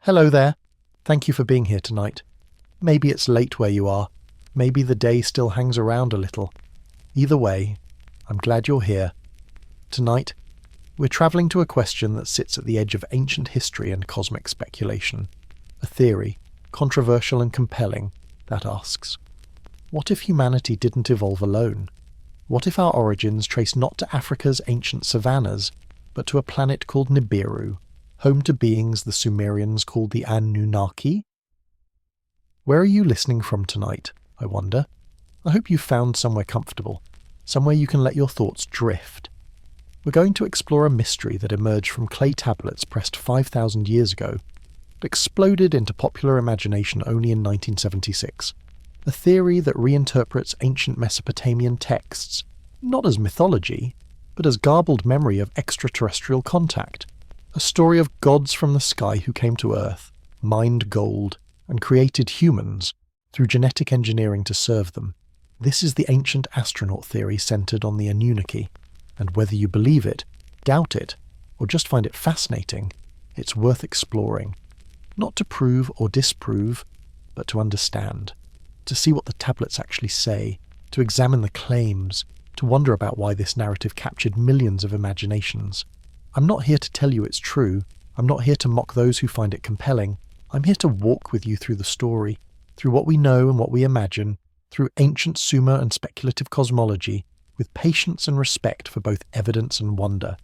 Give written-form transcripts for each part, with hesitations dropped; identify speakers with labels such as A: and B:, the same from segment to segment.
A: Hello there. Thank you for being here tonight. Maybe it's late where you are. Maybe the day still hangs around a little. Either way, I'm glad you're here. Tonight, we're travelling to a question that sits at the edge of ancient history and cosmic speculation. A theory, controversial and compelling, that asks, what if humanity didn't evolve alone? What if our origins trace not to Africa's ancient savannas, but to a planet called Nibiru, home to beings the Sumerians called the Anunnaki? Where are you listening from tonight, I wonder? I hope you've found somewhere comfortable, somewhere you can let your thoughts drift. We're going to explore a mystery that emerged from clay tablets pressed 5,000 years ago, but exploded into popular imagination only in 1976. A theory that reinterprets ancient Mesopotamian texts, not as mythology, but as garbled memory of extraterrestrial contact. A story of gods from the sky who came to Earth, mined gold, and created humans through genetic engineering to serve them. This is the ancient astronaut theory centered on the Anunnaki, and whether you believe it, doubt it, or just find it fascinating, it's worth exploring. Not to prove or disprove, but to understand. To see what the tablets actually say, to examine the claims, to wonder about why this narrative captured millions of imaginations. I'm not here to tell you it's true. I'm not here to mock those who find it compelling. I'm here to walk with you through the story, through what we know and what we imagine, through ancient Sumer and speculative cosmology, with patience and respect for both evidence and wonder.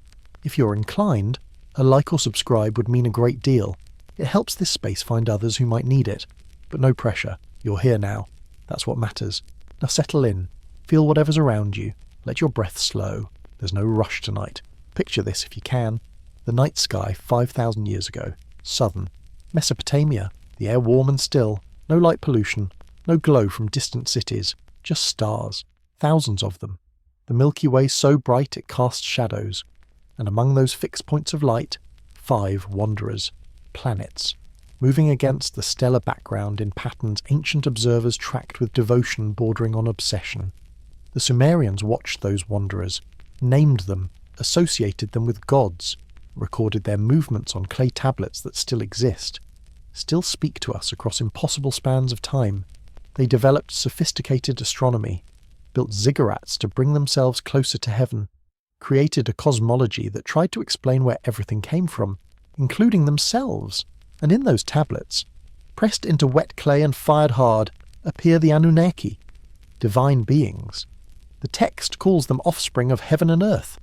A: If you're inclined, a like or subscribe would mean a great deal. It helps this space find others who might need it. But no pressure. You're here now. That's what matters. Now settle in. Feel whatever's around you. Let your breath slow. There's no rush tonight. Picture this if you can. The night sky 5,000 years ago. Southern. Mesopotamia. The air warm and still. No light pollution. No glow from distant cities. Just stars. Thousands of them. The Milky Way so bright it casts shadows. And among those fixed points of light, 5 wanderers. Planets. Moving against the stellar background in patterns ancient observers tracked with devotion bordering on obsession. The Sumerians watched those wanderers, named them, associated them with gods, recorded their movements on clay tablets that still exist, still speak to us across impossible spans of time. They developed sophisticated astronomy, built ziggurats to bring themselves closer to heaven, created a cosmology that tried to explain where everything came from, including themselves. And in those tablets, pressed into wet clay and fired hard, appear the Anunnaki, divine beings. The text calls them offspring of heaven and earth,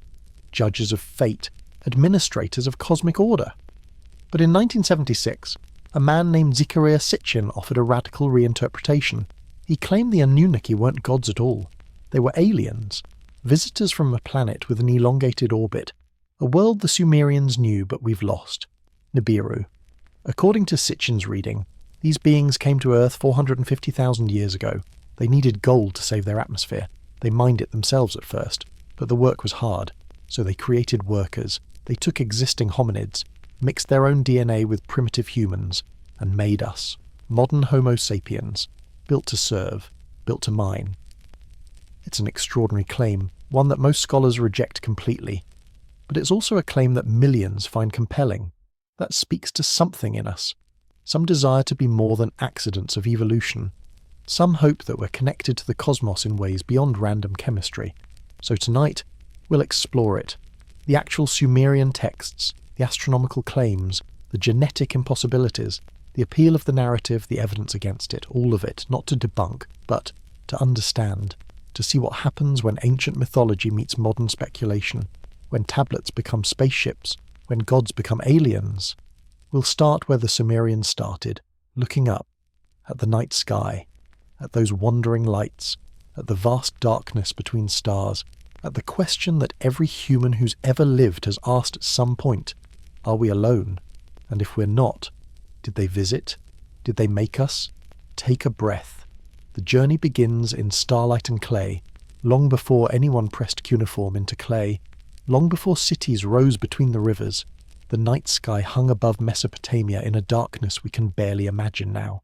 A: judges of fate, administrators of cosmic order. But in 1976, a man named Zecharia Sitchin offered a radical reinterpretation. He claimed the Anunnaki weren't gods at all. They were aliens, visitors from a planet with an elongated orbit, a world the Sumerians knew but we've lost, Nibiru. According to Sitchin's reading, these beings came to Earth 450,000 years ago. They needed gold to save their atmosphere. They mined it themselves at first, but the work was hard, so they created workers. They took existing hominids, mixed their own DNA with primitive humans, and made us, modern Homo sapiens, built to serve, built to mine. It's an extraordinary claim, one that most scholars reject completely, but it's also a claim that millions find compelling. That speaks to something in us, some desire to be more than accidents of evolution, some hope that we're connected to the cosmos in ways beyond random chemistry. So tonight, we'll explore it. The actual Sumerian texts, the astronomical claims, the genetic impossibilities, the appeal of the narrative, the evidence against it, all of it, not to debunk, but to understand, to see what happens when ancient mythology meets modern speculation, when tablets become spaceships, when gods become aliens. We'll start where the Sumerians started, looking up, at the night sky, at those wandering lights, at the vast darkness between stars, at the question that every human who's ever lived has asked at some point, are we alone? And if we're not, did they visit? Did they make us? Take a breath. The journey begins in starlight and clay, long before anyone pressed cuneiform into clay. Long before cities rose between the rivers, the night sky hung above Mesopotamia in a darkness we can barely imagine now.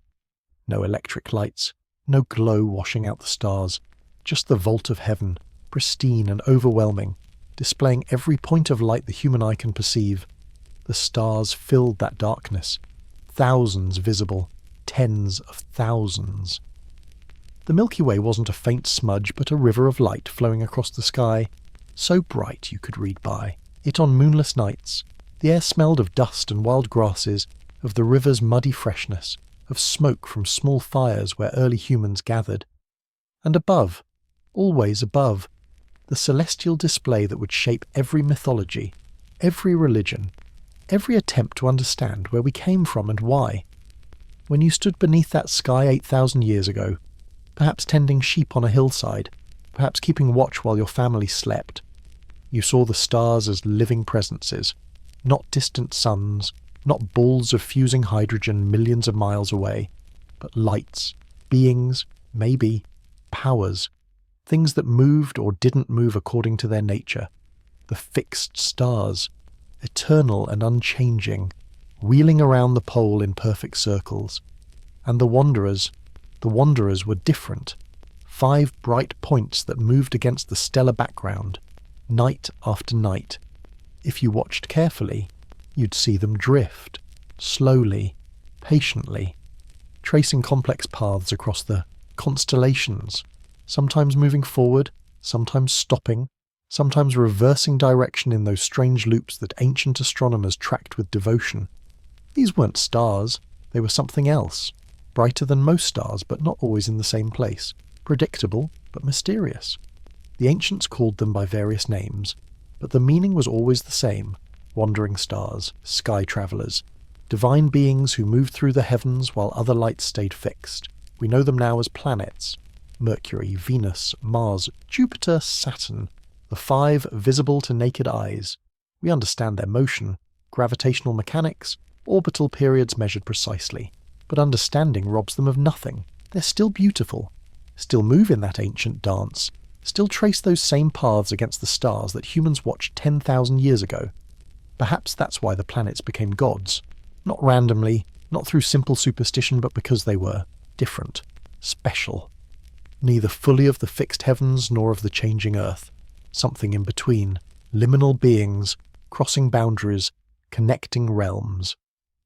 A: No electric lights, no glow washing out the stars, just the vault of heaven, pristine and overwhelming, displaying every point of light the human eye can perceive. The stars filled that darkness. thousands visible, tens of thousands. The Milky Way wasn't a faint smudge, but a river of light flowing across the sky, so bright you could read by it on moonless nights. The air smelled of dust and wild grasses, of the river's muddy freshness, of smoke from small fires where early humans gathered. And above, always above, the celestial display that would shape every mythology, every religion, every attempt to understand where we came from and why. When you stood beneath that sky 8,000 years ago, perhaps tending sheep on a hillside, perhaps keeping watch while your family slept, you saw the stars as living presences, not distant suns, not balls of fusing hydrogen millions of miles away, but lights, beings, maybe, powers, things that moved or didn't move according to their nature, the fixed stars, eternal and unchanging, wheeling around the pole in perfect circles. And the wanderers were different, 5 bright points that moved against the stellar background, night after night. If you watched carefully, you'd see them drift, slowly, patiently, tracing complex paths across the constellations, sometimes moving forward, sometimes stopping, sometimes reversing direction in those strange loops that ancient astronomers tracked with devotion. These weren't stars, they were something else, brighter than most stars but not always in the same place, predictable but mysterious. The ancients called them by various names, but the meaning was always the same: wandering stars, sky travellers, divine beings who moved through the heavens while other lights stayed fixed. We know them now as planets: Mercury, Venus, Mars, Jupiter, Saturn, the 5 visible to naked eyes. We understand their motion, gravitational mechanics, orbital periods measured precisely, but understanding robs them of nothing. They're still beautiful, still move in that ancient dance, still trace those same paths against the stars that humans watched 10,000 years ago. Perhaps that's why the planets became gods, not randomly, not through simple superstition, but because they were different, special. Neither fully of the fixed heavens nor of the changing earth, something in between, liminal beings, crossing boundaries, connecting realms.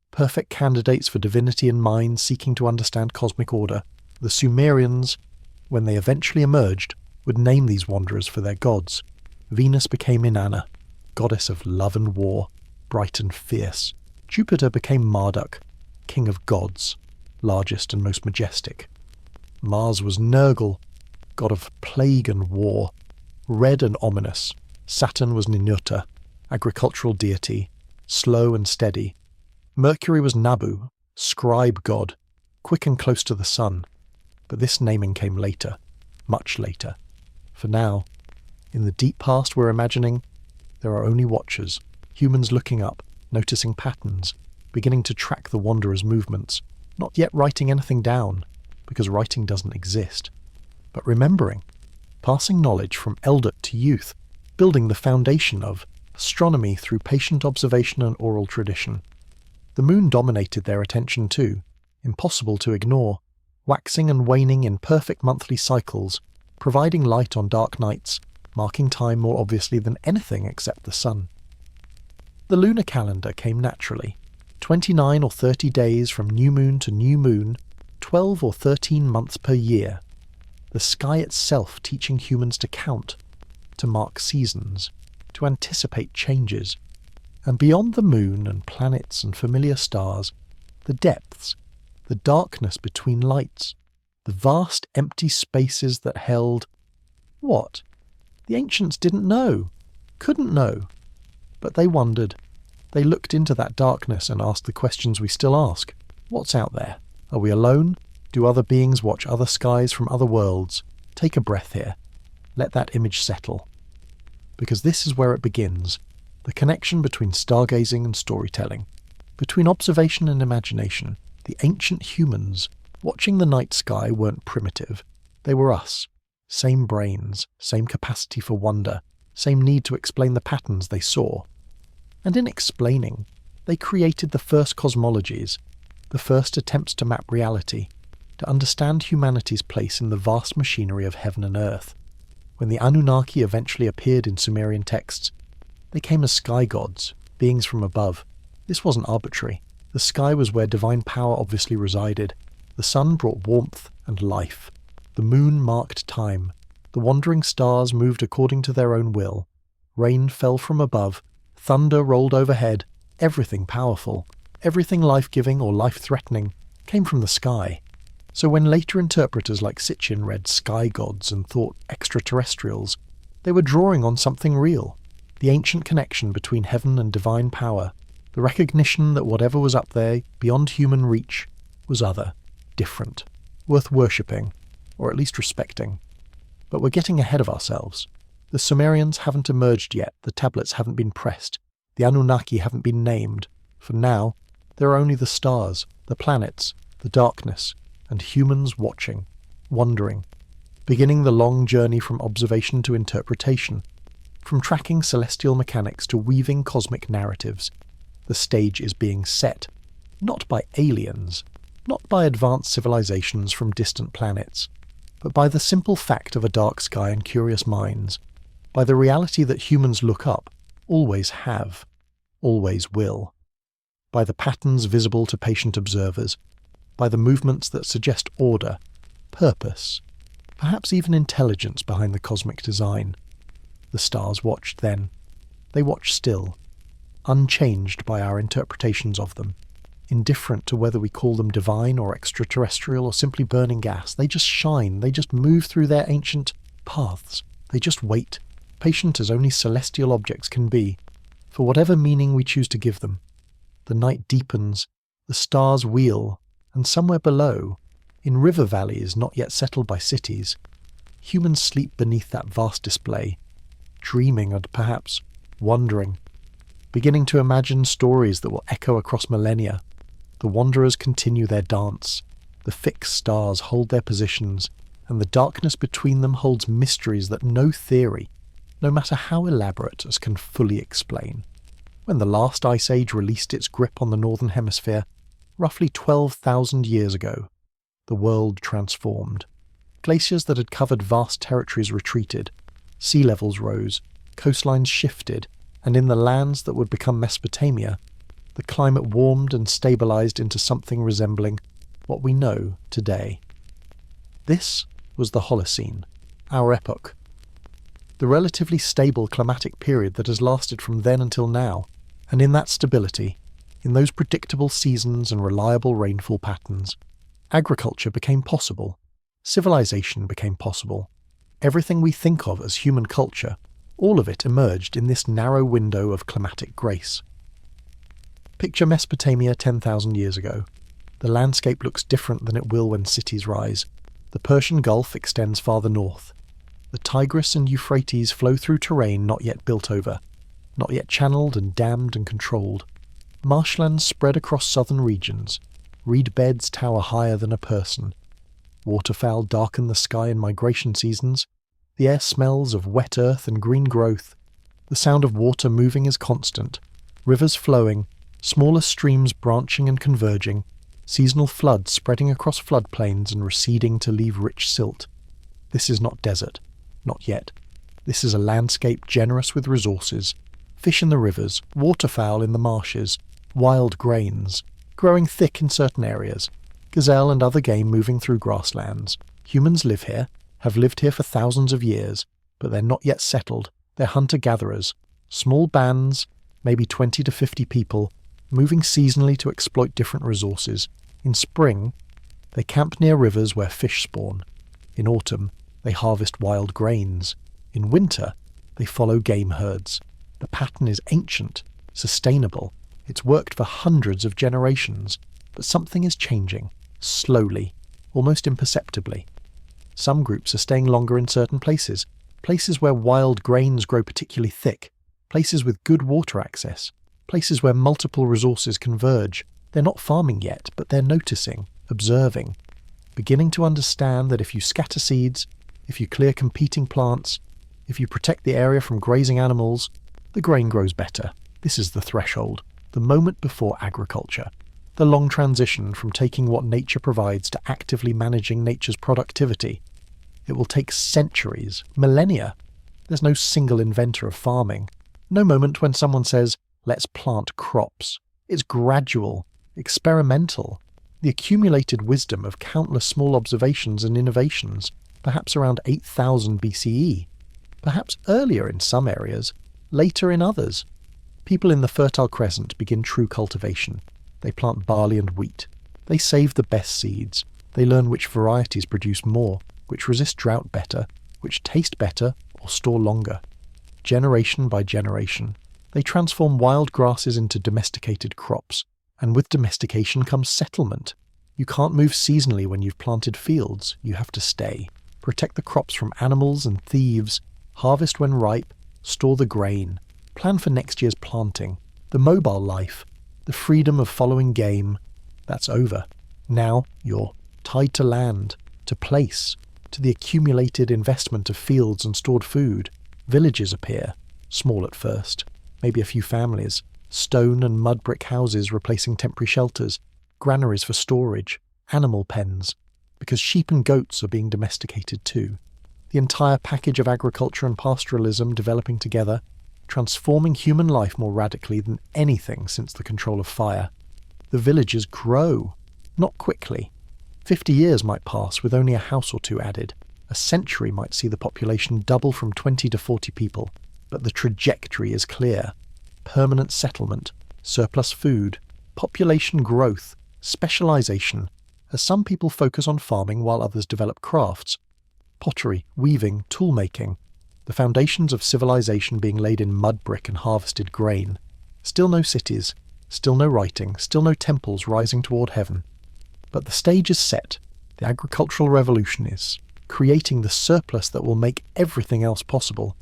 A: Perfect candidates for divinity and mind seeking to understand cosmic order. The Sumerians, when they eventually emerged, would name these wanderers for their gods. Venus became Inanna, goddess of love and war, bright and fierce. Jupiter became Marduk, king of gods, largest and most majestic. Mars was Nergal, god of plague and war, red and ominous. Saturn was Ninurta, agricultural deity, slow and steady. Mercury was Nabu, scribe god, quick and close to the sun. But this naming came later, much later. For now, in the deep past we're imagining, there are only watchers, humans looking up, noticing patterns, beginning to track the wanderers' movements, not yet writing anything down, because writing doesn't exist, but remembering, passing knowledge from elder to youth, building the foundation of astronomy through patient observation and oral tradition. The moon dominated their attention too, impossible to ignore, waxing and waning in perfect monthly cycles, providing light on dark nights, marking time more obviously than anything except the sun. The lunar calendar came naturally, 29 or 30 days from new moon to new moon, 12 or 13 months per year. The sky itself teaching humans to count, to mark seasons, to anticipate changes. And beyond the moon and planets and familiar stars, the depths, the darkness between lights, the vast empty spaces that held... what? The ancients didn't know, couldn't know. But they wondered. They looked into that darkness and asked the questions we still ask. What's out there? Are we alone? Do other beings watch other skies from other worlds? Take a breath here. Let that image settle. Because this is where it begins. The connection between stargazing and storytelling. Between observation and imagination. The ancient humans watching the night sky weren't primitive. They were us. Same brains, same capacity for wonder, same need to explain the patterns they saw. And in explaining, they created the first cosmologies, the first attempts to map reality, to understand humanity's place in the vast machinery of heaven and earth. When the Anunnaki eventually appeared in Sumerian texts, they came as sky gods, beings from above. This wasn't arbitrary. The sky was where divine power obviously resided. The sun brought warmth and life. The moon marked time. The wandering stars moved according to their own will. Rain fell from above. Thunder rolled overhead. Everything powerful, everything life-giving or life-threatening, came from the sky. So when later interpreters like Sitchin read sky gods and thought extraterrestrials, they were drawing on something real, the ancient connection between heaven and divine power, the recognition that whatever was up there, beyond human reach, was other, different, worth worshipping, or at least respecting. But we're getting ahead of ourselves. The Sumerians haven't emerged yet, the tablets haven't been pressed, the Anunnaki haven't been named. For now, there are only the stars, the planets, the darkness, and humans watching, wondering, beginning the long journey from observation to interpretation, from tracking celestial mechanics to weaving cosmic narratives. The stage is being set, not by aliens, not by advanced civilizations from distant planets, but by the simple fact of a dark sky and curious minds, by the reality that humans look up, always have, always will, by the patterns visible to patient observers, by the movements that suggest order, purpose, perhaps even intelligence behind the cosmic design. The stars watched then. They watch still, unchanged by our interpretations of them, indifferent to whether we call them divine or extraterrestrial or simply burning gas. They just shine, they just move through their ancient paths. They just wait, patient as only celestial objects can be, for whatever meaning we choose to give them. The night deepens, the stars wheel, and somewhere below, in river valleys not yet settled by cities, humans sleep beneath that vast display, dreaming and perhaps wondering, beginning to imagine stories that will echo across millennia. The wanderers continue their dance, the fixed stars hold their positions, and the darkness between them holds mysteries that no theory, no matter how elaborate, as can fully explain. When the last ice age released its grip on the northern hemisphere, roughly 12,000 years ago, the world transformed. Glaciers that had covered vast territories retreated, sea levels rose, coastlines shifted, and in the lands that would become Mesopotamia, the climate warmed and stabilized into something resembling what we know today. This was the Holocene, our epoch, the relatively stable climatic period that has lasted from then until now, and in that stability, in those predictable seasons and reliable rainfall patterns, agriculture became possible, civilization became possible. Everything we think of as human culture, all of it emerged in this narrow window of climatic grace. Picture Mesopotamia 10,000 years ago. The landscape looks different than it will when cities rise. The Persian Gulf extends farther north. The Tigris and Euphrates flow through terrain not yet built over, not yet channeled and dammed and controlled. Marshlands spread across southern regions. Reed beds tower higher than a person. Waterfowl darken the sky in migration seasons. The air smells of wet earth and green growth. The sound of water moving is constant. Rivers flowing, smaller streams branching and converging, seasonal floods spreading across floodplains and receding to leave rich silt. This is not desert, not yet. This is a landscape generous with resources. Fish in the rivers, waterfowl in the marshes, wild grains, growing thick in certain areas, gazelle and other game moving through grasslands. Humans live here, have lived here for thousands of years, but they're not yet settled. They're hunter-gatherers, small bands, maybe 20 to 50 people, moving seasonally to exploit different resources. In spring, they camp near rivers where fish spawn. In autumn, they harvest wild grains. In winter, they follow game herds. The pattern is ancient, sustainable. It's worked for hundreds of generations, but something is changing, slowly, almost imperceptibly. Some groups are staying longer in certain places, places where wild grains grow particularly thick, places with good water access, places where multiple resources converge. They're not farming yet, but they're noticing, observing, beginning to understand that if you scatter seeds, if you clear competing plants, if you protect the area from grazing animals, the grain grows better. This is the threshold, the moment before agriculture, the long transition from taking what nature provides to actively managing nature's productivity. It will take centuries, millennia. There's no single inventor of farming, no moment when someone says, let's plant crops. It's gradual, experimental, the accumulated wisdom of countless small observations and innovations, perhaps around 8000 BCE, perhaps earlier in some areas, later in others. People in the Fertile Crescent begin true cultivation. They plant barley and wheat. They save the best seeds. They learn which varieties produce more, which resist drought better, which taste better or store longer. Generation by generation, they transform wild grasses into domesticated crops, and with domestication comes settlement. You can't move seasonally when you've planted fields, you have to stay. Protect the crops from animals and thieves, harvest when ripe, store the grain, plan for next year's planting. The mobile life, the freedom of following game, that's over. Now you're tied to land, to place, to the accumulated investment of fields and stored food. Villages appear, small at first, maybe a few families, stone and mud brick houses replacing temporary shelters, granaries for storage, animal pens, because sheep and goats are being domesticated too. The entire package of agriculture and pastoralism developing together, transforming human life more radically than anything since the control of fire. The villages grow, not quickly. 50 years might pass with only a house or two added. A century might see the population double from 20 to 40 people, but the trajectory is clear. Permanent settlement, surplus food, population growth, specialization, as some people focus on farming while others develop crafts. Pottery, weaving, tool-making, the foundations of civilization being laid in mud brick and harvested grain. Still no cities, still no writing, still no temples rising toward heaven. But the stage is set. The agricultural revolution is, creating the surplus that will make everything else possible.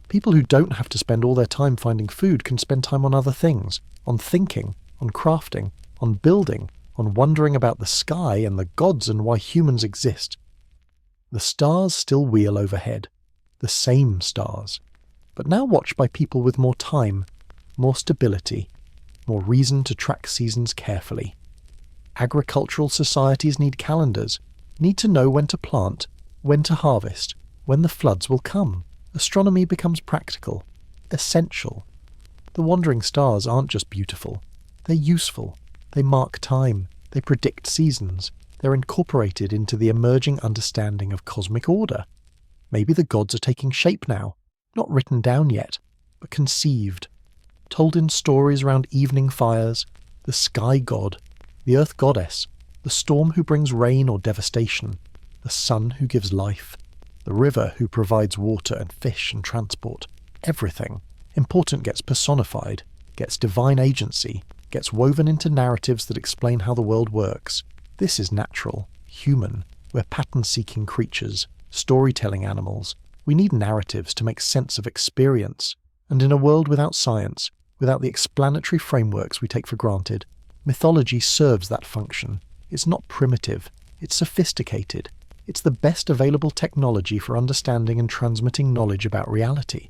A: People who don't have to spend all their time finding food can spend time on other things, on thinking, on crafting, on building, on wondering about the sky and the gods and why humans exist. The stars still wheel overhead, the same stars, but now watched by people with more time, more stability, more reason to track seasons carefully. Agricultural societies need calendars, need to know when to plant, when to harvest, when the floods will come. Astronomy becomes practical, essential. The wandering stars aren't just beautiful, they're useful. They mark time, they predict seasons, they're incorporated into the emerging understanding of cosmic order. Maybe the gods are taking shape now, not written down yet, but conceived, told in stories around evening fires, the sky god, the earth goddess, the storm who brings rain or devastation, the sun who gives life, the river who provides water and fish and transport. Everything important gets personified, gets divine agency, gets woven into narratives that explain how the world works. This is natural, human. We're pattern-seeking creatures, storytelling animals. We need narratives to make sense of experience. And in a world without science, without the explanatory frameworks we take for granted, mythology serves that function. It's not primitive, it's sophisticated. It's the best available technology for understanding and transmitting knowledge about reality.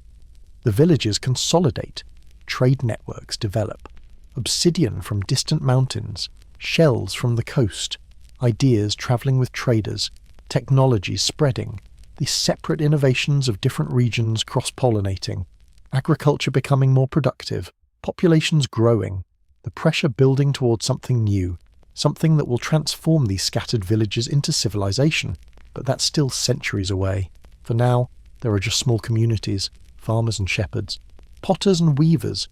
A: The villages consolidate, trade networks develop, obsidian from distant mountains, shells from the coast, ideas travelling with traders, technologies spreading, the separate innovations of different regions cross-pollinating, agriculture becoming more productive, populations growing, the pressure building towards something new, something that will transform these scattered villages into civilization. But that's still centuries away. For now, there are just small communities, farmers and shepherds, potters and weavers,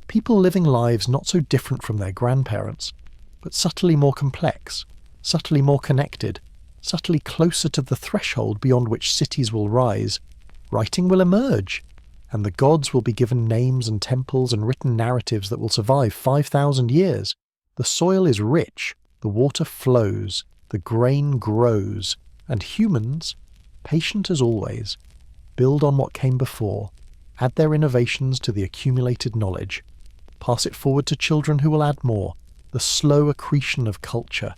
A: people living lives not so different from their grandparents, but subtly more complex, subtly more connected, subtly closer to the threshold beyond which cities will rise. Writing will emerge, and the gods will be given names and temples and written narratives that will survive 5,000 years. The soil is rich, the water flows, the grain grows, and humans, patient as always, build on what came before, add their innovations to the accumulated knowledge, pass it forward to children who will add more, the slow accretion of culture,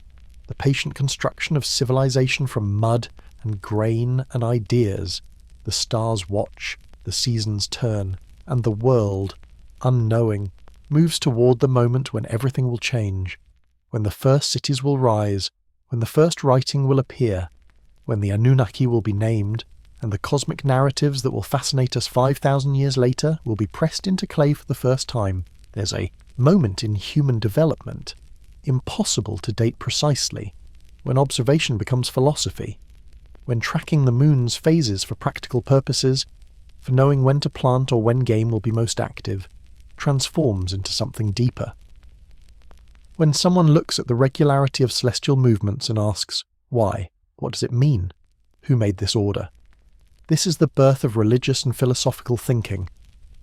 A: the patient construction of civilization from mud and grain and ideas. The stars watch, the seasons turn, and the world, unknowing, moves toward the moment when everything will change, when the first cities will rise, when the first writing will appear, when the Anunnaki will be named, and the cosmic narratives that will fascinate us 5,000 years later will be pressed into clay for the first time. There's a moment in human development, impossible to date precisely, when observation becomes philosophy, when tracking the moon's phases for practical purposes, for knowing when to plant or when game will be most active, transforms into something deeper. When someone looks at the regularity of celestial movements and asks, why? What does it mean? Who made this order? This is the birth of religious and philosophical thinking,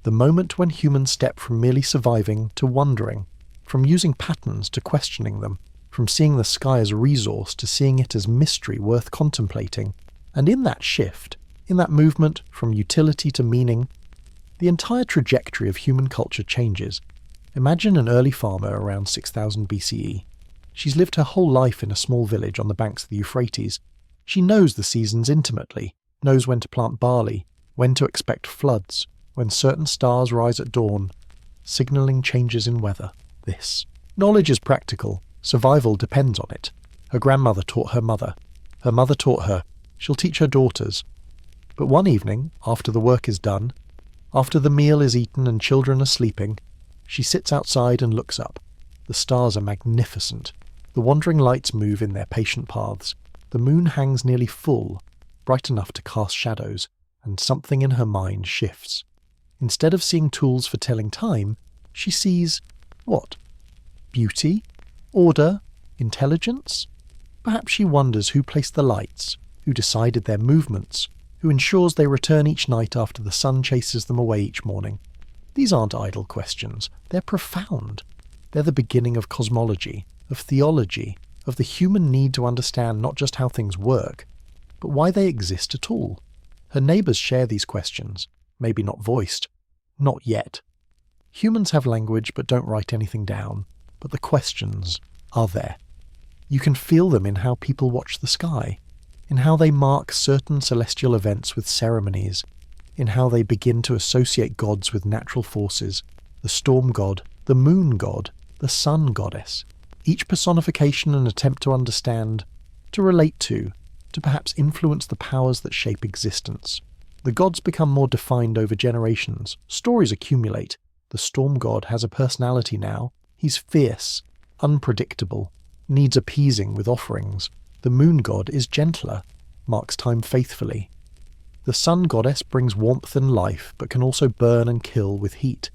A: the moment when humans step from merely surviving to wondering, from using patterns to questioning them, from seeing the sky as a resource to seeing it as mystery worth contemplating. And in that shift, in that movement from utility to meaning, the entire trajectory of human culture changes. Imagine an early farmer around 6000 BCE. She's lived her whole life in a small village on the banks of the Euphrates. She knows the seasons intimately, knows when to plant barley, when to expect floods, when certain stars rise at dawn, signalling changes in weather. This knowledge is practical. Survival depends on it. Her grandmother taught her mother. Her mother taught her. She'll teach her daughters. But one evening, after the work is done, after the meal is eaten and children are sleeping, she sits outside and looks up. The stars are magnificent. The wandering lights move in their patient paths. The moon hangs nearly full, bright enough to cast shadows, and something in her mind shifts. Instead of seeing tools for telling time, she sees what? Beauty? Order? Intelligence? Perhaps she wonders who placed the lights, who decided their movements, who ensures they return each night after the sun chases them away each morning. These aren't idle questions. They're profound. They're the beginning of cosmology, of theology, of the human need to understand not just how things work, but why they exist at all. Her neighbours share these questions, maybe not voiced. Not yet. Humans have language but don't write anything down, but the questions are there. You can feel them in how people watch the sky, in how they mark certain celestial events with ceremonies, in how they begin to associate gods with natural forces, the storm god, the moon god, the sun goddess, each personification an attempt to understand, to relate to perhaps influence the powers that shape existence. The gods become more defined over generations. Stories accumulate. The storm god has a personality now. He's fierce, unpredictable, needs appeasing with offerings. The moon god is gentler, marks time faithfully. The sun goddess brings warmth and life, but can also burn and kill with heat.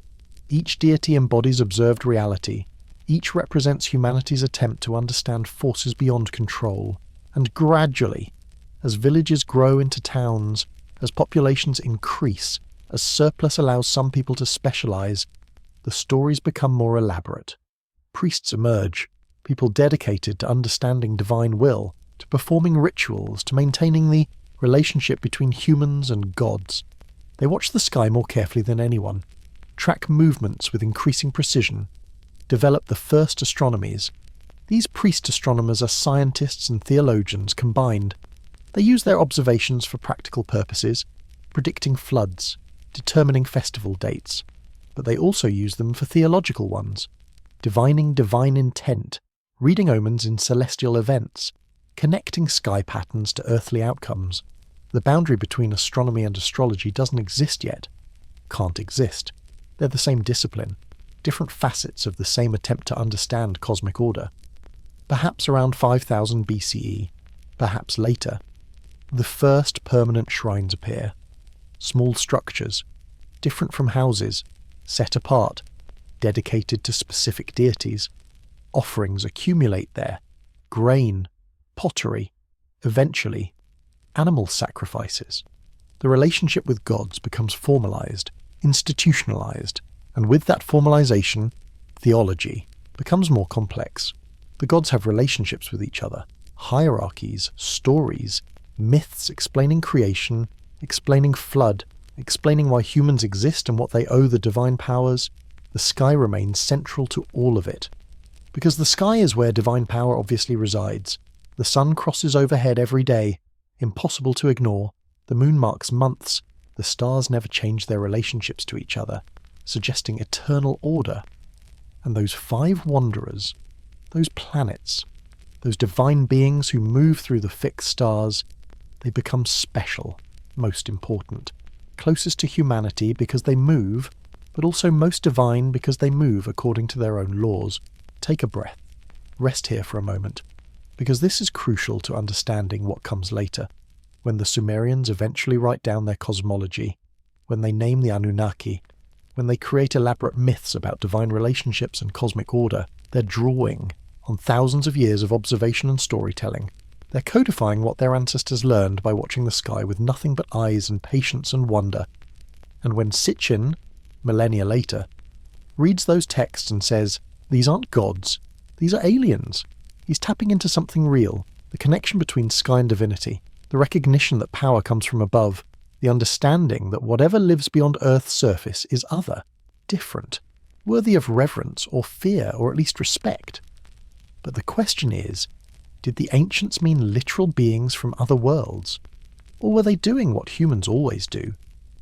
A: Each deity embodies observed reality. Each represents humanity's attempt to understand forces beyond control. And gradually, as villages grow into towns, as populations increase, as surplus allows some people to specialize, the stories become more elaborate. Priests emerge, people dedicated to understanding divine will, to performing rituals, to maintaining the relationship between humans and gods. They watch the sky more carefully than anyone, track movements with increasing precision, develop the first astronomies. These priest astronomers are scientists and theologians combined. They use their observations for practical purposes, predicting floods, determining festival dates, but they also use them for theological ones, divining divine intent, reading omens in celestial events, connecting sky patterns to earthly outcomes. The boundary between astronomy and astrology doesn't exist yet. Can't exist. They're the same discipline, different facets of the same attempt to understand cosmic order. Perhaps around 5000 BCE, perhaps later, the first permanent shrines appear. Small structures, different from houses, set apart, dedicated to specific deities. Offerings accumulate there, grain, pottery, eventually, animal sacrifices. The relationship with gods becomes formalized, institutionalized, and with that formalization, theology becomes more complex. The gods have relationships with each other, hierarchies, stories, myths explaining creation, explaining flood, explaining why humans exist and what they owe the divine powers. The sky remains central to all of it. Because the sky is where divine power obviously resides. The sun crosses overhead every day, impossible to ignore. The moon marks months. The stars never change their relationships to each other, suggesting eternal order. And those 5 wanderers, those planets, those divine beings who move through the fixed stars, they become special, most important, closest to humanity because they move, but also most divine because they move according to their own laws. Take a breath. rest here for a moment, because this is crucial to understanding what comes later, when the Sumerians eventually write down their cosmology, when they name the Anunnaki, when they create elaborate myths about divine relationships and cosmic order. They're drawing on thousands of years of observation and storytelling. They're codifying what their ancestors learned by watching the sky with nothing but eyes and patience and wonder. And when Sitchin, millennia later, reads those texts and says, "These aren't gods, these are aliens," he's tapping into something real, the connection between sky and divinity, the recognition that power comes from above, the understanding that whatever lives beyond Earth's surface is other, different, worthy of reverence or fear or at least respect. But the question is, did the ancients mean literal beings from other worlds? Or were they doing what humans always do,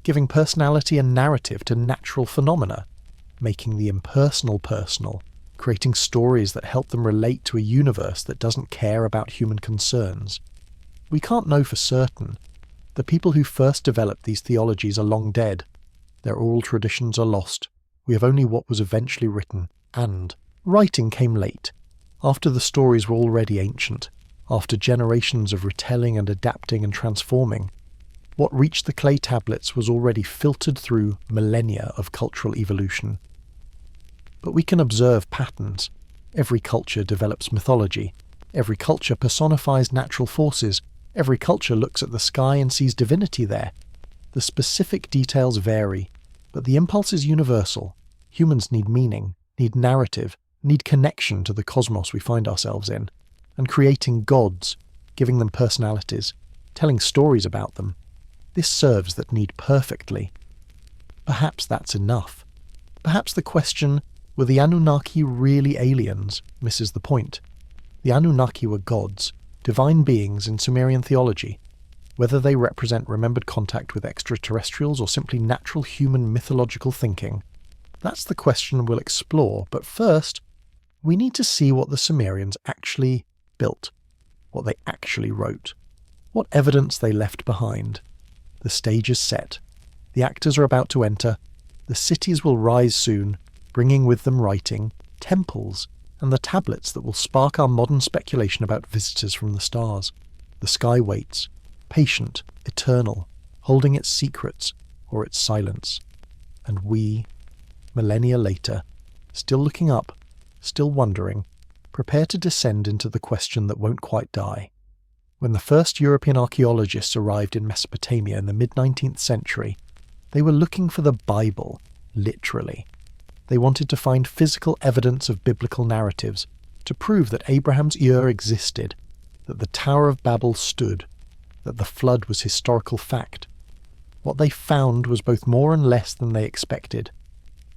A: giving personality and narrative to natural phenomena, making the impersonal personal, creating stories that help them relate to a universe that doesn't care about human concerns? We can't know for certain. The people who first developed these theologies are long dead. Their oral traditions are lost. We have only what was eventually written, and writing came late, after the stories were already ancient, after generations of retelling and adapting and transforming. What reached the clay tablets was already filtered through millennia of cultural evolution. But we can observe patterns. Every culture develops mythology. Every culture personifies natural forces. Every culture looks at the sky and sees divinity there. The specific details vary, but the impulse is universal. Humans need meaning, need narrative, need connection to the cosmos we find ourselves in, and creating gods, giving them personalities, telling stories about them. This serves that need perfectly. Perhaps that's enough. Perhaps the question, were the Anunnaki really aliens, misses the point. The Anunnaki were gods, divine beings in Sumerian theology. Whether they represent remembered contact with extraterrestrials or simply natural human mythological thinking, that's the question we'll explore. But first, we need to see what the Sumerians actually built, what they actually wrote, what evidence they left behind. The stage is set. The actors are about to enter. The cities will rise soon, bringing with them writing, temples, and the tablets that will spark our modern speculation about visitors from the stars. The sky waits, patient, eternal, holding its secrets or its silence. And we, millennia later, still looking up, still wondering, prepare to descend into the question that won't quite die. When the first European archaeologists arrived in Mesopotamia in the mid-19th century, they were looking for the Bible, literally. They wanted to find physical evidence of biblical narratives, to prove that Abraham's Ur existed, that the Tower of Babel stood, that the flood was historical fact. What they found was both more and less than they expected.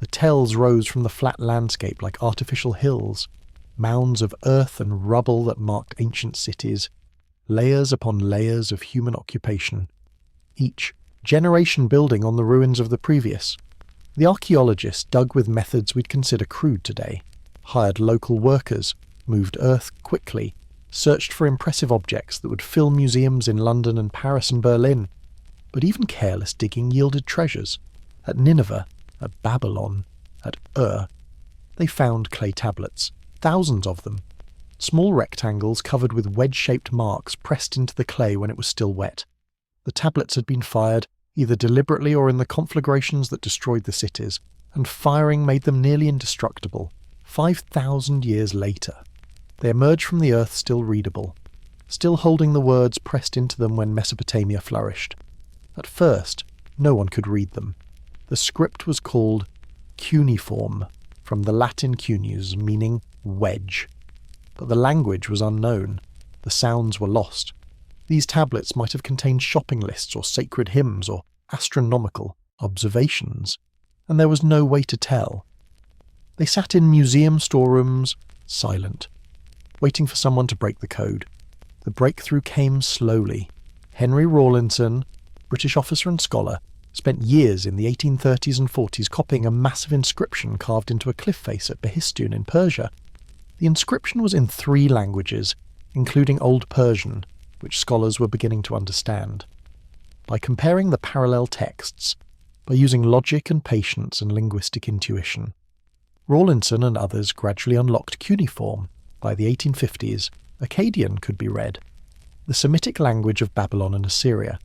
A: The tells rose from the flat landscape like artificial hills, mounds of earth and rubble that marked ancient cities, layers upon layers of human occupation, each generation building on the ruins of the previous. The archaeologists dug with methods we'd consider crude today, hired local workers, moved earth quickly, searched for impressive objects that would fill museums in London and Paris and Berlin. But even careless digging yielded treasures. At Nineveh, at Babylon, at Ur, they found clay tablets, thousands of them, small rectangles covered with wedge-shaped marks pressed into the clay when it was still wet. The tablets had been fired, either deliberately or in the conflagrations that destroyed the cities, and firing made them nearly indestructible. 5,000 years later, they emerged from the earth still readable, still holding the words pressed into them when Mesopotamia flourished. At first, no one could read them. The script was called cuneiform, from the Latin cunius, meaning wedge. But the language was unknown. The sounds were lost. These tablets might have contained shopping lists or sacred hymns or astronomical observations, and there was no way to tell. They sat in museum storerooms, silent, waiting for someone to break the code. The breakthrough came slowly. Henry Rawlinson, British officer and scholar, spent years in the 1830s and 40s copying a massive inscription carved into a cliff face at Behistun in Persia. The inscription was in 3 languages, including Old Persian, which scholars were beginning to understand. By comparing the parallel texts, by using logic and patience and linguistic intuition, Rawlinson and others gradually unlocked cuneiform, By the 1850s, Akkadian could be read, the Semitic language of Babylon and Assyria.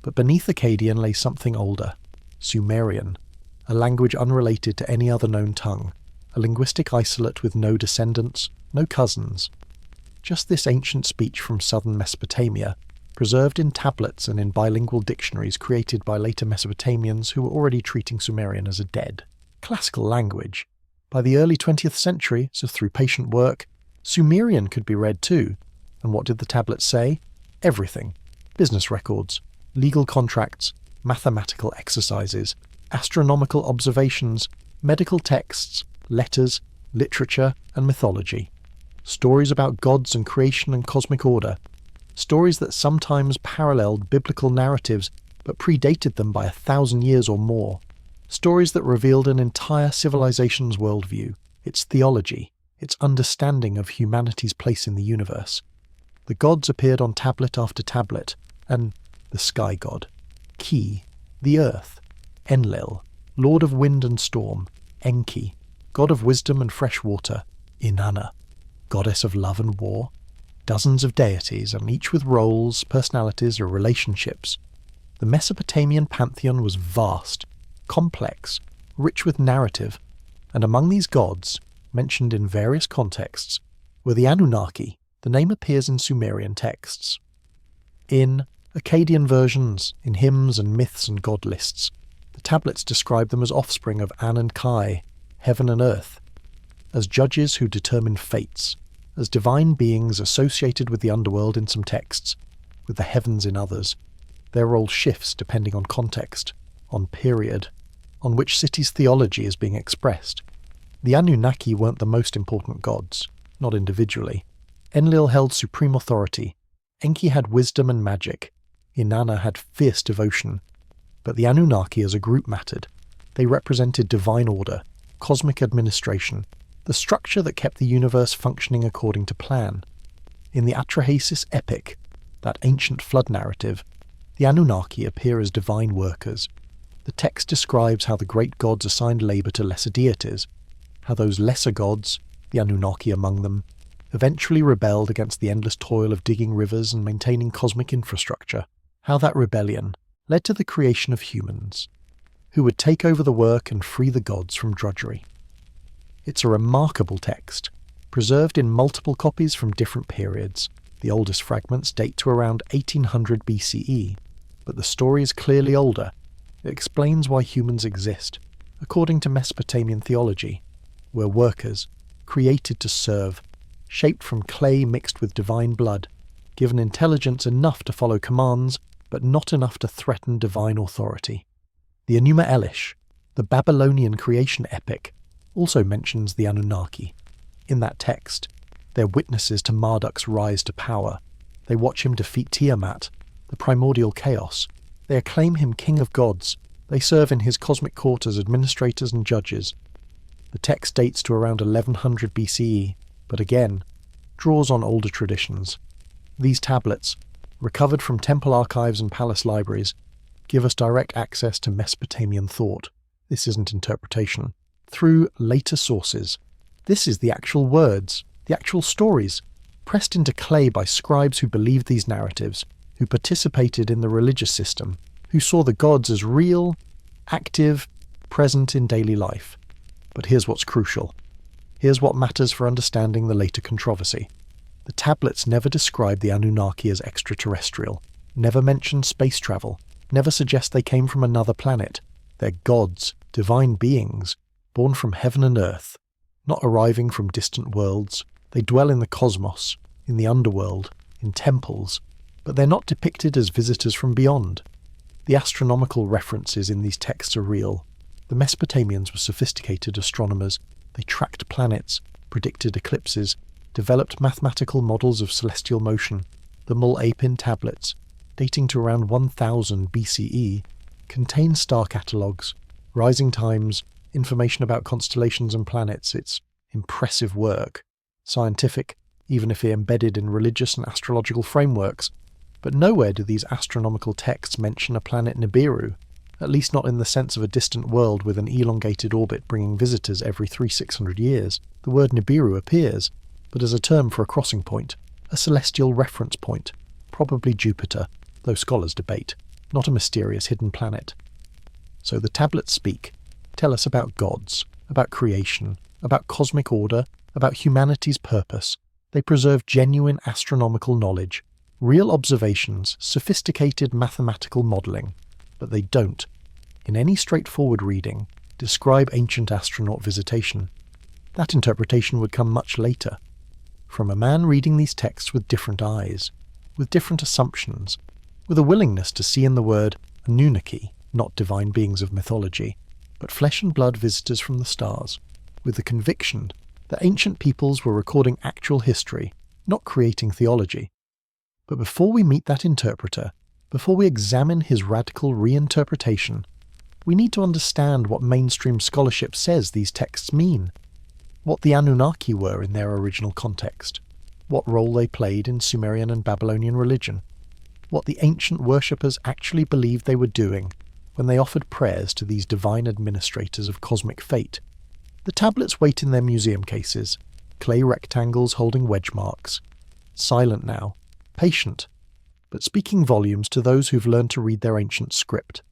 A: But beneath Akkadian lay something older, Sumerian, a language unrelated to any other known tongue, a linguistic isolate with no descendants, no cousins. Just this ancient speech from southern Mesopotamia, preserved in tablets and in bilingual dictionaries created by later Mesopotamians who were already treating Sumerian as a dead, classical language. By the early 20th century, so through patient work, Sumerian could be read too. And what did the tablets say? Everything. Business records, legal contracts, mathematical exercises, astronomical observations, medical texts, letters, literature, and mythology. Stories about gods and creation and cosmic order. Stories that sometimes paralleled biblical narratives but predated them by 1,000 years or more. Stories that revealed an entire civilization's worldview, its theology, its understanding of humanity's place in the universe. The gods appeared on tablet after tablet, and the sky god, Ki, the earth, Enlil, lord of wind and storm, Enki, god of wisdom and fresh water, Inanna, goddess of love and war. Dozens of deities, and each with roles, personalities, or relationships. The Mesopotamian pantheon was vast, complex, rich with narrative, and among these gods, mentioned in various contexts, were the Anunnaki. The name appears in Sumerian texts. In Akkadian versions, in hymns and myths and god lists, the tablets describe them as offspring of An and Kai, heaven and earth, as judges who determine fates, as divine beings associated with the underworld in some texts, with the heavens in others. Their role shifts depending on context, on period, on which city's theology is being expressed. The Anunnaki weren't the most important gods, not individually. Enlil held supreme authority, Enki had wisdom and magic, Inanna had fierce devotion, but the Anunnaki as a group mattered. They represented divine order, cosmic administration, the structure that kept the universe functioning according to plan. In the Atrahasis epic, that ancient flood narrative, the Anunnaki appear as divine workers. The text describes how the great gods assigned labour to lesser deities, how those lesser gods, the Anunnaki among them, eventually rebelled against the endless toil of digging rivers and maintaining cosmic infrastructure, how that rebellion led to the creation of humans, who would take over the work and free the gods from drudgery. It's a remarkable text, preserved in multiple copies from different periods. The oldest fragments date to around 1800 BCE, but the story is clearly older. It explains why humans exist, according to Mesopotamian theology. We're workers, created to serve, shaped from clay mixed with divine blood, given intelligence enough to follow commands, but not enough to threaten divine authority. The Enuma Elish, the Babylonian creation epic, also mentions the Anunnaki. In that text, they're witnesses to Marduk's rise to power. They watch him defeat Tiamat, the primordial chaos. They acclaim him king of gods. They serve in his cosmic court as administrators and judges. The text dates to around 1100 BCE, but again, draws on older traditions. These tablets, recovered from temple archives and palace libraries, give us direct access to Mesopotamian thought. This isn't interpretation. Through later sources. This is the actual words, the actual stories, pressed into clay by scribes who believed these narratives, who participated in the religious system, who saw the gods as real, active, present in daily life. But here's what's crucial. Here's what matters for understanding the later controversy. The tablets never describe the Anunnaki as extraterrestrial, never mention space travel, never suggest they came from another planet. They're gods, divine beings, born from heaven and earth, not arriving from distant worlds. They dwell in the cosmos, in the underworld, in temples, but they're not depicted as visitors from beyond. The astronomical references in these texts are real. The Mesopotamians were sophisticated astronomers. They tracked planets, predicted eclipses, developed mathematical models of celestial motion. The Mul-Apin tablets, dating to around 1000 BCE, contain star catalogues, rising times, information about constellations and planets. It's impressive work. Scientific, even if embedded in religious and astrological frameworks. But nowhere do these astronomical texts mention a planet Nibiru, at least not in the sense of a distant world with an elongated orbit bringing visitors every 300-600 years. The word Nibiru appears, but as a term for a crossing point, a celestial reference point, probably Jupiter, though scholars debate, not a mysterious hidden planet. So the tablets speak, tell us about gods, about creation, about cosmic order, about humanity's purpose. They preserve genuine astronomical knowledge, real observations, sophisticated mathematical modelling, but they don't, in any straightforward reading, describe ancient astronaut visitation. That interpretation would come much later, from a man reading these texts with different eyes, with different assumptions, with a willingness to see in the word Anunnaki, not divine beings of mythology, but flesh and blood visitors from the stars, with the conviction that ancient peoples were recording actual history, not creating theology. But before we meet that interpreter, before we examine his radical reinterpretation, we need to understand what mainstream scholarship says these texts mean, what the Anunnaki were in their original context, what role they played in Sumerian and Babylonian religion, what the ancient worshippers actually believed they were doing when they offered prayers to these divine administrators of cosmic fate. The tablets wait in their museum cases, clay rectangles holding wedge marks, silent now, patient, but speaking volumes to those who've learned to read their ancient script.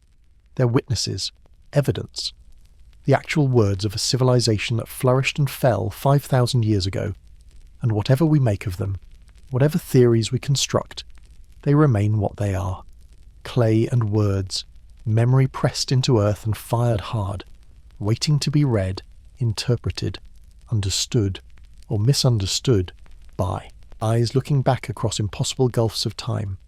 A: They're witnesses, evidence, the actual words of a civilization that flourished and fell 5,000 years ago, and whatever we make of them, whatever theories we construct, they remain what they are. Clay and words, memory pressed into earth and fired hard, waiting to be read, interpreted, understood, or misunderstood by eyes looking back across impossible gulfs of time.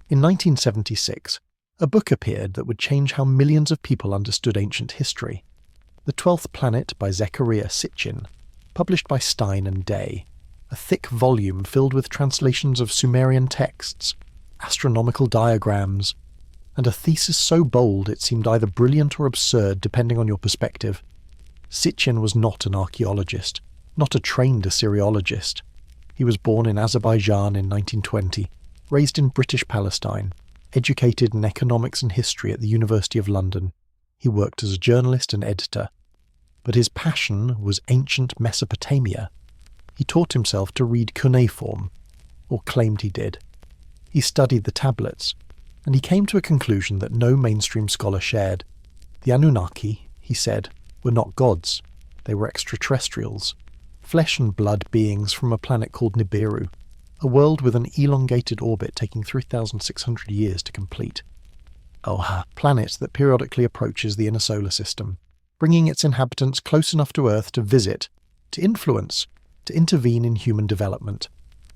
A: In 1976, a book appeared that would change how millions of people understood ancient history. The 12th Planet by Zecharia Sitchin, published by Stein and Day, a thick volume filled with translations of Sumerian texts, astronomical diagrams, and a thesis so bold it seemed either brilliant or absurd depending on your perspective. Sitchin was not an archaeologist, not a trained Assyriologist. He was born in Azerbaijan in 1920, raised in British Palestine, educated in economics and history at the University of London. He worked as a journalist and editor. But his passion was ancient Mesopotamia. He taught himself to read cuneiform, or claimed he did. He studied the tablets, and he came to a conclusion that no mainstream scholar shared. The Anunnaki, he said, were not gods. They were extraterrestrials, flesh and blood beings from a planet called Nibiru, a world with an elongated orbit taking 3,600 years to complete. A planet that periodically approaches the inner solar system, bringing its inhabitants close enough to Earth to visit, to influence, to intervene in human development.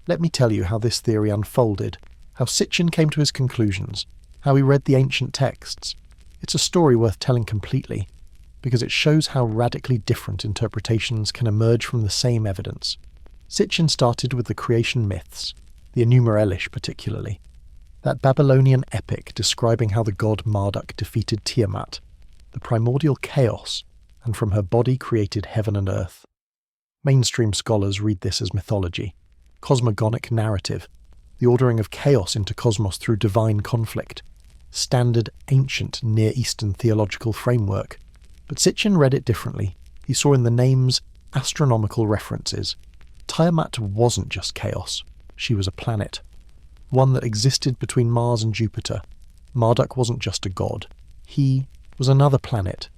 A: Let me tell you how this theory unfolded, how Sitchin came to his conclusions, how he read the ancient texts. It's a story worth telling completely, because it shows how radically different interpretations can emerge from the same evidence. Sitchin started with the creation myths, the Enuma Elish particularly, that Babylonian epic describing how the god Marduk defeated Tiamat, the primordial chaos, and from her body created heaven and earth. Mainstream scholars read this as mythology, cosmogonic narrative, the ordering of chaos into cosmos through divine conflict, standard ancient Near Eastern theological framework. But Sitchin read it differently. He saw in the names astronomical references. Tiamat wasn't just chaos. She was a planet, one that existed between Mars and Jupiter. Marduk wasn't just a god. He was another planet,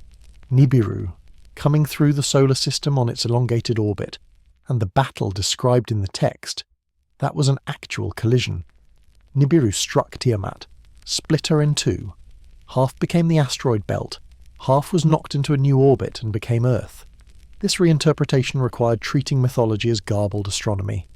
A: Nibiru, coming through the solar system on its elongated orbit, and the battle described in the text, that was an actual collision. Nibiru struck Tiamat, split her in two. Half became the asteroid belt, half was knocked into a new orbit and became Earth. This reinterpretation required treating mythology as garbled astronomy,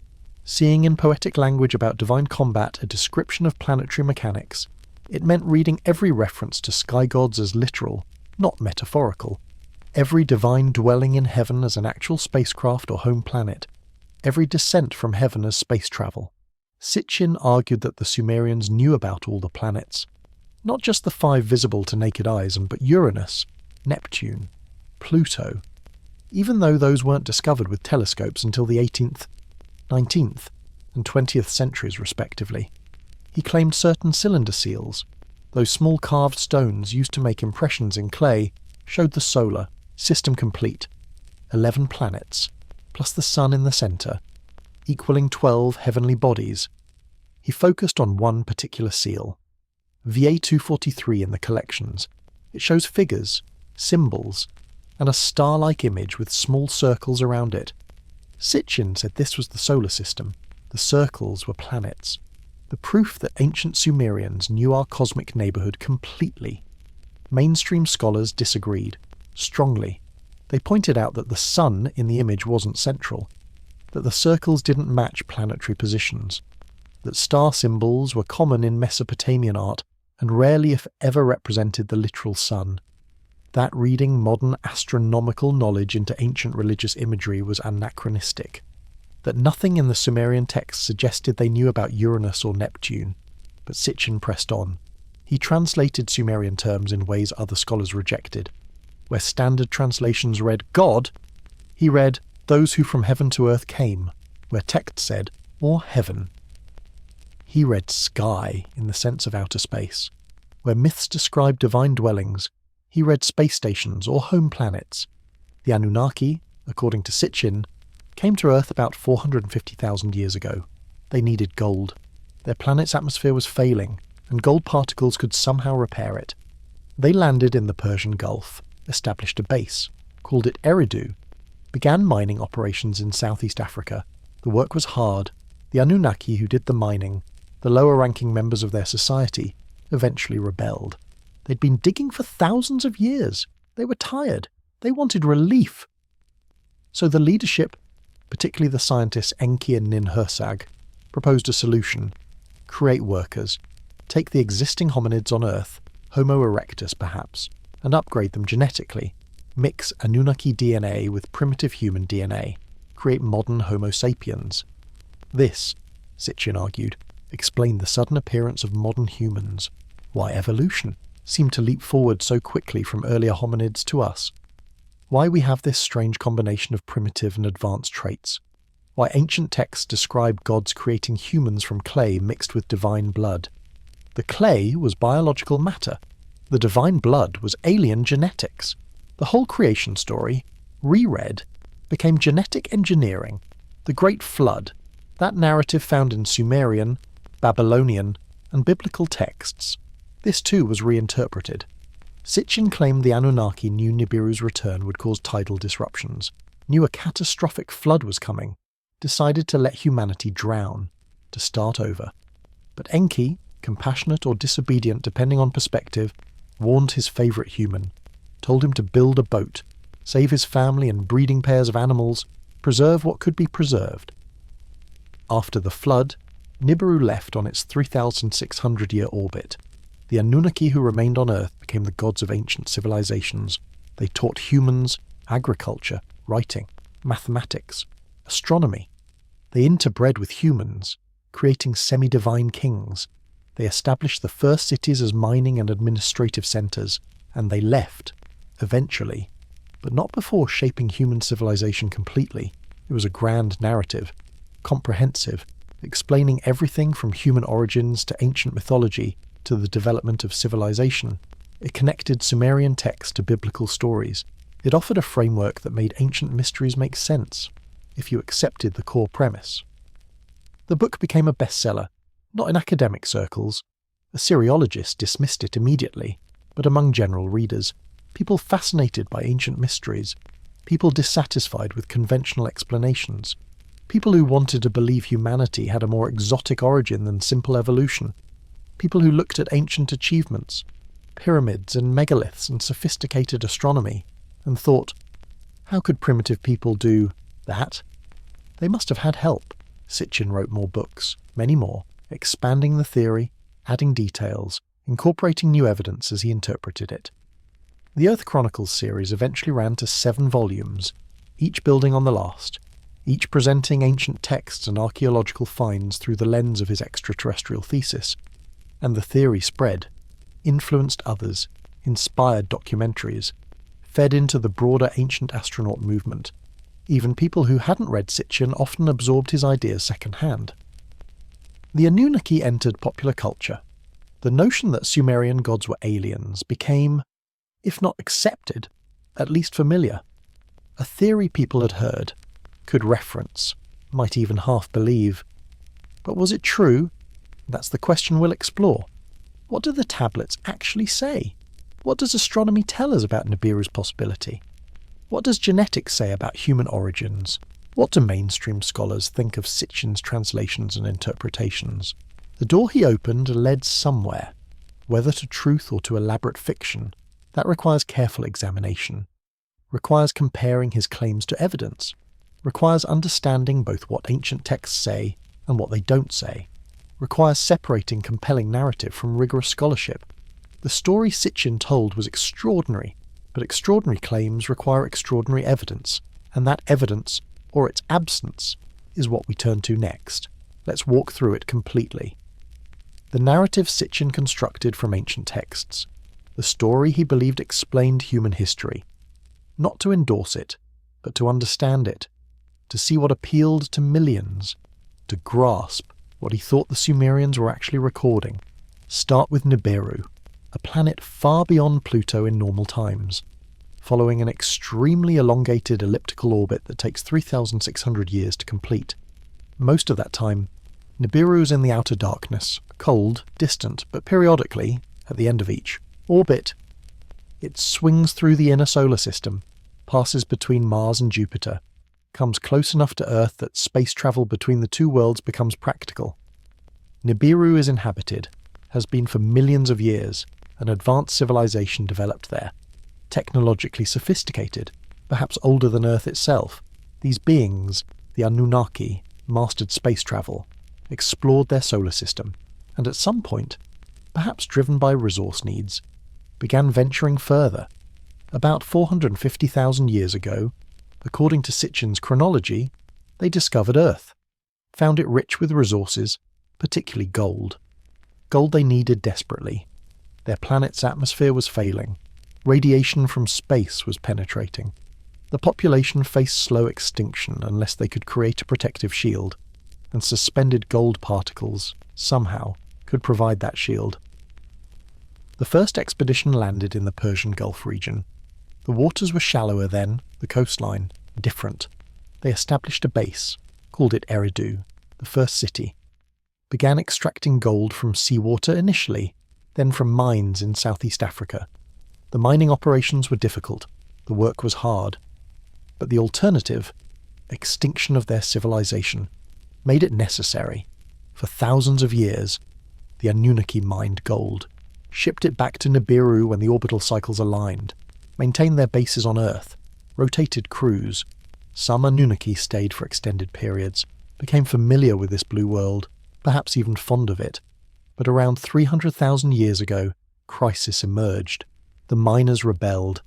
A: seeing in poetic language about divine combat a description of planetary mechanics. It meant reading every reference to sky gods as literal, not metaphorical, every divine dwelling in heaven as an actual spacecraft or home planet, every descent from heaven as space travel. Sitchin argued that the Sumerians knew about all the planets, not just the 5 visible to naked eyes, but Uranus, Neptune, Pluto, even though those weren't discovered with telescopes until the 18th, 19th, and 20th centuries respectively. He claimed certain cylinder seals, those small carved stones used to make impressions in clay, showed the solar system complete, 11 planets, plus the sun in the centre, equaling 12 heavenly bodies. He focused on one particular seal, VA243 in the collections. It shows figures, symbols, and a star-like image with small circles around it. Sitchin said this was the solar system. The circles were planets. The proof that ancient Sumerians knew our cosmic neighbourhood completely. Mainstream scholars disagreed, strongly. They pointed out that the sun in the image wasn't central, that the circles didn't match planetary positions, that star symbols were common in Mesopotamian art and rarely if ever represented the literal sun. That reading modern astronomical knowledge into ancient religious imagery was anachronistic, that nothing in the Sumerian texts suggested they knew about Uranus or Neptune. But Sitchin pressed on. He translated Sumerian terms in ways other scholars rejected. Where standard translations read God, he read those who from heaven to earth came, where text said, or heaven. He read sky in the sense of outer space. Where myths describe divine dwellings, he read space stations or home planets. The Anunnaki, according to Sitchin, came to Earth about 450,000 years ago. They needed gold. Their planet's atmosphere was failing, and gold particles could somehow repair it. They landed in the Persian Gulf, established a base, called it Eridu, began mining operations in Southeast Africa. The work was hard. The Anunnaki who did the mining, the lower-ranking members of their society, eventually rebelled. They'd been digging for thousands of years. They were tired. They wanted relief. So the leadership, particularly the scientists Enki and Ninhursag, proposed a solution. Create workers. Take the existing hominids on Earth, Homo erectus perhaps, and upgrade them genetically. Mix Anunnaki DNA with primitive human DNA. Create modern Homo sapiens. This, Sitchin argued, explained the sudden appearance of modern humans. Why evolution seemed to leap forward so quickly from earlier hominids to us. Why we have this strange combination of primitive and advanced traits. Why ancient texts describe gods creating humans from clay mixed with divine blood. The clay was biological matter. The divine blood was alien genetics. The whole creation story, reread, became genetic engineering. The Great Flood, that narrative found in Sumerian, Babylonian, and biblical texts. This too was reinterpreted. Sitchin claimed the Anunnaki knew Nibiru's return would cause tidal disruptions, knew a catastrophic flood was coming, decided to let humanity drown, to start over. But Enki, compassionate or disobedient depending on perspective, warned his favourite human, told him to build a boat, save his family and breeding pairs of animals, preserve what could be preserved. After the flood, Nibiru left on its 3,600-year orbit. The Anunnaki who remained on Earth became the gods of ancient civilizations. They taught humans agriculture, writing, mathematics, astronomy. They interbred with humans, creating semi-divine kings. They established the first cities as mining and administrative centers, and they left, eventually, but not before shaping human civilization completely. It was a grand narrative, comprehensive, explaining everything from human origins to ancient mythology to the development of civilization. It connected Sumerian texts to biblical stories. It offered a framework that made ancient mysteries make sense, if you accepted the core premise. The book became a bestseller, not in academic circles. Assyriologists dismissed it immediately, but among general readers, people fascinated by ancient mysteries, people dissatisfied with conventional explanations, people who wanted to believe humanity had a more exotic origin than simple evolution, people who looked at ancient achievements, pyramids and megaliths and sophisticated astronomy, and thought, how could primitive people do that? They must have had help. Sitchin wrote more books, many more, expanding the theory, adding details, incorporating new evidence as he interpreted it. The Earth Chronicles series eventually ran to 7 volumes, each building on the last, each presenting ancient texts and archaeological finds through the lens of his extraterrestrial thesis. And the theory spread, influenced others, inspired documentaries, fed into the broader ancient astronaut movement. Even people who hadn't read Sitchin often absorbed his ideas secondhand. The Anunnaki entered popular culture. The notion that Sumerian gods were aliens became, if not accepted, at least familiar. A theory people had heard, could reference, might even half believe. But was it true? That's the question we'll explore. What do the tablets actually say? What does astronomy tell us about Nibiru's possibility? What does genetics say about human origins? What do mainstream scholars think of Sitchin's translations and interpretations? The door he opened led somewhere, whether to truth or to elaborate fiction. That requires careful examination, requires comparing his claims to evidence, requires understanding both what ancient texts say and what they don't say, requires separating compelling narrative from rigorous scholarship. The story Sitchin told was extraordinary, but extraordinary claims require extraordinary evidence, and that evidence, or its absence, is what we turn to next. Let's walk through it completely. The narrative Sitchin constructed from ancient texts, the story he believed explained human history, not to endorse it, but to understand it, to see what appealed to millions, to grasp what he thought the Sumerians were actually recording. Start with Nibiru, a planet far beyond Pluto in normal times, following an extremely elongated elliptical orbit that takes 3,600 years to complete. Most of that time, Nibiru is in the outer darkness, cold, distant, but periodically, at the end of each orbit, it swings through the inner solar system, passes between Mars and Jupiter, comes close enough to Earth that space travel between the two worlds becomes practical. Nibiru is inhabited, has been for millions of years, an advanced civilization developed there. Technologically sophisticated, perhaps older than Earth itself, these beings, the Anunnaki, mastered space travel, explored their solar system, and at some point, perhaps driven by resource needs, began venturing further. About 450,000 years ago, according to Sitchin's chronology, they discovered Earth, found it rich with resources, particularly gold. Gold they needed desperately. Their planet's atmosphere was failing. Radiation from space was penetrating. The population faced slow extinction unless they could create a protective shield, and suspended gold particles, somehow, could provide that shield. The first expedition landed in the Persian Gulf region. The waters were shallower then, the coastline, different. They established a base, called it Eridu, the first city. Began extracting gold from seawater initially, then from mines in Southeast Africa. The mining operations were difficult, the work was hard. But the alternative, extinction of their civilization, made it necessary. For thousands of years, the Anunnaki mined gold, shipped it back to Nibiru when the orbital cycles aligned, maintained their bases on Earth, rotated crews. Some Anunnaki stayed for extended periods, became familiar with this blue world, perhaps even fond of it. But around 300,000 years ago, crisis emerged. The miners rebelled.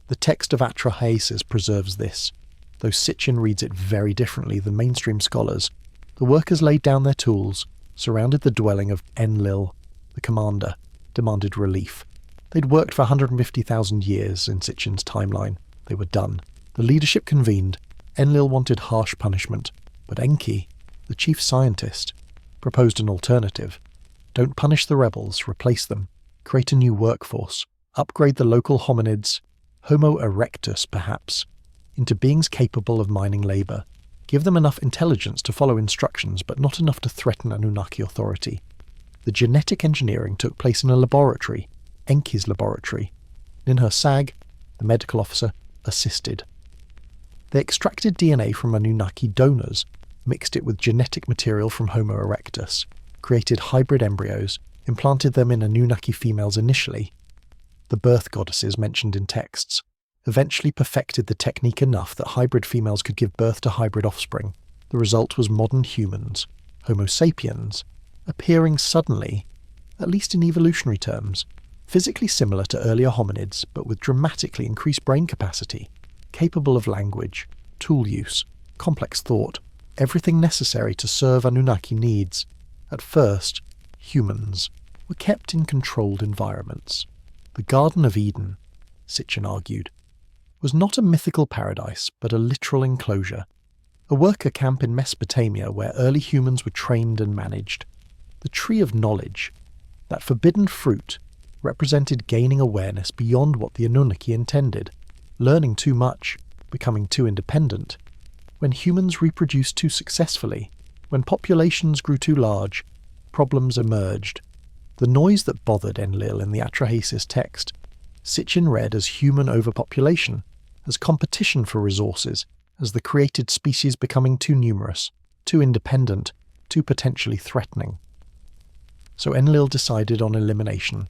A: The text of Atrahasis preserves this, though Sitchin reads it very differently than mainstream scholars. The workers laid down their tools, surrounded the dwelling of Enlil, the commander, demanded relief. They'd worked for 150,000 years in Sitchin's timeline. They were done. The leadership convened. Enlil wanted harsh punishment, but Enki, the chief scientist, proposed an alternative. Don't punish the rebels, replace them. Create a new workforce. Upgrade the local hominids, Homo erectus perhaps, into beings capable of mining labour. Give them enough intelligence to follow instructions, but not enough to threaten Anunnaki authority. The genetic engineering took place in a laboratory, Enki's laboratory. Ninhursag, the medical officer, assisted. They extracted DNA from Anunnaki donors, mixed it with genetic material from Homo erectus, created hybrid embryos, implanted them in Anunnaki females initially, the birth goddesses mentioned in texts, eventually perfected the technique enough that hybrid females could give birth to hybrid offspring. The result was modern humans, Homo sapiens, appearing suddenly, at least in evolutionary terms, physically similar to earlier hominids but with dramatically increased brain capacity, capable of language, tool use, complex thought, everything necessary to serve Anunnaki needs. At first, humans were kept in controlled environments. The Garden of Eden, Sitchin argued, was not a mythical paradise but a literal enclosure, a worker camp in Mesopotamia where early humans were trained and managed. The tree of knowledge, that forbidden fruit, represented gaining awareness beyond what the Anunnaki intended, learning too much, becoming too independent. When humans reproduced too successfully, when populations grew too large, problems emerged. The noise that bothered Enlil in the Atrahasis text, Sitchin read as human overpopulation, as competition for resources, as the created species becoming too numerous, too independent, too potentially threatening. So Enlil decided on elimination.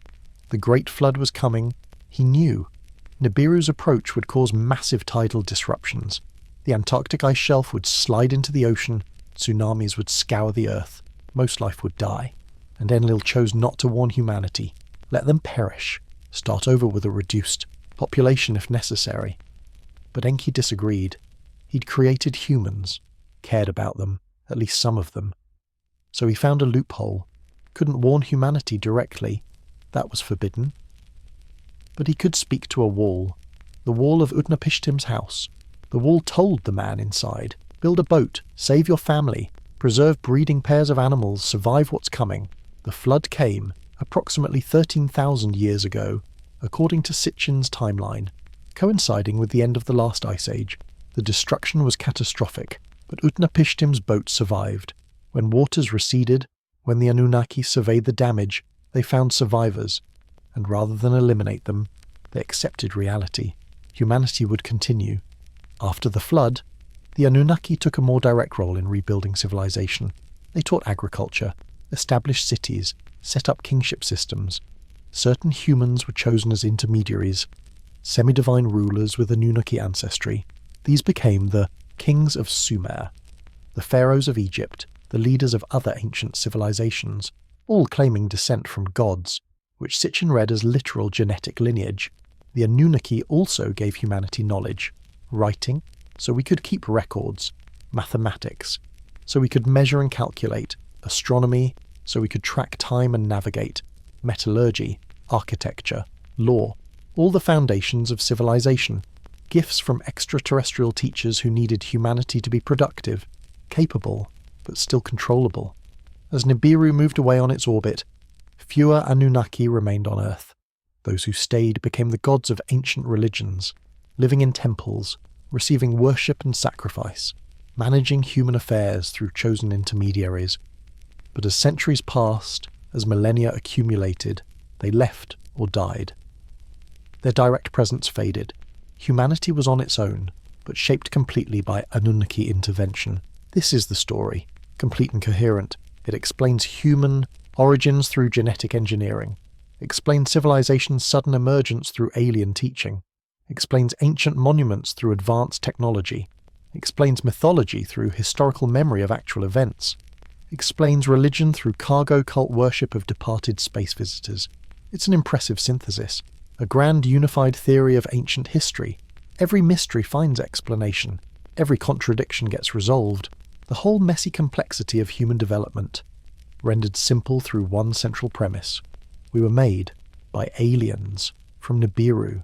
A: The Great Flood was coming. He knew. Nibiru's approach would cause massive tidal disruptions. The Antarctic ice shelf would slide into the ocean, tsunamis would scour the earth, most life would die. And Enlil chose not to warn humanity. Let them perish. Start over with a reduced population if necessary. But Enki disagreed. He'd created humans, cared about them, at least some of them. So he found a loophole. Couldn't warn humanity directly. That was forbidden. But he could speak to a wall. The wall of Utnapishtim's house. The wall told the man inside, build a boat, save your family, preserve breeding pairs of animals, survive what's coming. The flood came, approximately 13,000 years ago, according to Sitchin's timeline, coinciding with the end of the last ice age. The destruction was catastrophic, but Utnapishtim's boat survived. When waters receded, when the Anunnaki surveyed the damage, they found survivors, and rather than eliminate them, they accepted reality. Humanity would continue. After the flood, the Anunnaki took a more direct role in rebuilding civilization. They taught agriculture, established cities, set up kingship systems. Certain humans were chosen as intermediaries, semi-divine rulers with Anunnaki ancestry. These became the kings of Sumer, the pharaohs of Egypt, the leaders of other ancient civilizations, all claiming descent from gods, which Sitchin read as literal genetic lineage. The Anunnaki also gave humanity knowledge, writing, so we could keep records, mathematics, so we could measure and calculate, astronomy, so we could track time and navigate, metallurgy, architecture, law, all the foundations of civilization, gifts from extraterrestrial teachers who needed humanity to be productive, capable, but still controllable. As Nibiru moved away on its orbit, fewer Anunnaki remained on Earth. Those who stayed became the gods of ancient religions, living in temples, receiving worship and sacrifice, managing human affairs through chosen intermediaries. But as centuries passed, as millennia accumulated, they left or died. Their direct presence faded. Humanity was on its own, but shaped completely by Anunnaki intervention. This is the story, complete and coherent. It explains human origins through genetic engineering, explains civilization's sudden emergence through alien teaching, explains ancient monuments through advanced technology, explains mythology through historical memory of actual events, explains religion through cargo cult worship of departed space visitors. It's an impressive synthesis, a grand unified theory of ancient history. Every mystery finds explanation, every contradiction gets resolved, the whole messy complexity of human development, rendered simple through one central premise. We were made by aliens from Nibiru.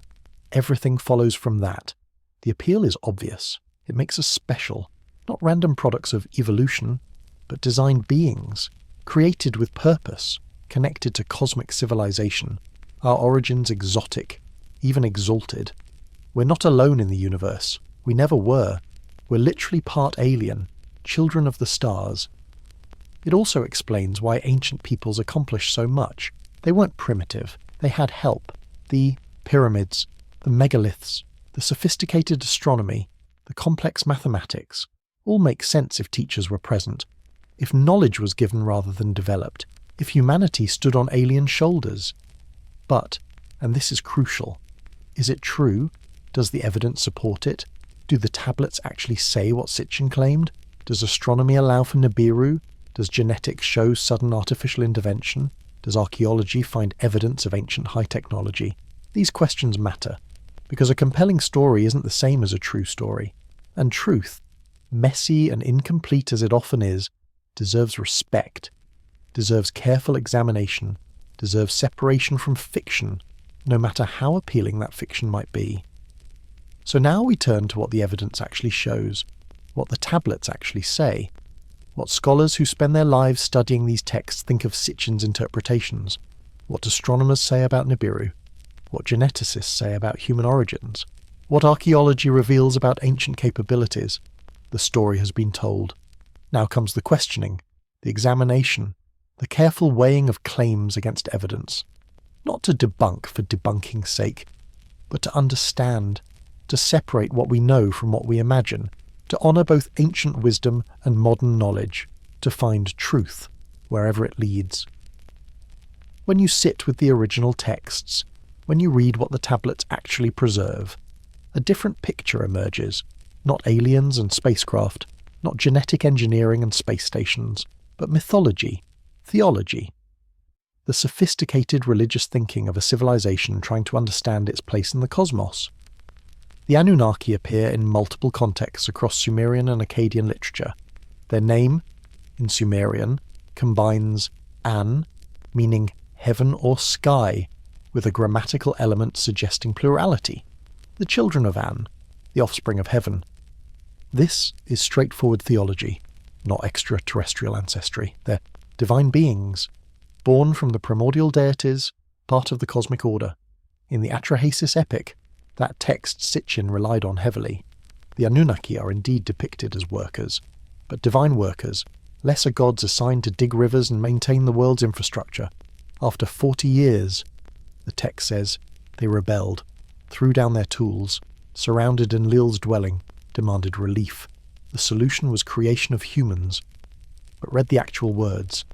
A: Everything follows from that. The appeal is obvious. It makes us special, not random products of evolution, but designed beings, created with purpose, connected to cosmic civilization, our origins exotic, even exalted. We're not alone in the universe. We never were. We're literally part alien, children of the stars. It also explains why ancient peoples accomplished so much. They weren't primitive. They had help. The pyramids, the megaliths, the sophisticated astronomy, the complex mathematics, all make sense if teachers were present, if knowledge was given rather than developed, if humanity stood on alien shoulders. But, and this is crucial, is it true? Does the evidence support it? Do the tablets actually say what Sitchin claimed? Does astronomy allow for Nibiru? Does genetics show sudden artificial intervention? Does archaeology find evidence of ancient high technology? These questions matter, because a compelling story isn't the same as a true story. And truth, messy and incomplete as it often is, deserves respect, deserves careful examination, deserves separation from fiction, no matter how appealing that fiction might be. So now we turn to what the evidence actually shows, what the tablets actually say, what scholars who spend their lives studying these texts think of Sitchin's interpretations, what astronomers say about Nibiru, what geneticists say about human origins, what archaeology reveals about ancient capabilities. The story has been told. Now comes the questioning, the examination, the careful weighing of claims against evidence. Not to debunk for debunking's sake, but to understand, to separate what we know from what we imagine, to honour both ancient wisdom and modern knowledge, to find truth wherever it leads. When you sit with the original texts, when you read what the tablets actually preserve, a different picture emerges, not aliens and spacecraft, not genetic engineering and space stations, but mythology, theology, the sophisticated religious thinking of a civilization trying to understand its place in the cosmos. The Anunnaki appear in multiple contexts across Sumerian and Akkadian literature. Their name, in Sumerian, combines An, meaning heaven or sky, with a grammatical element suggesting plurality, the children of An, the offspring of heaven. This is straightforward theology, not extraterrestrial ancestry. They're divine beings, born from the primordial deities, part of the cosmic order. In the Atrahasis epic, that text Sitchin relied on heavily. The Anunnaki are indeed depicted as workers, but divine workers, lesser gods assigned to dig rivers and maintain the world's infrastructure. After 40 years, the text says, they rebelled, threw down their tools, surrounded Enlil's dwelling, demanded relief. The solution was creation of humans. But read the actual words.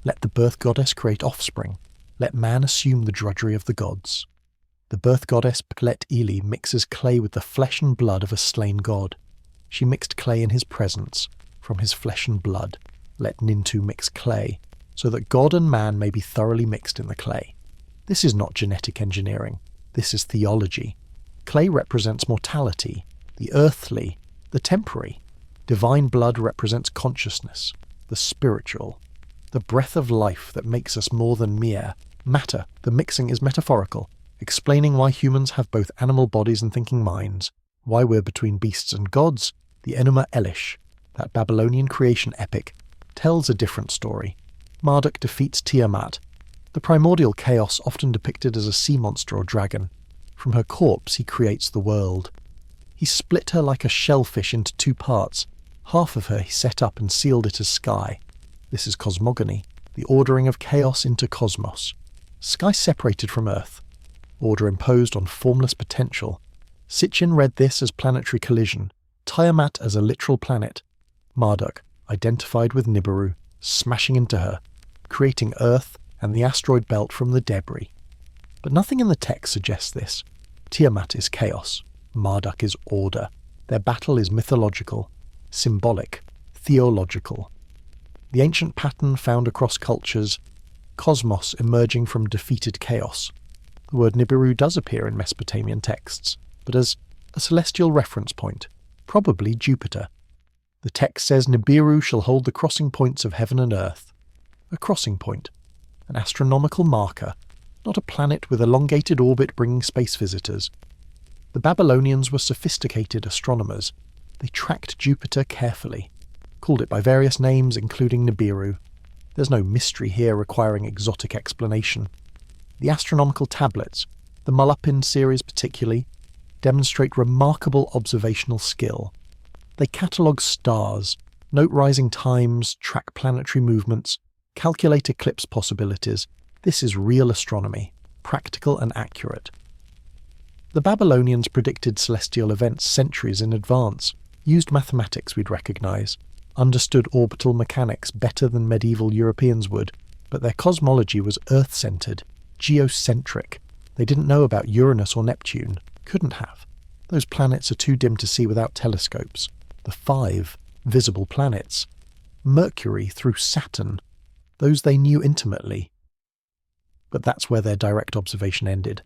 A: Let the birth goddess create offspring. Let man assume the drudgery of the gods. The birth goddess Pklet Ili mixes clay with the flesh and blood of a slain god. She mixed clay in his presence, from his flesh and blood. Let Nintu mix clay, so that God and man may be thoroughly mixed in the clay. This is not genetic engineering. This is theology. Clay represents mortality, the earthly, the temporary. Divine blood represents consciousness, the spiritual, the breath of life that makes us more than mere matter. The mixing is metaphorical, explaining why humans have both animal bodies and thinking minds, why we're between beasts and gods. The Enuma Elish, that Babylonian creation epic, tells a different story. Marduk defeats Tiamat, the primordial chaos often depicted as a sea monster or dragon. From her corpse he creates the world. He split her like a shellfish into two parts. Half of her he set up and sealed it as sky. This is cosmogony, the ordering of chaos into cosmos. Sky separated from Earth. Order imposed on formless potential. Sitchin read this as planetary collision, Tiamat as a literal planet. Marduk identified with Nibiru, smashing into her, creating Earth and the asteroid belt from the debris. But nothing in the text suggests this. Tiamat is chaos. Marduk is order. Their battle is mythological, symbolic, theological. The ancient pattern found across cultures, cosmos emerging from defeated chaos. The word Nibiru does appear in Mesopotamian texts, but as a celestial reference point, probably Jupiter. The text says Nibiru shall hold the crossing points of heaven and earth. A crossing point, an astronomical marker, not a planet with elongated orbit bringing space visitors. The Babylonians were sophisticated astronomers. They tracked Jupiter carefully, called it by various names including Nibiru. There's no mystery here requiring exotic explanation. The astronomical tablets, the Mulapin series particularly, demonstrate remarkable observational skill. They catalogue stars, note rising times, track planetary movements, calculate eclipse possibilities. This is real astronomy, practical and accurate. The Babylonians predicted celestial events centuries in advance, used mathematics we'd recognise, understood orbital mechanics better than medieval Europeans would, but their cosmology was Earth-centred, geocentric. They didn't know about Uranus or Neptune, couldn't have. Those planets are too dim to see without telescopes. The 5 visible planets. Mercury through Saturn. Those they knew intimately. But that's where their direct observation ended.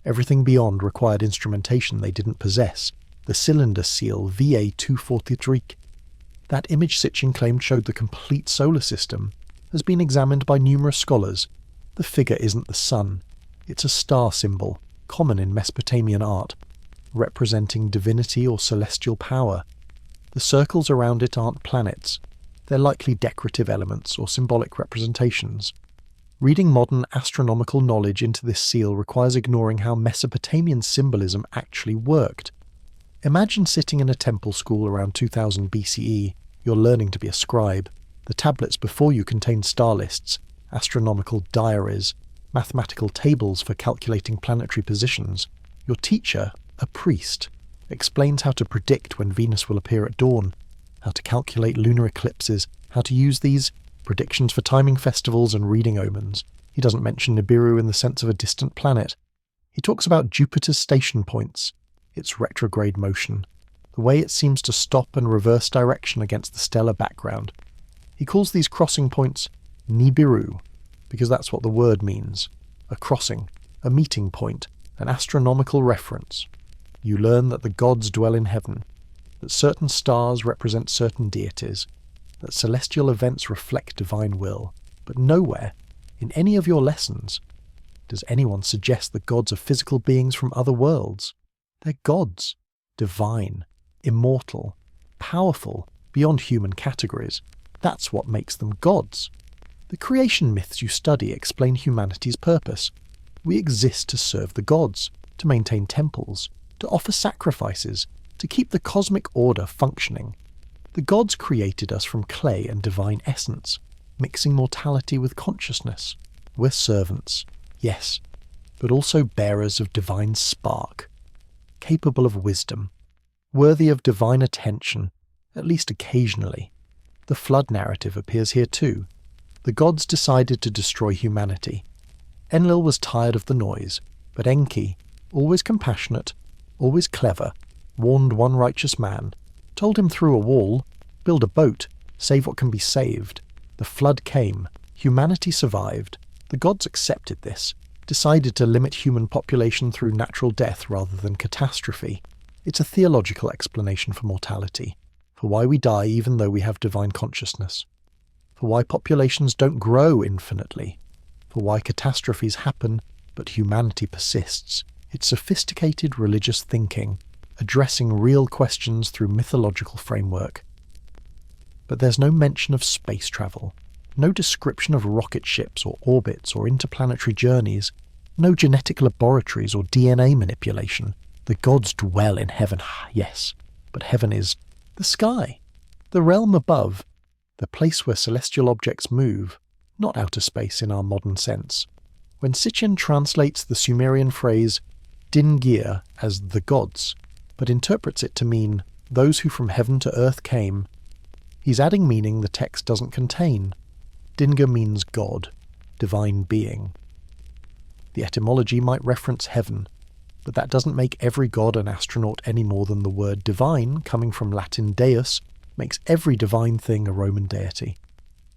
A: Everything beyond required instrumentation they didn't possess. The cylinder seal VA243. That image Sitchin claimed showed the complete solar system has been examined by numerous scholars. The figure isn't the sun. It's a star symbol, common in Mesopotamian art, representing divinity or celestial power. The circles around it aren't planets. They're likely decorative elements or symbolic representations. Reading modern astronomical knowledge into this seal requires ignoring how Mesopotamian symbolism actually worked. Imagine sitting in a temple school around 2000 BCE. You're learning to be a scribe. The tablets before you contain star lists, astronomical diaries, mathematical tables for calculating planetary positions. Your teacher, a priest, explains how to predict when Venus will appear at dawn, how to calculate lunar eclipses, how to use these predictions for timing festivals and reading omens. He doesn't mention Nibiru in the sense of a distant planet. He talks about Jupiter's station points, its retrograde motion, the way it seems to stop and reverse direction against the stellar background. He calls these crossing points Nibiru, because that's what the word means. A crossing, a meeting point, an astronomical reference. You learn that the gods dwell in heaven, that certain stars represent certain deities, that celestial events reflect divine will, but nowhere, in any of your lessons, does anyone suggest the gods are physical beings from other worlds. They're gods, divine, immortal, powerful, beyond human categories. That's what makes them gods. The creation myths you study explain humanity's purpose. We exist to serve the gods, to maintain temples, to offer sacrifices, to keep the cosmic order functioning. The gods created us from clay and divine essence, mixing mortality with consciousness. We're servants, yes, but also bearers of divine spark, capable of wisdom, worthy of divine attention, at least occasionally. The flood narrative appears here too. The gods decided to destroy humanity. Enlil was tired of the noise, but Enki, always compassionate, always clever, warned one righteous man, told him through a wall, build a boat, save what can be saved. The flood came, humanity survived. The gods accepted this, decided to limit human population through natural death rather than catastrophe. It's a theological explanation for mortality, for why we die even though we have divine consciousness, for why populations don't grow infinitely, for why catastrophes happen but humanity persists. It's sophisticated religious thinking, addressing real questions through mythological framework. But there's no mention of space travel, no description of rocket ships or orbits or interplanetary journeys, no genetic laboratories or DNA manipulation. The gods dwell in heaven, yes, but heaven is the sky, the realm above, the place where celestial objects move, not outer space in our modern sense. When Sitchin translates the Sumerian phrase Dingir as the gods, but interprets it to mean those who from heaven to earth came, he's adding meaning the text doesn't contain. Dinga means God, divine being. The etymology might reference heaven, but that doesn't make every god an astronaut any more than the word divine, coming from Latin deus, makes every divine thing a Roman deity.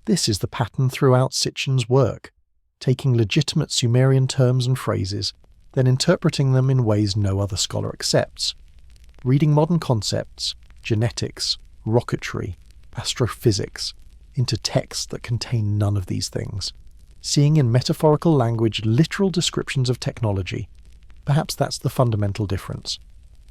A: This is the pattern throughout Sitchin's work, taking legitimate Sumerian terms and phrases, then interpreting them in ways no other scholar accepts. Reading modern concepts, genetics, rocketry, astrophysics, into texts that contain none of these things. Seeing in metaphorical language literal descriptions of technology. Perhaps that's the fundamental difference.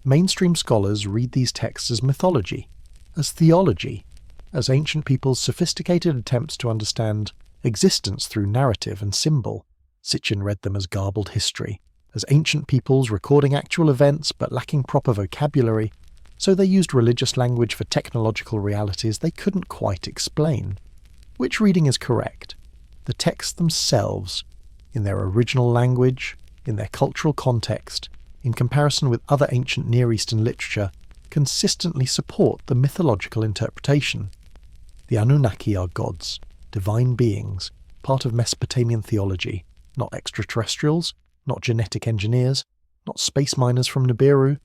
A: Mainstream scholars read these texts as mythology, as theology, as ancient people's sophisticated attempts to understand existence through narrative and symbol. Sitchin read them as garbled history, as ancient peoples recording actual events but lacking proper vocabulary, so they used religious language for technological realities they couldn't quite explain. Which reading is correct? The texts themselves, in their original language, in their cultural context, in comparison with other ancient Near Eastern literature, consistently support the mythological interpretation. The Anunnaki are gods, divine beings, part of Mesopotamian theology, not extraterrestrials, not genetic engineers, not space miners from Nibiru.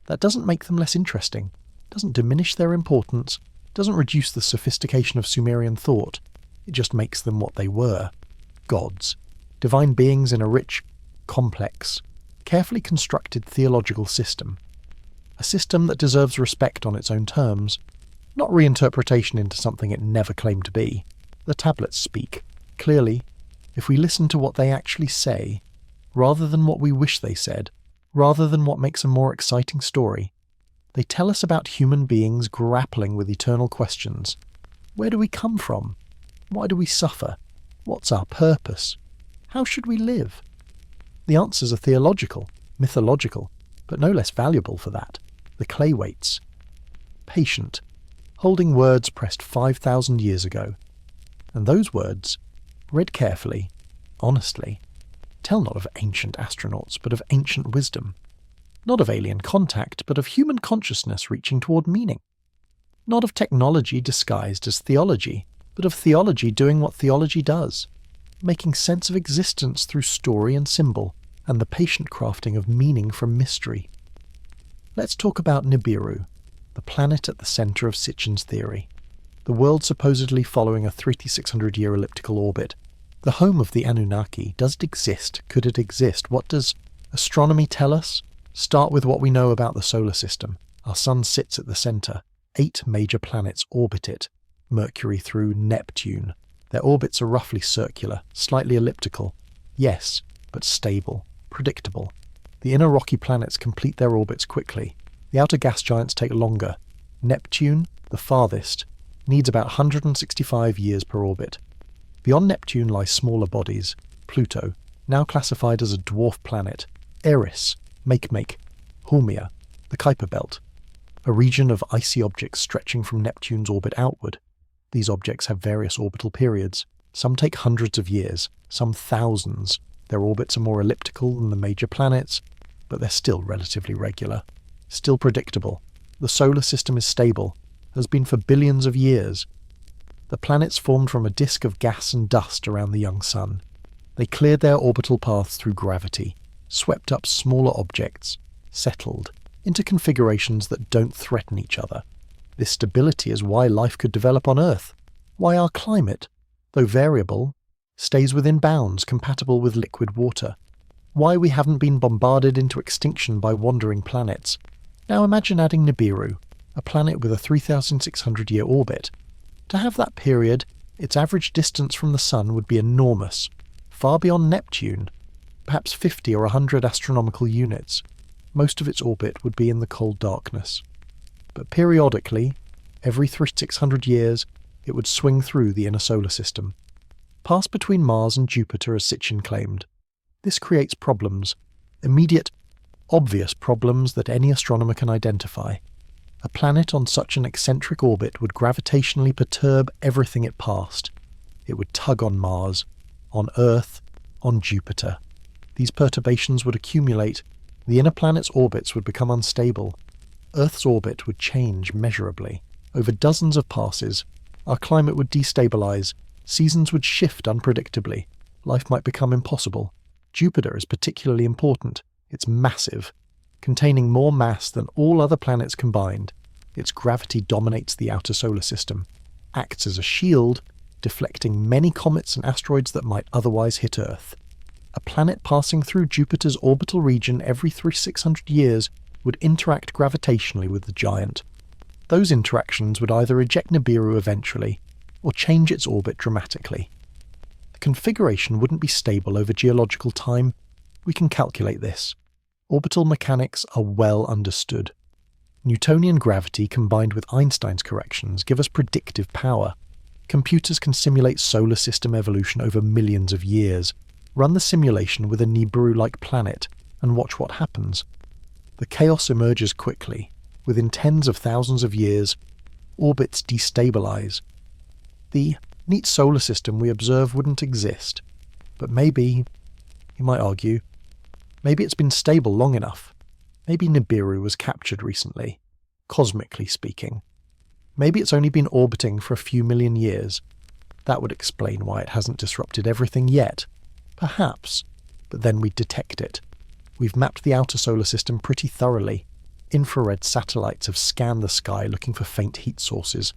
A: That doesn't make them less interesting, doesn't diminish their importance, doesn't reduce the sophistication of Sumerian thought. It just makes them what they were, gods, divine beings in a rich, complex, carefully constructed theological system. A system that deserves respect on its own terms, not reinterpretation into something it never claimed to be. The tablets speak, clearly, if we listen to what they actually say, rather than what we wish they said, rather than what makes a more exciting story. They tell us about human beings grappling with eternal questions. Where do we come from? Why do we suffer? What's our purpose? How should we live? The answers are theological, mythological, but no less valuable for that. the clay weights. Patient, holding words pressed 5,000 years ago. And those words, read carefully, honestly, tell not of ancient astronauts, but of ancient wisdom. Not of alien contact, but of human consciousness reaching toward meaning. Not of technology disguised as theology, but of theology doing what theology does, making sense of existence through story and symbol, and the patient crafting of meaning from mystery. Let's talk about Nibiru, the planet at the centre of Sitchin's theory. The world supposedly following a 3,600-year elliptical orbit. The home of the Anunnaki. Does it exist? Could it exist? What does astronomy tell us? Start with what we know about the solar system. Our sun sits at the centre. 8 major planets orbit it. Mercury through Neptune. Their orbits are roughly circular, slightly elliptical. Yes, but stable, predictable. The inner rocky planets complete their orbits quickly. The outer gas giants take longer. Neptune, the farthest, needs about 165 years per orbit. Beyond Neptune lie smaller bodies. Pluto, now classified as a dwarf planet. Eris, Makemake, Haumea, the Kuiper Belt, a region of icy objects stretching from Neptune's orbit outward. These objects have various orbital periods. Some take hundreds of years, some thousands. Their orbits are more elliptical than the major planets, but they're still relatively regular. Still predictable. The solar system is stable, has been for billions of years. The planets formed from a disk of gas and dust around the young sun. They cleared their orbital paths through gravity, swept up smaller objects, settled into configurations that don't threaten each other. This stability is why life could develop on Earth, why our climate, though variable, stays within bounds compatible with liquid water, why we haven't been bombarded into extinction by wandering planets. Now imagine adding Nibiru, a planet with a 3,600-year orbit. To have that period, its average distance from the Sun would be enormous, far beyond Neptune, perhaps 50 or 100 astronomical units. Most of its orbit would be in the cold darkness. But periodically, every 3,600 years, it would swing through the inner solar system, pass between Mars and Jupiter as Sitchin claimed. This creates problems, immediate, obvious problems that any astronomer can identify. A planet on such an eccentric orbit would gravitationally perturb everything it passed. It would tug on Mars, on Earth, on Jupiter. These perturbations would accumulate. The inner planet's orbits would become unstable. Earth's orbit would change measurably. Over dozens of passes, our climate would destabilize. Seasons would shift unpredictably. Life might become impossible. Jupiter is particularly important. It's massive, containing more mass than all other planets combined. Its gravity dominates the outer solar system, acts as a shield, deflecting many comets and asteroids that might otherwise hit Earth. A planet passing through Jupiter's orbital region every 3,600 years would interact gravitationally with the giant. Those interactions would either eject Nibiru eventually, or change its orbit dramatically. The configuration wouldn't be stable over geological time. We can calculate this. Orbital mechanics are well understood. Newtonian gravity combined with Einstein's corrections give us predictive power. Computers can simulate solar system evolution over millions of years. Run the simulation with a Nibiru-like planet and watch what happens. The chaos emerges quickly. Within tens of thousands of years, orbits destabilize. The neat solar system we observe wouldn't exist. But maybe, you might argue, maybe it's been stable long enough. Maybe Nibiru was captured recently, cosmically speaking. Maybe it's only been orbiting for a few million years. That would explain why it hasn't disrupted everything yet. Perhaps, but then we'd detect it. We've mapped the outer solar system pretty thoroughly. Infrared satellites have scanned the sky looking for faint heat sources.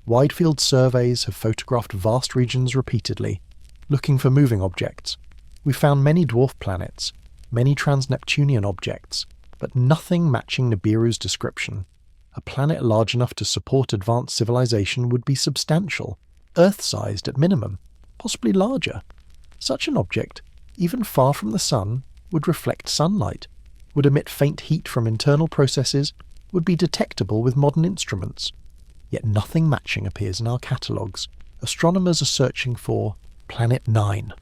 A: Wide-field surveys have photographed vast regions repeatedly, looking for moving objects. We've found many dwarf planets, many trans-Neptunian objects, but nothing matching Nibiru's description. A planet large enough to support advanced civilization would be substantial, Earth-sized at minimum, possibly larger. Such an object, even far from the sun, would reflect sunlight, would emit faint heat from internal processes, would be detectable with modern instruments. Yet nothing matching appears in our catalogues. Astronomers are searching for Planet 9,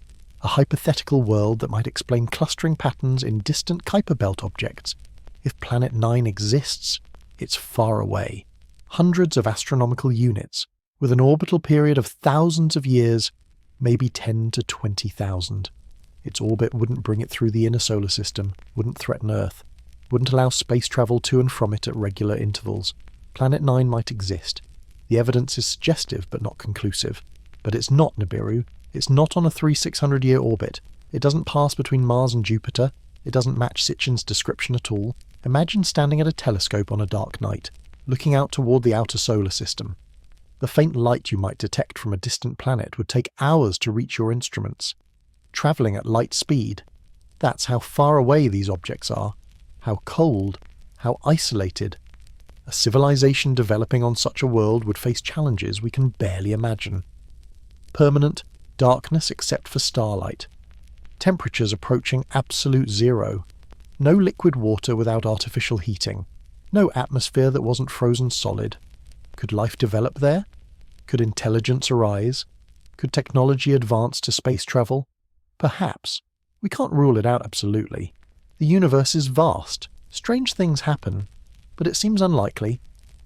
A: a hypothetical world that might explain clustering patterns in distant Kuiper Belt objects. If Planet 9 exists, It's far away. Hundreds of astronomical units, with an orbital period of thousands of years, maybe 10 to 20,000. Its orbit wouldn't bring it through the inner solar system, wouldn't threaten Earth, wouldn't allow space travel to and from it at regular intervals. Planet 9 might exist. The evidence is suggestive but not conclusive. But it's not Nibiru. It's not on a 3,600-year orbit. It doesn't pass between Mars and Jupiter. It doesn't match Sitchin's description at all. Imagine standing at a telescope on a dark night, looking out toward the outer solar system. The faint light you might detect from a distant planet would take hours to reach your instruments. Travelling at light speed, that's how far away these objects are, how cold, how isolated. A civilization developing on such a world would face challenges we can barely imagine. Permanent darkness except for starlight. Temperatures approaching absolute zero. No liquid water without artificial heating. No atmosphere that wasn't frozen solid. Could life develop there? Could intelligence arise? Could technology advance to space travel? Perhaps. We can't rule it out absolutely. The universe is vast. Strange things happen. But it seems unlikely.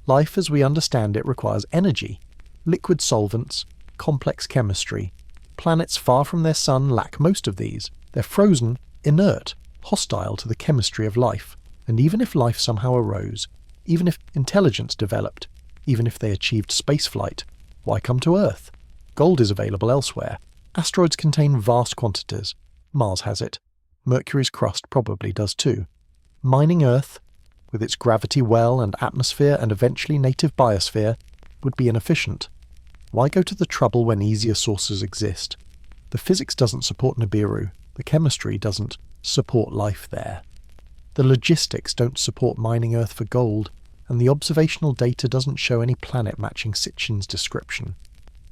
A: Life as we understand it requires energy, liquid solvents, complex chemistry. Planets far from their sun lack most of these. They're frozen, inert, hostile to the chemistry of life. And even if life somehow arose, even if intelligence developed, even if they achieved spaceflight, why come to Earth? Gold is available elsewhere. Asteroids contain vast quantities. Mars has it. Mercury's crust probably does too. Mining Earth, with its gravity well and atmosphere and eventually native biosphere, would be inefficient. Why go to the trouble when easier sources exist? The physics doesn't support Nibiru. The chemistry doesn't support life there. The logistics don't support mining Earth for gold, and the observational data doesn't show any planet matching Sitchin's description.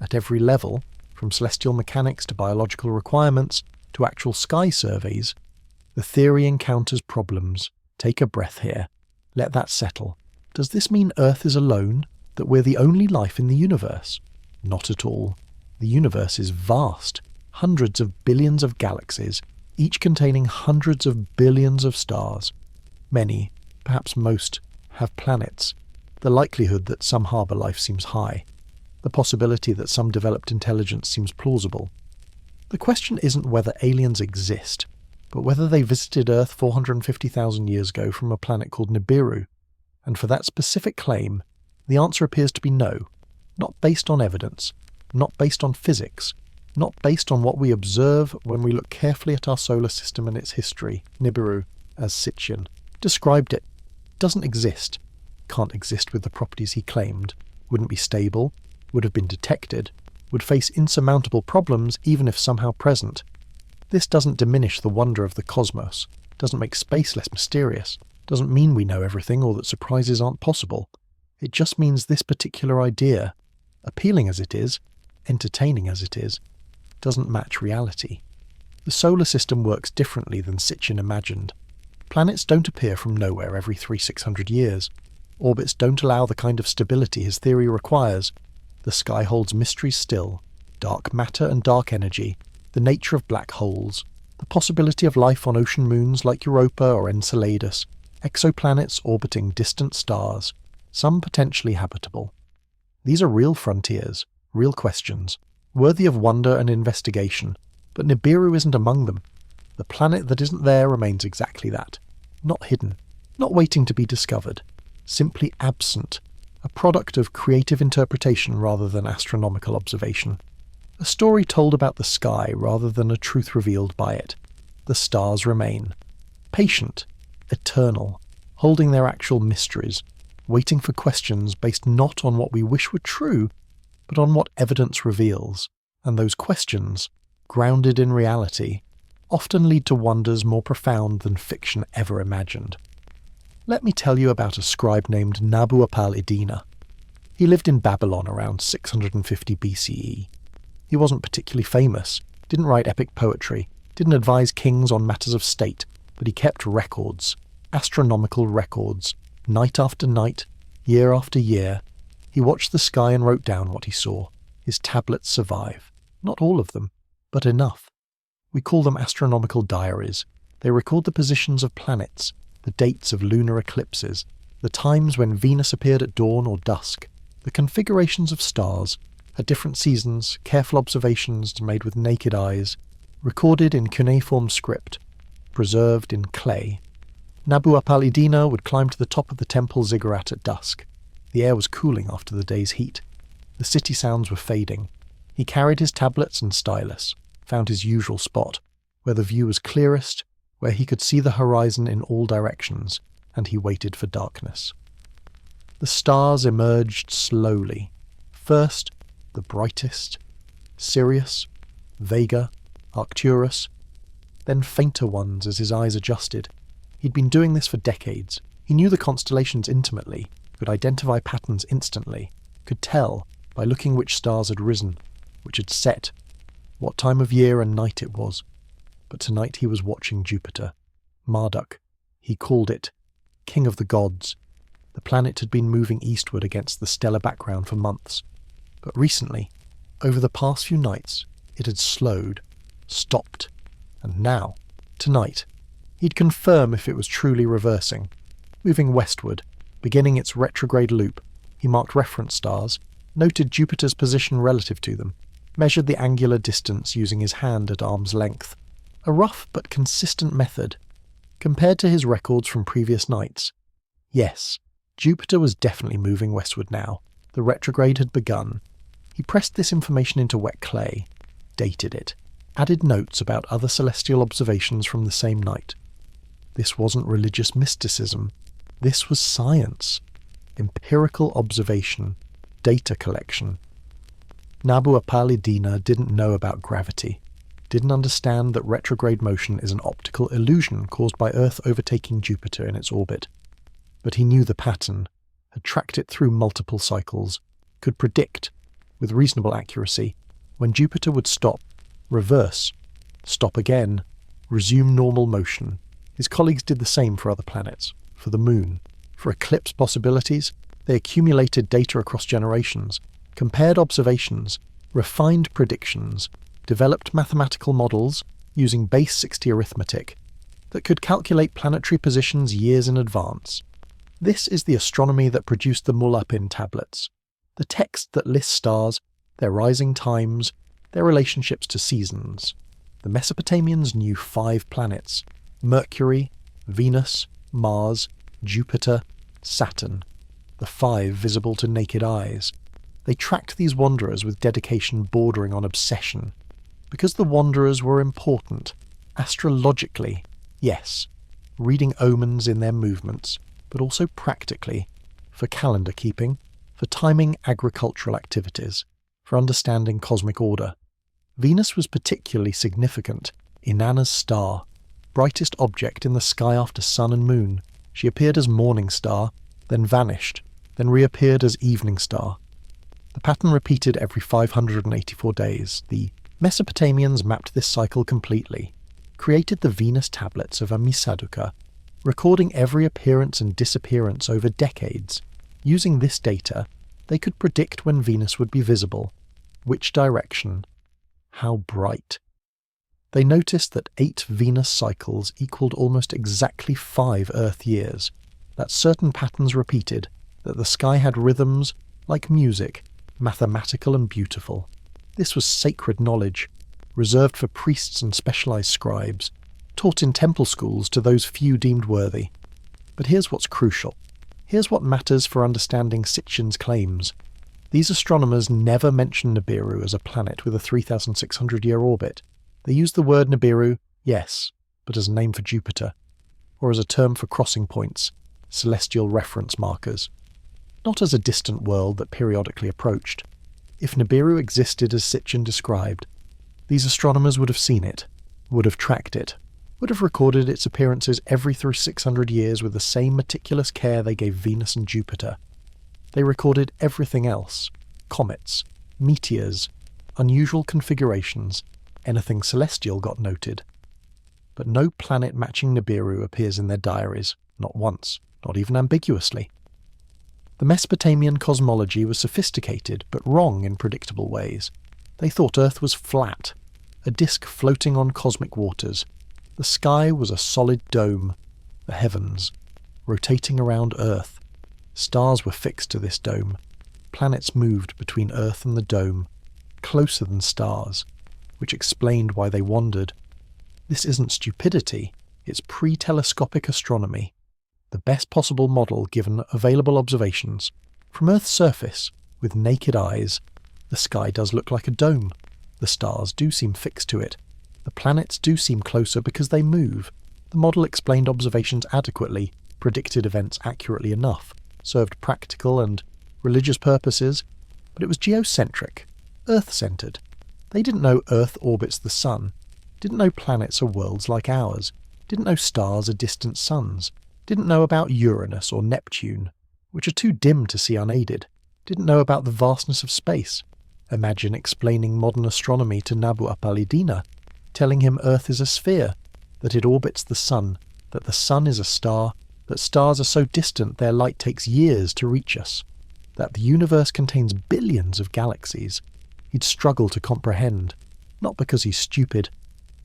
A: At every level, from celestial mechanics to biological requirements to actual sky surveys, the theory encounters problems. Take a breath here. Let that settle. Does this mean Earth is alone? That we're the only life in the universe? Not at all. The universe is vast. Hundreds of billions of galaxies, each containing hundreds of billions of stars. Many, perhaps most, have planets. The likelihood that some harbour life seems high. The possibility that some developed intelligence seems plausible. The question isn't whether aliens exist, but whether they visited Earth 450,000 years ago from a planet called Nibiru. And for that specific claim, the answer appears to be no. Not based on evidence, not based on physics, not based on what we observe when we look carefully at our solar system and its history. Nibiru, as Sitchin described it, doesn't exist. Can't exist with the properties he claimed. Wouldn't be stable, would have been detected, would face insurmountable problems even if somehow present. This doesn't diminish the wonder of the cosmos, doesn't make space less mysterious, doesn't mean we know everything or that surprises aren't possible. It just means this particular idea, appealing as it is, entertaining as it is, doesn't match reality. The solar system works differently than Sitchin imagined. Planets don't appear from nowhere every 300-600 years. Orbits don't allow the kind of stability his theory requires. The sky holds mysteries still, dark matter and dark energy, the nature of black holes, the possibility of life on ocean moons like Europa or Enceladus, exoplanets orbiting distant stars, some potentially habitable. These are real frontiers, real questions, worthy of wonder and investigation, but Nibiru isn't among them. The planet that isn't there remains exactly that. Not hidden, not waiting to be discovered, simply absent, a product of creative interpretation rather than astronomical observation. A story told about the sky rather than a truth revealed by it. The stars remain. Patient, eternal, holding their actual mysteries, waiting for questions based not on what we wish were true, but on what evidence reveals. And those questions, grounded in reality, often lead to wonders more profound than fiction ever imagined. Let me tell you about a scribe named Nabu-apal-iddina. He lived in Babylon around 650 BCE. He wasn't particularly famous, didn't write epic poetry, didn't advise kings on matters of state, but he kept records, astronomical records, night after night, year after year. He watched the sky and wrote down what he saw. His tablets survive. Not all of them, but enough. We call them astronomical diaries. They record the positions of planets, the dates of lunar eclipses, the times when Venus appeared at dawn or dusk, the configurations of stars, at different seasons, careful observations made with naked eyes, recorded in cuneiform script, preserved in clay. Nabu-apal-Iddina would climb to the top of the temple ziggurat at dusk. The air was cooling after the day's heat. The city sounds were fading. He carried his tablets and stylus, found his usual spot, where the view was clearest, where he could see the horizon in all directions, and he waited for darkness. The stars emerged slowly. First, the brightest, Sirius, Vega, Arcturus, then fainter ones as his eyes adjusted. He'd been doing this for decades. He knew the constellations intimately, could identify patterns instantly, could tell by looking which stars had risen, which had set, what time of year and night it was. But tonight he was watching Jupiter, Marduk. He called it King of the Gods. The planet had been moving eastward against the stellar background for months. But recently, over the past few nights, it had slowed, stopped, and now, tonight, he'd confirm if it was truly reversing. Moving westward, beginning its retrograde loop, he marked reference stars, noted Jupiter's position relative to them, measured the angular distance using his hand at arm's length. A rough but consistent method. Compared to his records from previous nights, yes, Jupiter was definitely moving westward now. The retrograde had begun. He pressed this information into wet clay, dated it, added notes about other celestial observations from the same night. This wasn't religious mysticism. This was science. Empirical observation. Data collection. Nabu-apal-Iddina didn't know about gravity. Didn't understand that retrograde motion is an optical illusion caused by Earth overtaking Jupiter in its orbit. But he knew the pattern, had tracked it through multiple cycles, could predict, with reasonable accuracy, when Jupiter would stop, reverse, stop again, resume normal motion. His colleagues did the same for other planets, for the Moon. For eclipse possibilities, they accumulated data across generations, compared observations, refined predictions, developed mathematical models using base 60 arithmetic that could calculate planetary positions years in advance. This is the astronomy that produced the Mulapin tablets, the text that lists stars, their rising times, their relationships to seasons. The Mesopotamians knew 5 planets: Mercury, Venus, Mars, Jupiter, Saturn, the 5 visible to naked eyes. They tracked these wanderers with dedication bordering on obsession. Because the wanderers were important, astrologically, yes, reading omens in their movements, but also practically, for calendar keeping, for timing agricultural activities, for understanding cosmic order. Venus was particularly significant, Inanna's star, brightest object in the sky after sun and moon. She appeared as morning star, then vanished, then reappeared as evening star. The pattern repeated every 584 days. The Mesopotamians mapped this cycle completely, created the Venus tablets of Ammisaduqa, recording every appearance and disappearance over decades. Using this data, they could predict when Venus would be visible, which direction, how bright. They noticed that 8 Venus cycles equaled almost exactly 5 Earth years, that certain patterns repeated, that the sky had rhythms, like music, mathematical and beautiful. This was sacred knowledge, reserved for priests and specialized scribes, taught in temple schools to those few deemed worthy. But here's what's crucial. Here's what matters for understanding Sitchin's claims. These astronomers never mention Nibiru as a planet with a 3,600-year orbit. They use the word Nibiru, yes, but as a name for Jupiter, or as a term for crossing points, celestial reference markers. Not as a distant world that periodically approached. If Nibiru existed as Sitchin described, these astronomers would have seen it, would have tracked it, would have recorded its appearances every 600 years with the same meticulous care they gave Venus and Jupiter. They recorded everything else: comets, meteors, unusual configurations, anything celestial got noted. But no planet matching Nibiru appears in their diaries, not once, not even ambiguously. The Mesopotamian cosmology was sophisticated but wrong in predictable ways. They thought Earth was flat, a disk floating on cosmic waters. The sky was a solid dome, the heavens, rotating around Earth. Stars were fixed to this dome. Planets moved between Earth and the dome, closer than stars, which explained why they wandered. This isn't stupidity, it's pre-telescopic astronomy, the best possible model given available observations. From Earth's surface, with naked eyes, the sky does look like a dome. The stars do seem fixed to it. The planets do seem closer because they move. The model explained observations adequately, predicted events accurately enough, served practical and religious purposes, but it was geocentric, Earth-centered. They didn't know Earth orbits the Sun, didn't know planets are worlds like ours, didn't know stars are distant suns, didn't know about Uranus or Neptune, which are too dim to see unaided, didn't know about the vastness of space. Imagine explaining modern astronomy to Nabu Apalidina, telling him Earth is a sphere, that it orbits the Sun, that the Sun is a star, that stars are so distant their light takes years to reach us, that the universe contains billions of galaxies. He'd struggle to comprehend, not because he's stupid,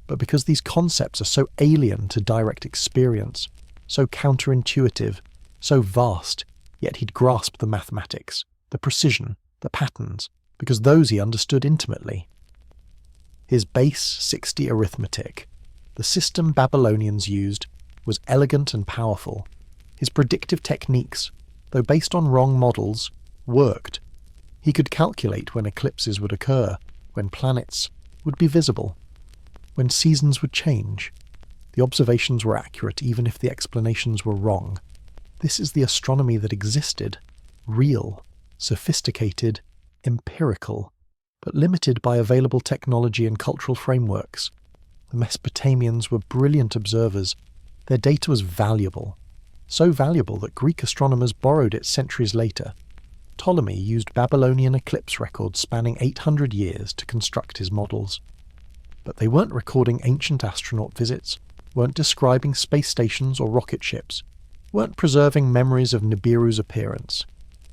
A: but because these concepts are so alien to direct experience, so counterintuitive, so vast, yet he'd grasp the mathematics, the precision, the patterns, because those he understood intimately. His base 60 arithmetic, the system Babylonians used, was elegant and powerful. His predictive techniques, though based on wrong models, worked. He could calculate when eclipses would occur, when planets would be visible, when seasons would change. The observations were accurate even if the explanations were wrong. This is the astronomy that existed, real, sophisticated, empirical, but limited by available technology and cultural frameworks. The Mesopotamians were brilliant observers. Their data was valuable, so valuable that Greek astronomers borrowed it centuries later. Ptolemy used Babylonian eclipse records spanning 800 years to construct his models. But they weren't recording ancient astronaut visits, weren't describing space stations or rocket ships, weren't preserving memories of Nibiru's appearance.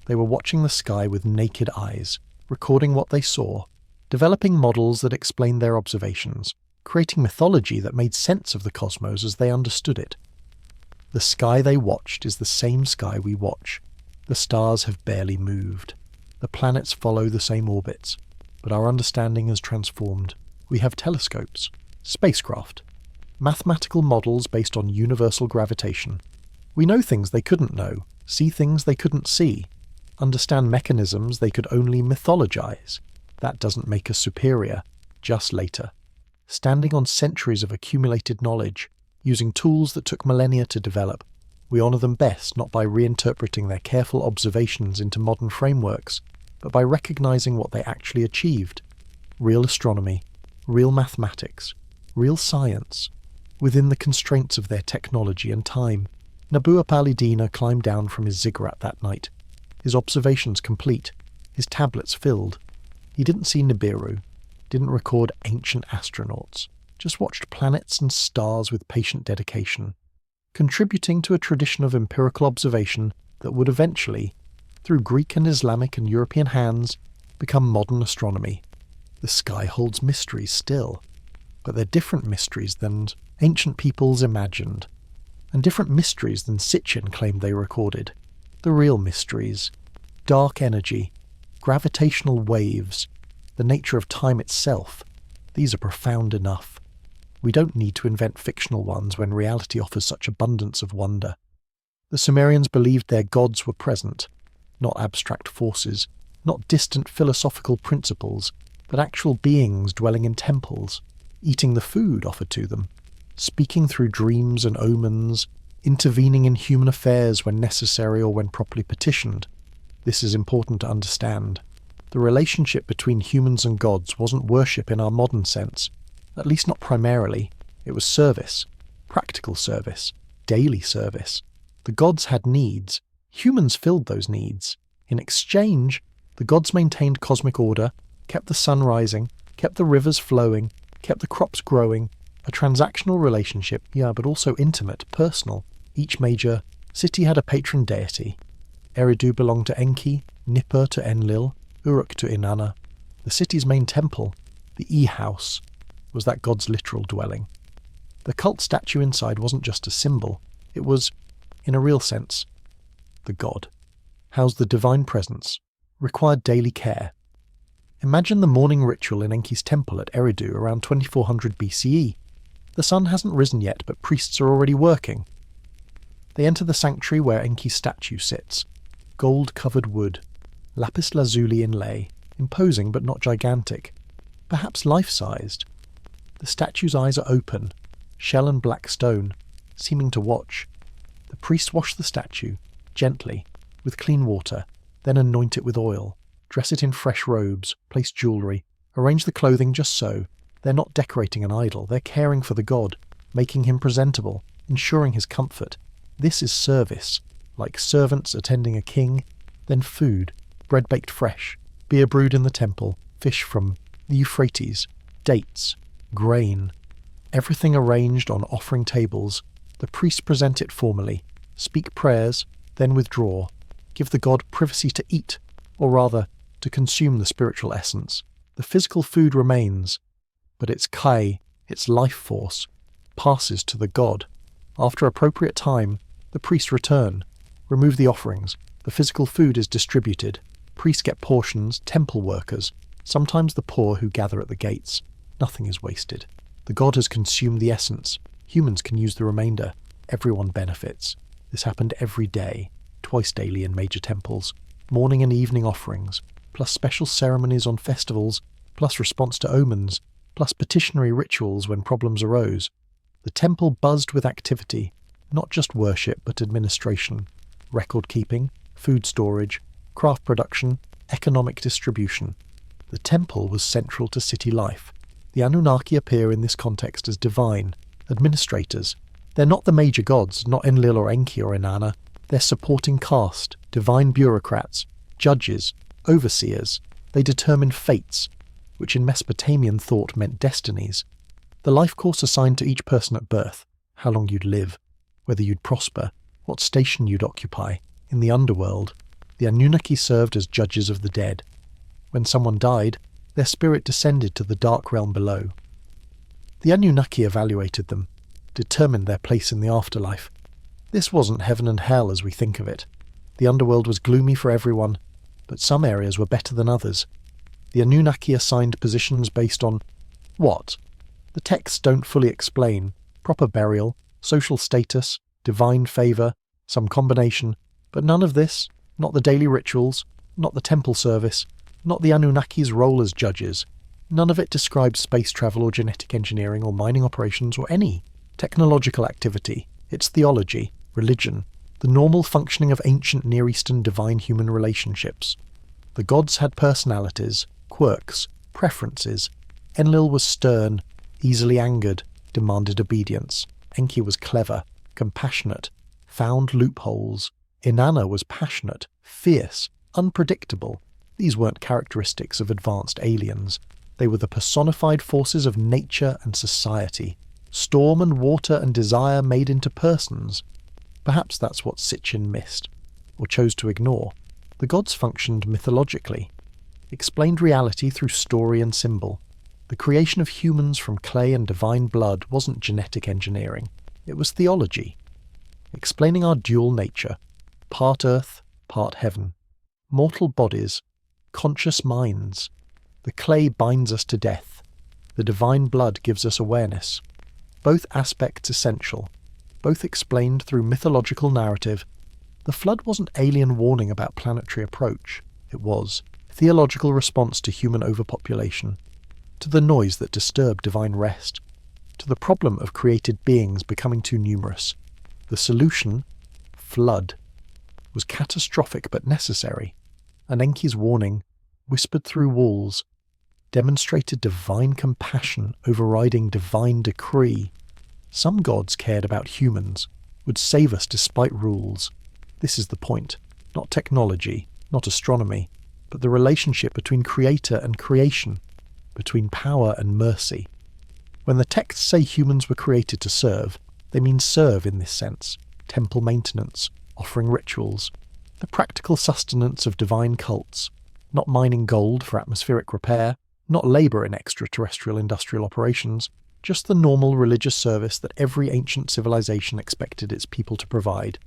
A: They were watching the sky with naked eyes, recording what they saw, developing models that explained their observations, creating mythology that made sense of the cosmos as they understood it. The sky they watched is the same sky we watch. The stars have barely moved. The planets follow the same orbits, but our understanding has transformed. We have telescopes, spacecraft, mathematical models based on universal gravitation. We know things they couldn't know, see things they couldn't see, understand mechanisms they could only mythologize. That doesn't make us superior, just later. Standing on centuries of accumulated knowledge, using tools that took millennia to develop, we honour them best not by reinterpreting their careful observations into modern frameworks, but by recognising what they actually achieved. Real astronomy, real mathematics, real science, within the constraints of their technology and time. Nabu Apalidina climbed down from his ziggurat that night, his observations complete, his tablets filled. He didn't see Nibiru, didn't record ancient astronauts, just watched planets and stars with patient dedication, contributing to a tradition of empirical observation that would eventually, through Greek and Islamic and European hands, become modern astronomy. The sky holds mysteries still, but they're different mysteries than ancient peoples imagined, and different mysteries than Sitchin claimed they recorded. The real mysteries, dark energy, gravitational waves, the nature of time itself, these are profound enough. We don't need to invent fictional ones when reality offers such abundance of wonder. The Sumerians believed their gods were present, not abstract forces, not distant philosophical principles, but actual beings dwelling in temples, eating the food offered to them, speaking through dreams and omens, intervening in human affairs when necessary or when properly petitioned. This is important to understand. The relationship between humans and gods wasn't worship in our modern sense, at least not primarily. It was service, practical service, daily service. The gods had needs. Humans filled those needs. In exchange, the gods maintained cosmic order, kept the sun rising, kept the rivers flowing, kept the crops growing. A transactional relationship, yeah, but also intimate, personal. Each major city had a patron deity. Eridu belonged to Enki, Nippur to Enlil, Uruk to Inanna. The city's main temple, the E-house, was that god's literal dwelling. The cult statue inside wasn't just a symbol. It was, in a real sense, the god. housed the divine presence, required daily care. Imagine the morning ritual in Enki's temple at Eridu around 2400 BCE. The sun hasn't risen yet, but priests are already working. They enter the sanctuary where Enki's statue sits. Gold-covered wood, lapis lazuli inlay, imposing but not gigantic, perhaps life-sized. The statue's eyes are open, shell and black stone, seeming to watch. The priests wash the statue, gently, with clean water, then anoint it with oil, dress it in fresh robes, place jewellery, arrange the clothing just so. They're not decorating an idol, they're caring for the god, making him presentable, ensuring his comfort. This is service, like servants attending a king. Then food, bread baked fresh, beer brewed in the temple, fish from the Euphrates, dates, grain, everything arranged on offering tables. The priests present it formally, speak prayers, then withdraw, give the god privacy to eat, or rather, to consume the spiritual essence. The physical food remains, but its kai, its life force, passes to the god. After appropriate time, the priests return, remove the offerings, the physical food is distributed. Priests get portions, temple workers, sometimes the poor who gather at the gates. Nothing is wasted. The god has consumed the essence. Humans can use the remainder. Everyone benefits. This happened every day, twice daily in major temples. Morning and evening offerings, plus special ceremonies on festivals, plus response to omens, plus petitionary rituals when problems arose. The temple buzzed with activity, not just worship but administration, record-keeping, food storage, craft production, economic distribution. The temple was central to city life. The Anunnaki appear in this context as divine, administrators. They're not the major gods, not Enlil or Enki or Inanna. They're supporting caste, divine bureaucrats, judges, overseers. They determine fates, which in Mesopotamian thought meant destinies. The life course assigned to each person at birth, how long you'd live, whether you'd prosper, what station you'd occupy. In the underworld, the Anunnaki served as judges of the dead. When someone died, their spirit descended to the dark realm below. The Anunnaki evaluated them, determined their place in the afterlife. This wasn't heaven and hell as we think of it. The underworld was gloomy for everyone, but some areas were better than others. The Anunnaki assigned positions based on what? The texts don't fully explain. Proper burial, social status, divine favour, some combination, but none of this, not the daily rituals, not the temple service, not the Anunnaki's role as judges. None of it describes space travel or genetic engineering or mining operations or any technological activity. It's theology, religion, the normal functioning of ancient Near Eastern divine-human relationships. The gods had personalities, quirks, preferences. Enlil was stern, easily angered, demanded obedience. Enki was clever, compassionate, found loopholes. Inanna was passionate, fierce, unpredictable. These weren't characteristics of advanced aliens. They were the personified forces of nature and society. Storm and water and desire made into persons. Perhaps that's what Sitchin missed, or chose to ignore. The gods functioned mythologically, explained reality through story and symbol. The creation of humans from clay and divine blood wasn't genetic engineering. It was theology, explaining our dual nature, part earth, part heaven. Mortal bodies, conscious minds. The clay binds us to death. The divine blood gives us awareness. Both aspects essential, both explained through mythological narrative. The flood wasn't alien warning about planetary approach. It was theological response to human overpopulation, to the noise that disturbed divine rest, to the problem of created beings becoming too numerous. The solution, flood, was catastrophic but necessary. And Enki's warning, whispered through walls, demonstrated divine compassion overriding divine decree. Some gods cared about humans, would save us despite rules. This is the point. Not technology, not astronomy, but the relationship between creator and creation, between power and mercy. When the texts say humans were created to serve, they mean serve in this sense. Temple maintenance, offering rituals, the practical sustenance of divine cults, not mining gold for atmospheric repair, not labour in extraterrestrial industrial operations, just the normal religious service that every ancient civilization expected its people to provide.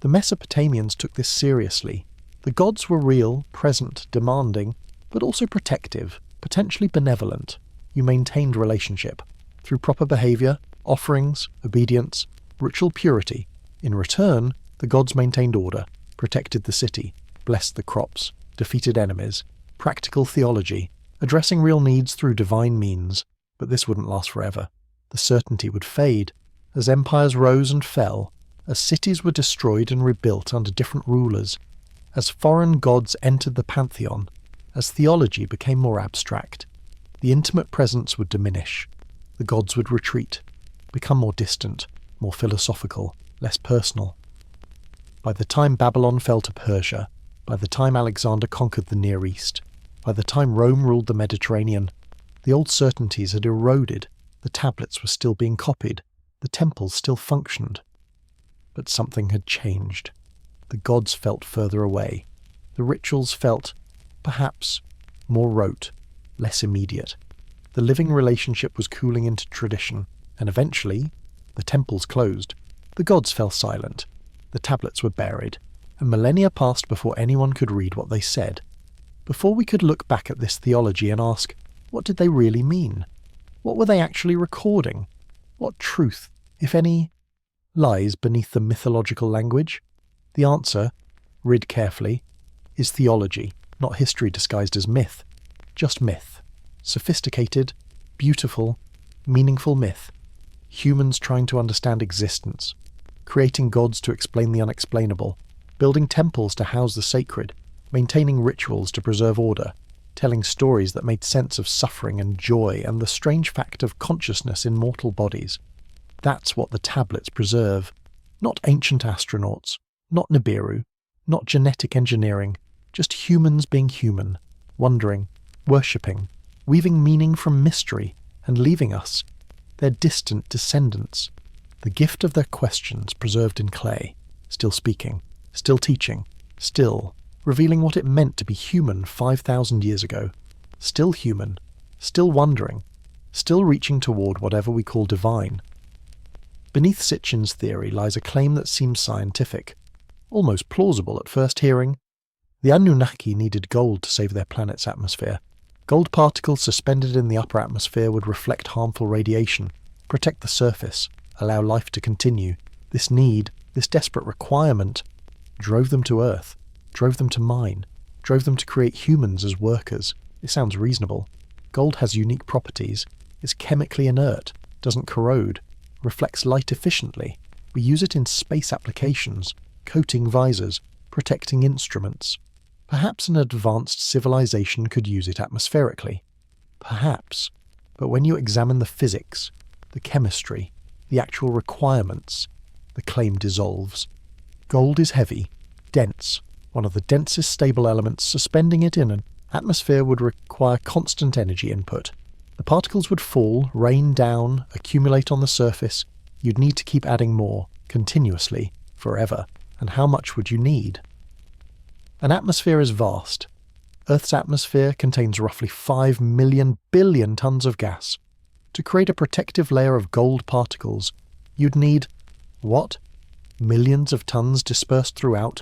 A: The Mesopotamians took this seriously. The gods were real, present, demanding, but also protective, potentially benevolent. You maintained relationship through proper behavior, offerings, obedience, ritual purity. In return, the gods maintained order, protected the city, blessed the crops, defeated enemies, practical theology, addressing real needs through divine means. But this wouldn't last forever. The certainty would fade as empires rose and fell, as cities were destroyed and rebuilt under different rulers, as foreign gods entered the pantheon, as theology became more abstract. The intimate presence would diminish. The gods would retreat, become more distant, more philosophical, less personal. By the time Babylon fell to Persia, by the time Alexander conquered the Near East, by the time Rome ruled the Mediterranean, the old certainties had eroded. The tablets were still being copied. The temples still functioned. But something had changed. The gods felt further away. The rituals felt, perhaps, more rote, less immediate. The living relationship was cooling into tradition, and eventually, the temples closed. The gods fell silent. The tablets were buried, and millennia passed before anyone could read what they said. Before we could look back at this theology and ask, what did they really mean? What were they actually recording? What truth, if any, lies beneath the mythological language? The answer, read carefully, is theology, not history disguised as myth. Just myth. Sophisticated, beautiful, meaningful myth. Humans trying to understand existence. Creating gods to explain the unexplainable. Building temples to house the sacred. Maintaining rituals to preserve order. Telling stories that made sense of suffering and joy and the strange fact of consciousness in mortal bodies. That's what the tablets preserve. Not ancient astronauts, not Nibiru, not genetic engineering, just humans being human, wondering, worshipping, weaving meaning from mystery, and leaving us, their distant descendants, the gift of their questions preserved in clay, still speaking, still teaching, still revealing what it meant to be human 5,000 years ago, still human, still wondering, still reaching toward whatever we call divine. Beneath Sitchin's theory lies a claim that seems scientific, almost plausible at first hearing. The Anunnaki needed gold to save their planet's atmosphere. Gold particles suspended in the upper atmosphere would reflect harmful radiation, protect the surface, allow life to continue. This need, this desperate requirement, drove them to Earth. Drove them to mine, drove them to create humans as workers. It sounds reasonable. Gold has unique properties, is chemically inert, doesn't corrode, reflects light efficiently. We use it in space applications, coating visors, protecting instruments. Perhaps an advanced civilization could use it atmospherically. Perhaps. But when you examine the physics, the chemistry, the actual requirements, the claim dissolves. Gold is heavy, dense, one of the densest stable elements. Suspending it in an atmosphere would require constant energy input. The particles would fall, rain down, accumulate on the surface. You'd need to keep adding more, continuously, forever. And how much would you need? An atmosphere is vast. Earth's atmosphere contains roughly 5 million billion tons of gas. To create a protective layer of gold particles, you'd need, what? Millions of tons dispersed throughout?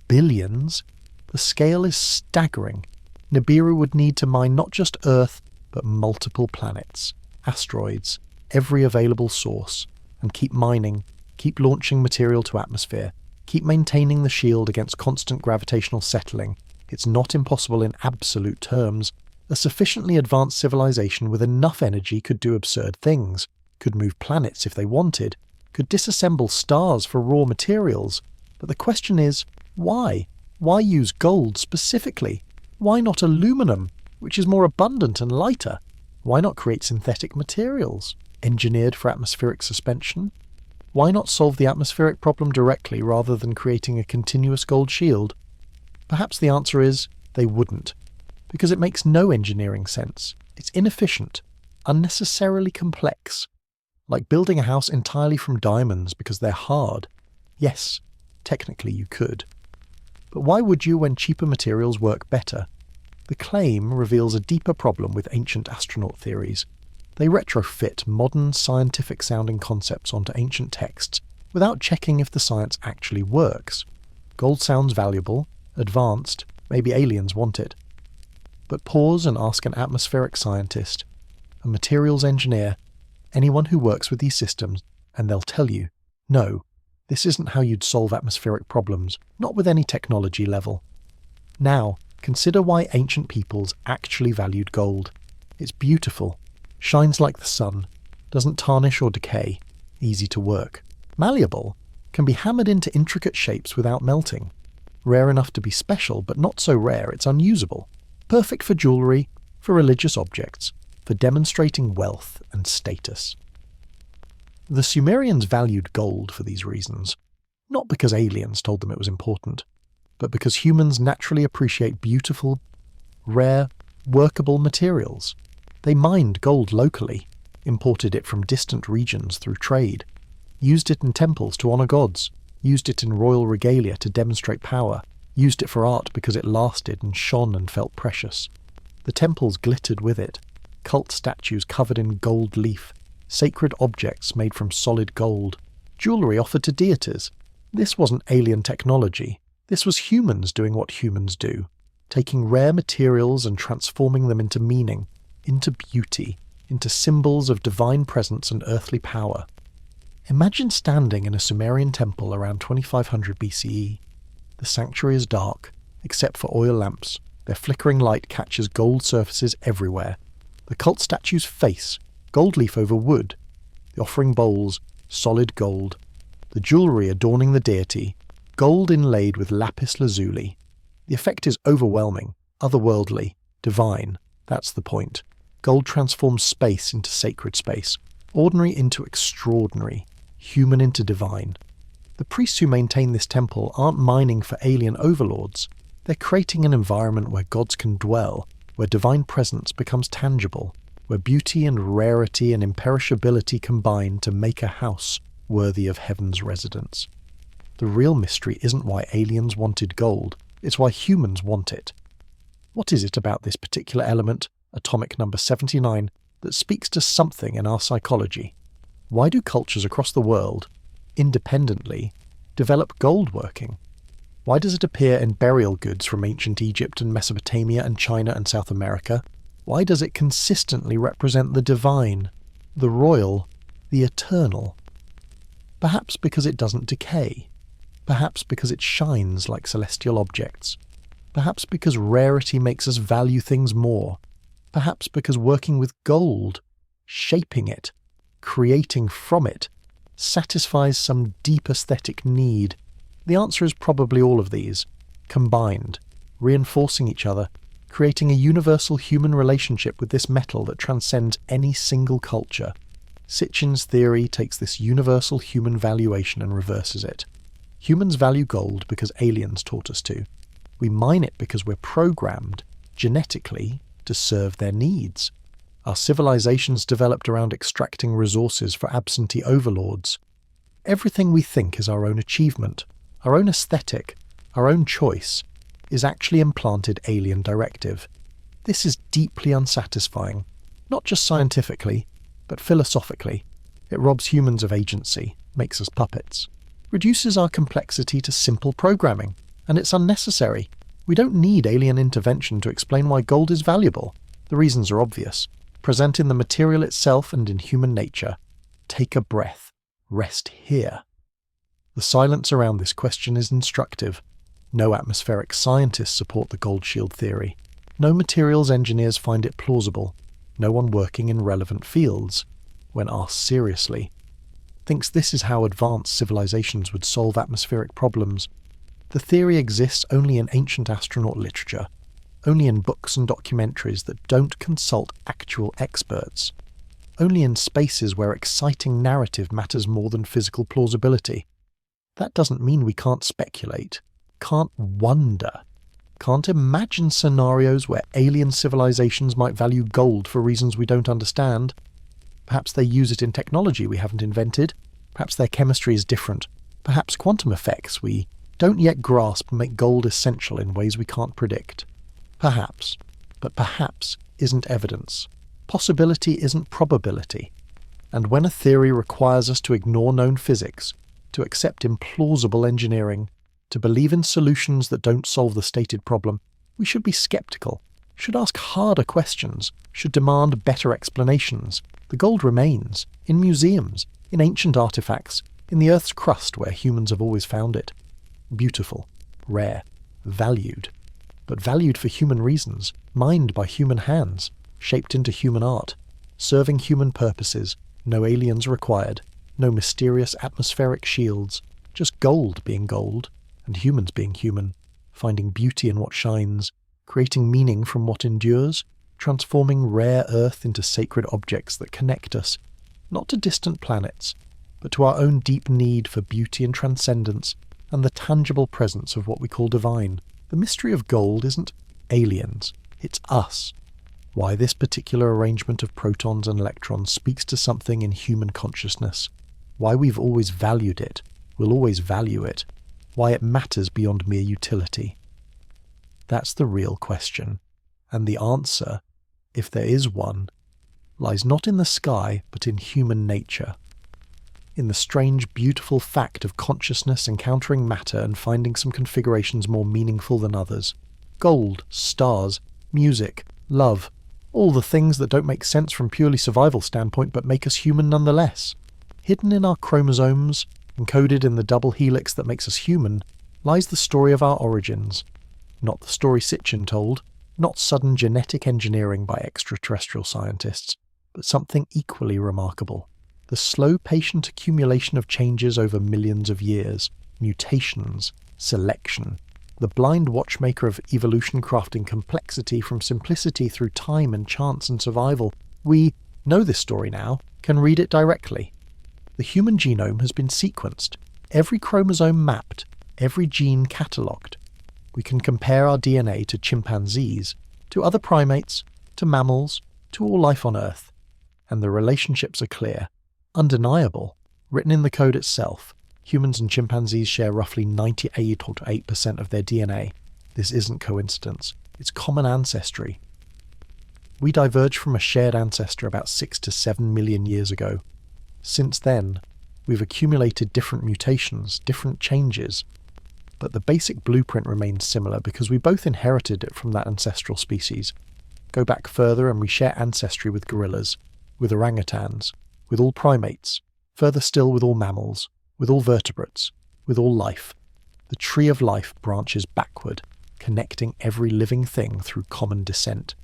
A: Billions? The scale is staggering. Nibiru would need to mine not just Earth, but multiple planets, asteroids, every available source, and keep mining, keep launching material to atmosphere, keep maintaining the shield against constant gravitational settling. It's not impossible in absolute terms. A sufficiently advanced civilization with enough energy could do absurd things, could move planets if they wanted, could disassemble stars for raw materials. But the question is, why? Why use gold specifically? Why not aluminum, which is more abundant and lighter? Why not create synthetic materials, engineered for atmospheric suspension? Why not solve the atmospheric problem directly rather than creating a continuous gold shield? Perhaps the answer is, they wouldn't. Because it makes no engineering sense. It's inefficient, unnecessarily complex. Like building a house entirely from diamonds because they're hard. Yes, technically you could. But why would you when cheaper materials work better? The claim reveals a deeper problem with ancient astronaut theories. They retrofit modern scientific-sounding concepts onto ancient texts without checking if the science actually works. Gold sounds valuable, advanced, maybe aliens want it. But pause and ask an atmospheric scientist, a materials engineer, anyone who works with these systems, and they'll tell you, no, this isn't how you'd solve atmospheric problems, not with any technology level. Now, consider why ancient peoples actually valued gold. It's beautiful, shines like the sun, doesn't tarnish or decay, easy to work, malleable, can be hammered into intricate shapes without melting, rare enough to be special but not so rare it's unusable, perfect for jewellery, for religious objects, for demonstrating wealth and status. The Sumerians valued gold for these reasons, not because aliens told them it was important, but because humans naturally appreciate beautiful, rare, workable materials. They mined gold locally, imported it from distant regions through trade, used it in temples to honour gods, used it in royal regalia to demonstrate power, used it for art because it lasted and shone and felt precious. The temples glittered with it, cult statues covered in gold leaf, sacred objects made from solid gold, jewellery offered to deities. This wasn't alien technology. This was humans doing what humans do, taking rare materials and transforming them into meaning, into beauty, into symbols of divine presence and earthly power. Imagine standing in a Sumerian temple around 2500 BCE. The sanctuary is dark, except for oil lamps. Their flickering light catches gold surfaces everywhere. The cult statue's face, gold leaf over wood. The offering bowls, solid gold. The jewellery adorning the deity, gold inlaid with lapis lazuli. The effect is overwhelming, otherworldly, divine. That's the point. Gold transforms space into sacred space, ordinary into extraordinary, human into divine. The priests who maintain this temple aren't mining for alien overlords. They're creating an environment where gods can dwell, where divine presence becomes tangible, where beauty and rarity and imperishability combine to make a house worthy of heaven's residence. The real mystery isn't why aliens wanted gold, it's why humans want it. What is it about this particular element, atomic number 79, that speaks to something in our psychology? Why do cultures across the world, independently, develop gold working? Why does it appear in burial goods from ancient Egypt and Mesopotamia and China and South America? Why does it consistently represent the divine, the royal, the eternal? Perhaps because it doesn't decay. Perhaps because it shines like celestial objects. Perhaps because rarity makes us value things more. Perhaps because working with gold, shaping it, creating from it, satisfies some deep aesthetic need. The answer is probably all of these, combined, reinforcing each other, creating a universal human relationship with this metal that transcends any single culture. Sitchin's theory takes this universal human valuation and reverses it. Humans value gold because aliens taught us to. We mine it because we're programmed, genetically, to serve their needs. Our civilizations developed around extracting resources for absentee overlords. Everything we think is our own achievement, our own aesthetic, our own choice, is actually implanted alien directive. This is deeply unsatisfying, not just scientifically, but philosophically. It robs humans of agency, makes us puppets, reduces our complexity to simple programming, and it's unnecessary. We don't need alien intervention to explain why gold is valuable. The reasons are obvious, present in the material itself and in human nature. Take a breath. Rest here. The silence around this question is instructive. No atmospheric scientists support the gold shield theory. No materials engineers find it plausible. No one working in relevant fields, when asked seriously, thinks this is how advanced civilizations would solve atmospheric problems. The theory exists only in ancient astronaut literature, only in books and documentaries that don't consult actual experts, only in spaces where exciting narrative matters more than physical plausibility. That doesn't mean we can't speculate, can't wonder, can't imagine scenarios where alien civilizations might value gold for reasons we don't understand. Perhaps they use it in technology we haven't invented. Perhaps their chemistry is different. Perhaps quantum effects we don't yet grasp make gold essential in ways we can't predict. Perhaps, but perhaps isn't evidence. Possibility isn't probability. And when a theory requires us to ignore known physics, to accept implausible engineering, To believe in solutions that don't solve the stated problem, we should be skeptical, should ask harder questions, should demand better explanations. The gold remains, in museums, in ancient artifacts, in the Earth's crust where humans have always found it. Beautiful, rare, valued. But valued for human reasons, mined by human hands, shaped into human art, serving human purposes, no aliens required, no mysterious atmospheric shields, just gold being gold, and humans being human, finding beauty in what shines, creating meaning from what endures, transforming rare earth into sacred objects that connect us, not to distant planets, but to our own deep need for beauty and transcendence, and the tangible presence of what we call divine. The mystery of gold isn't aliens, it's us. Why this particular arrangement of protons and electrons speaks to something in human consciousness. Why we've always valued it, will always value it. Why it matters beyond mere utility. That's the real question. And the answer, if there is one, lies not in the sky, but in human nature. In the strange, beautiful fact of consciousness encountering matter and finding some configurations more meaningful than others. Gold, stars, music, love, all the things that don't make sense from purely survival standpoint but make us human nonetheless. Hidden in our chromosomes, encoded in the double helix that makes us human, lies the story of our origins. Not the story Sitchin told, not sudden genetic engineering by extraterrestrial scientists, but something equally remarkable. The slow, patient accumulation of changes over millions of years, mutations, selection. The blind watchmaker of evolution crafting complexity from simplicity through time and chance and survival. We know this story now, can read it directly. The human genome has been sequenced, every chromosome mapped, every gene catalogued. We can compare our DNA to chimpanzees, to other primates, to mammals, to all life on Earth. And the relationships are clear, undeniable, written in the code itself. Humans and chimpanzees share roughly 98% of their DNA. This isn't coincidence. It's common ancestry. We diverged from a shared ancestor about 6 to 7 million years ago. Since then, we've accumulated different mutations, different changes, but the basic blueprint remains similar because we both inherited it from that ancestral species. Go back further and we share ancestry with gorillas, with orangutans, with all primates, further still with all mammals, with all vertebrates, with all life. The tree of life branches backward, connecting every living thing through common descent.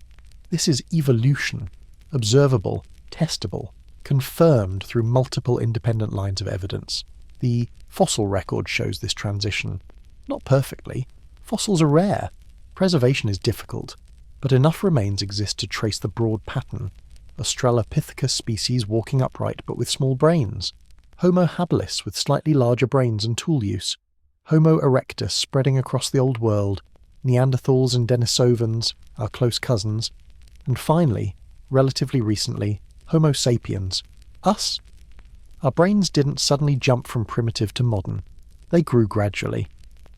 A: This is evolution, observable, testable, confirmed through multiple independent lines of evidence. The fossil record shows this transition. Not perfectly. Fossils are rare. Preservation is difficult, but enough remains exist to trace the broad pattern. Australopithecus species walking upright but with small brains. Homo habilis with slightly larger brains and tool use. Homo erectus spreading across the old world. Neanderthals and Denisovans, our close cousins. And finally, relatively recently, Homo sapiens. Us? Our brains didn't suddenly jump from primitive to modern. They grew gradually.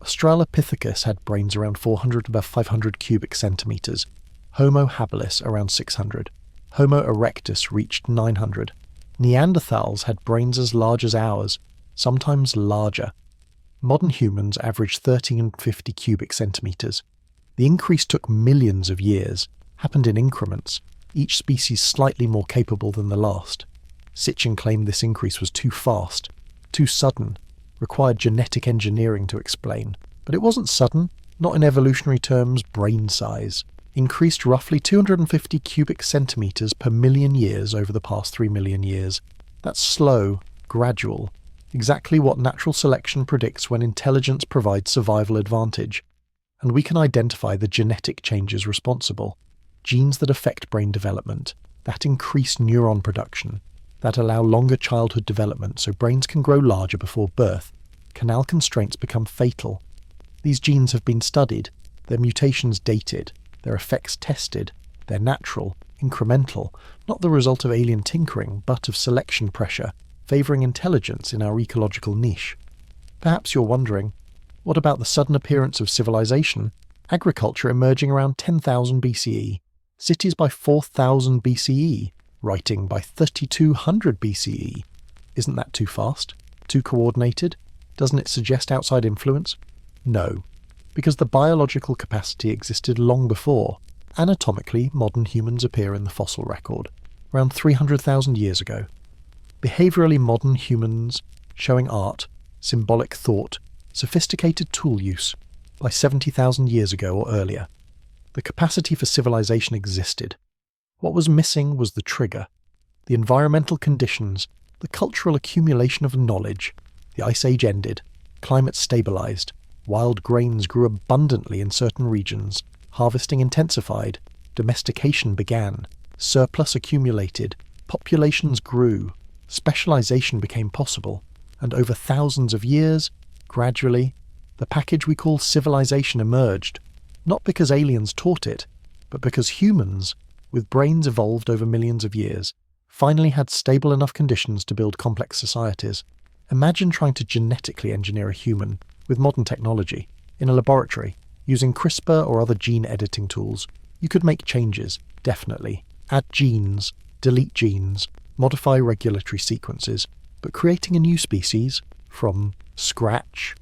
A: Australopithecus had brains around 400 to 500 cubic centimetres. Homo habilis around 600. Homo erectus reached 900. Neanderthals had brains as large as ours, sometimes larger. Modern humans average 13 and 50 cubic centimetres. The increase took millions of years, happened in increments, each species slightly more capable than the last. Sitchin claimed this increase was too fast, too sudden, required genetic engineering to explain. But it wasn't sudden, not in evolutionary terms, brain size. Increased roughly 250 cubic centimetres per million years over the past 3 million years. That's slow, gradual, exactly what natural selection predicts when intelligence provides survival advantage. And we can identify the genetic changes responsible. Genes that affect brain development, that increase neuron production, that allow longer childhood development so brains can grow larger before birth. Canal constraints become fatal. These genes have been studied, their mutations dated, their effects tested. They're natural, incremental, not the result of alien tinkering, but of selection pressure, favouring intelligence in our ecological niche. Perhaps you're wondering, what about the sudden appearance of civilization? Agriculture emerging around 10,000 BCE, cities by 4,000 BCE, writing by 3,200 BCE. Isn't that too fast? Too coordinated? Doesn't it suggest outside influence? No, because the biological capacity existed long before. Anatomically, modern humans appear in the fossil record, around 300,000 years ago. Behaviourally modern humans showing art, symbolic thought, sophisticated tool use by 70,000 years ago or earlier. The capacity for civilization existed. What was missing was the trigger, the environmental conditions, the cultural accumulation of knowledge. The Ice Age ended, climate stabilised, wild grains grew abundantly in certain regions, harvesting intensified, domestication began, surplus accumulated, populations grew, specialisation became possible, and over thousands of years, gradually, the package we call civilization emerged, not because aliens taught it, but because humans, with brains evolved over millions of years, finally had stable enough conditions to build complex societies. Imagine trying to genetically engineer a human with modern technology in a laboratory using CRISPR or other gene editing tools. You could make changes, definitely, add genes, delete genes, modify regulatory sequences, but creating a new species from scratch,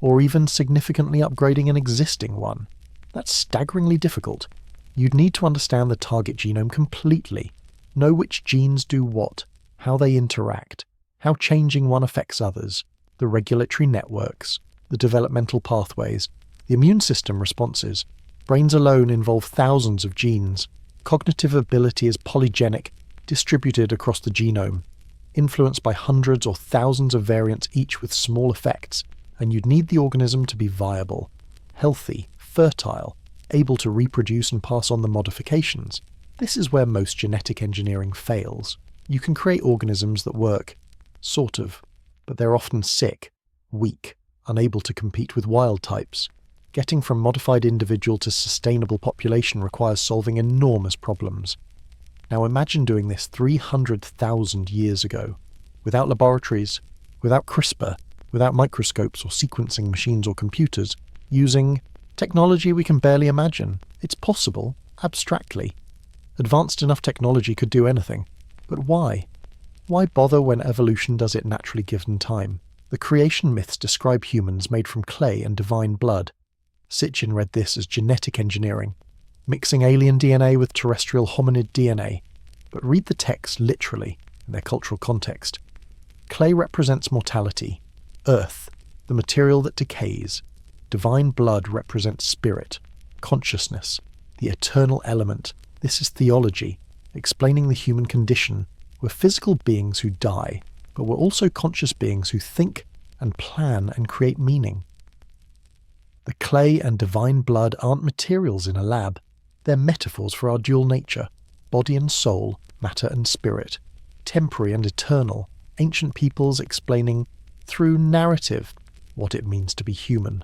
A: or even significantly upgrading an existing one, that's staggeringly difficult. You'd need to understand the target genome completely, know which genes do what, how they interact, how changing one affects others, the regulatory networks, the developmental pathways, the immune system responses. Brains alone involve thousands of genes. Cognitive ability is polygenic, distributed across the genome, influenced by hundreds or thousands of variants each with small effects, and you'd need the organism to be viable, healthy, fertile, able to reproduce and pass on the modifications. This is where most genetic engineering fails. You can create organisms that work, sort of, but they're often sick, weak, unable to compete with wild types. Getting from modified individual to sustainable population requires solving enormous problems. Now imagine doing this 300,000 years ago, without laboratories, without CRISPR, without microscopes or sequencing machines or computers, using technology we can barely imagine. It's possible, abstractly. Advanced enough technology could do anything. But why? Why bother when evolution does it naturally given time? The creation myths describe humans made from clay and divine blood. Sitchin read this as genetic engineering, mixing alien DNA with terrestrial hominid DNA. But read the text literally, in their cultural context. Clay represents mortality, earth, the material that decays. Divine blood represents spirit, consciousness, the eternal element. This is theology, explaining the human condition. We're physical beings who die, but we're also conscious beings who think and plan and create meaning. The clay and divine blood aren't materials in a lab. They're metaphors for our dual nature, body and soul, matter and spirit, temporary and eternal, ancient peoples explaining, through narrative, what it means to be human.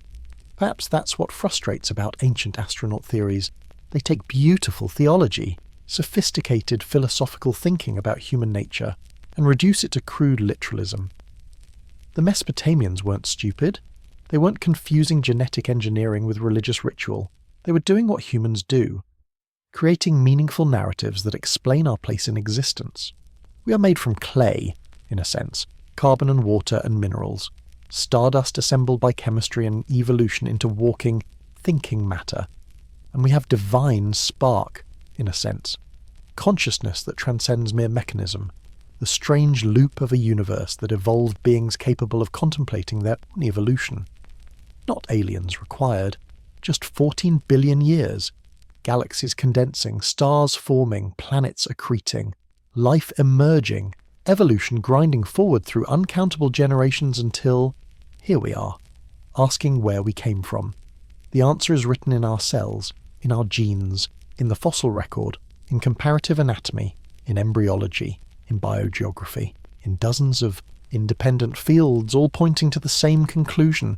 A: Perhaps that's what frustrates about ancient astronaut theories. They take beautiful theology, sophisticated philosophical thinking about human nature, and reduce it to crude literalism. The Mesopotamians weren't stupid. They weren't confusing genetic engineering with religious ritual. They were doing what humans do, creating meaningful narratives that explain our place in existence. We are made from clay, in a sense, carbon and water and minerals, stardust assembled by chemistry and evolution into walking, thinking matter. And we have divine spark, in a sense, consciousness that transcends mere mechanism, the strange loop of a universe that evolved beings capable of contemplating their own evolution. Not aliens required, just 14 billion years, galaxies condensing, stars forming, planets accreting, life emerging, evolution grinding forward through uncountable generations until, here we are, asking where we came from. The answer is written in our cells, in our genes, in the fossil record, in comparative anatomy, in embryology, in biogeography, in dozens of independent fields, all pointing to the same conclusion.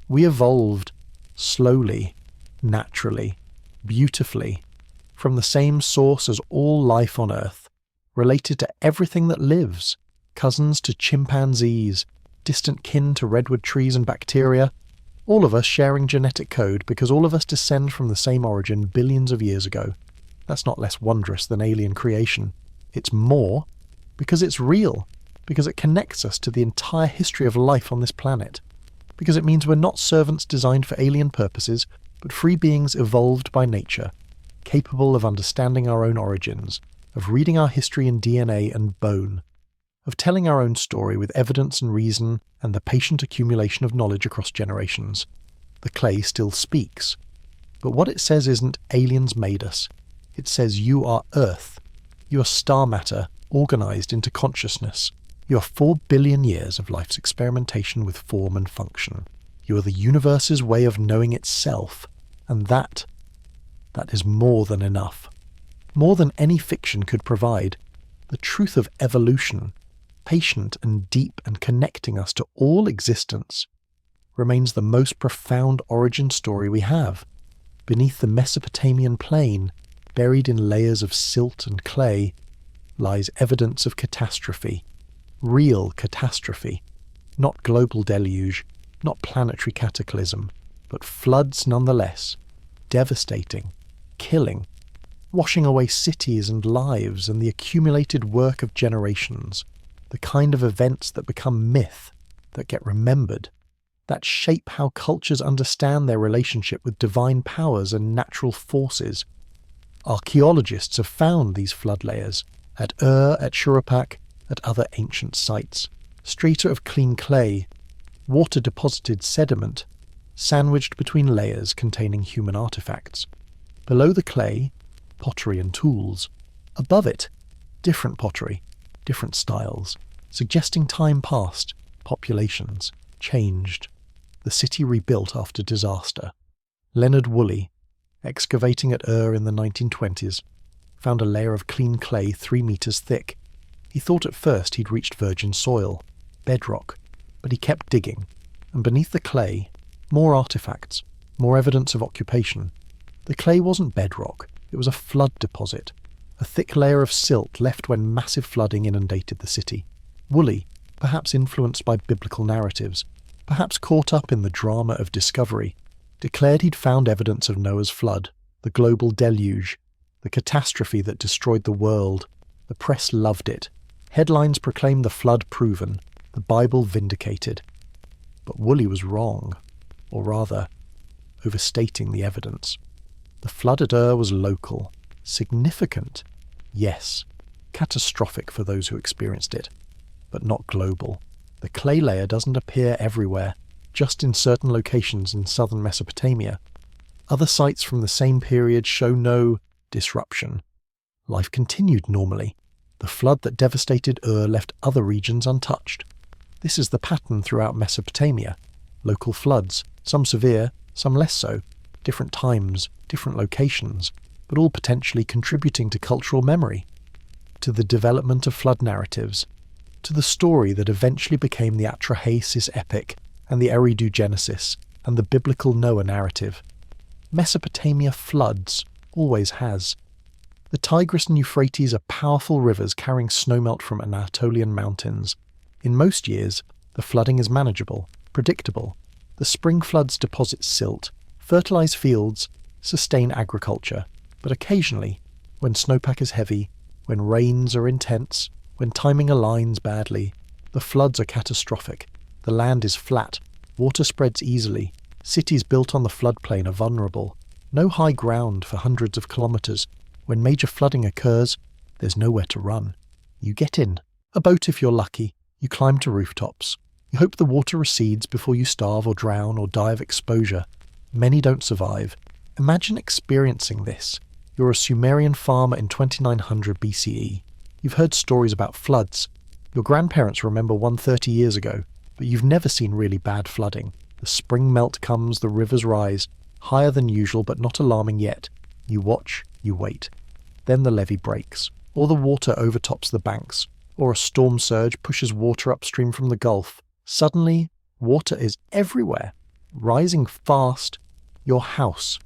A: We evolved, slowly, naturally, beautifully, from the same source as all life on Earth, related to everything that lives, cousins to chimpanzees, distant kin to redwood trees and bacteria, all of us sharing genetic code because all of us descend from the same origin billions of years ago. That's not less wondrous than alien creation. It's more because it's real, because it connects us to the entire history of life on this planet. because it means we're not servants designed for alien purposes, but free beings evolved by nature, capable of understanding our own origins, of reading our history in DNA and bone, of telling our own story with evidence and reason and the patient accumulation of knowledge across generations. The clay still speaks. But what it says isn't aliens made us. It says you are Earth. You are star matter organised into consciousness. You are 4 billion years of life's experimentation with form and function. You are the universe's way of knowing itself, and that is more than enough. More than any fiction could provide. The truth of evolution, patient and deep and connecting us to all existence, remains the most profound origin story we have. Beneath the Mesopotamian plain, buried in layers of silt and clay, lies evidence of catastrophe. Real catastrophe. Not global deluge, not planetary cataclysm, but floods nonetheless. Devastating. Killing. Washing away cities and lives and the accumulated work of generations. The kind of events that become myth, that get remembered, that shape how cultures understand their relationship with divine powers and natural forces. Archaeologists have found these flood layers at at Shuruppak, at other ancient sites. Strata of clean clay, water-deposited sediment, sandwiched between layers containing human artifacts. Below the clay, pottery and tools. Above it, different pottery, different styles, suggesting time past, populations, changed. The city rebuilt after disaster. Leonard Woolley, excavating at in the 1920s, found a layer of clean clay 3 meters thick. He thought at first he'd reached virgin soil, bedrock, but he kept digging, and beneath the clay, more artifacts, more evidence of occupation. The clay wasn't bedrock, it was a flood deposit, a thick layer of silt left when massive flooding inundated the city. Woolley, perhaps influenced by biblical narratives, perhaps caught up in the drama of discovery, declared he'd found evidence of Noah's flood, the global deluge, the catastrophe that destroyed the world. The press loved it. Headlines proclaimed the flood proven, the Bible vindicated. But Woolley was wrong, or rather, overstating the evidence. The flood at was local, significant, yes, catastrophic for those who experienced it, but not global. The clay layer doesn't appear everywhere, just in certain locations in southern Mesopotamia. Other sites from the same period show no disruption. Life continued normally. The flood that devastated left other regions untouched. This is the pattern throughout Mesopotamia. Local floods, some severe, some less so, different times, different locations, but all potentially contributing to cultural memory, to the development of flood narratives, to the story that eventually became the Atrahasis epic and the Eridu Genesis and the biblical Noah narrative. Mesopotamia floods, always has. The Tigris and Euphrates are powerful rivers carrying snowmelt from Anatolian mountains. In most years, the flooding is manageable, predictable. The spring floods deposit silt, fertilize fields, sustain agriculture. But occasionally, when snowpack is heavy, when rains are intense, when timing aligns badly, the floods are catastrophic. The land is flat, water spreads easily, cities built on the floodplain are vulnerable. No high ground for hundreds of kilometers. When major flooding occurs, there's nowhere to run. You get in. A boat if you're lucky. You climb to rooftops. You hope the water recedes before you starve or drown or die of exposure. Many don't survive. Imagine experiencing this. You're a Sumerian farmer in 2900 BCE. You've heard stories about floods. Your grandparents remember one 30 years ago, but you've never seen really bad flooding. The spring melt comes, the rivers rise, higher than usual but not alarming yet. You watch, you wait. Then the levee breaks, or the water overtops the banks, or a storm surge pushes water upstream from the Gulf. Suddenly, water is everywhere, rising fast. Your house,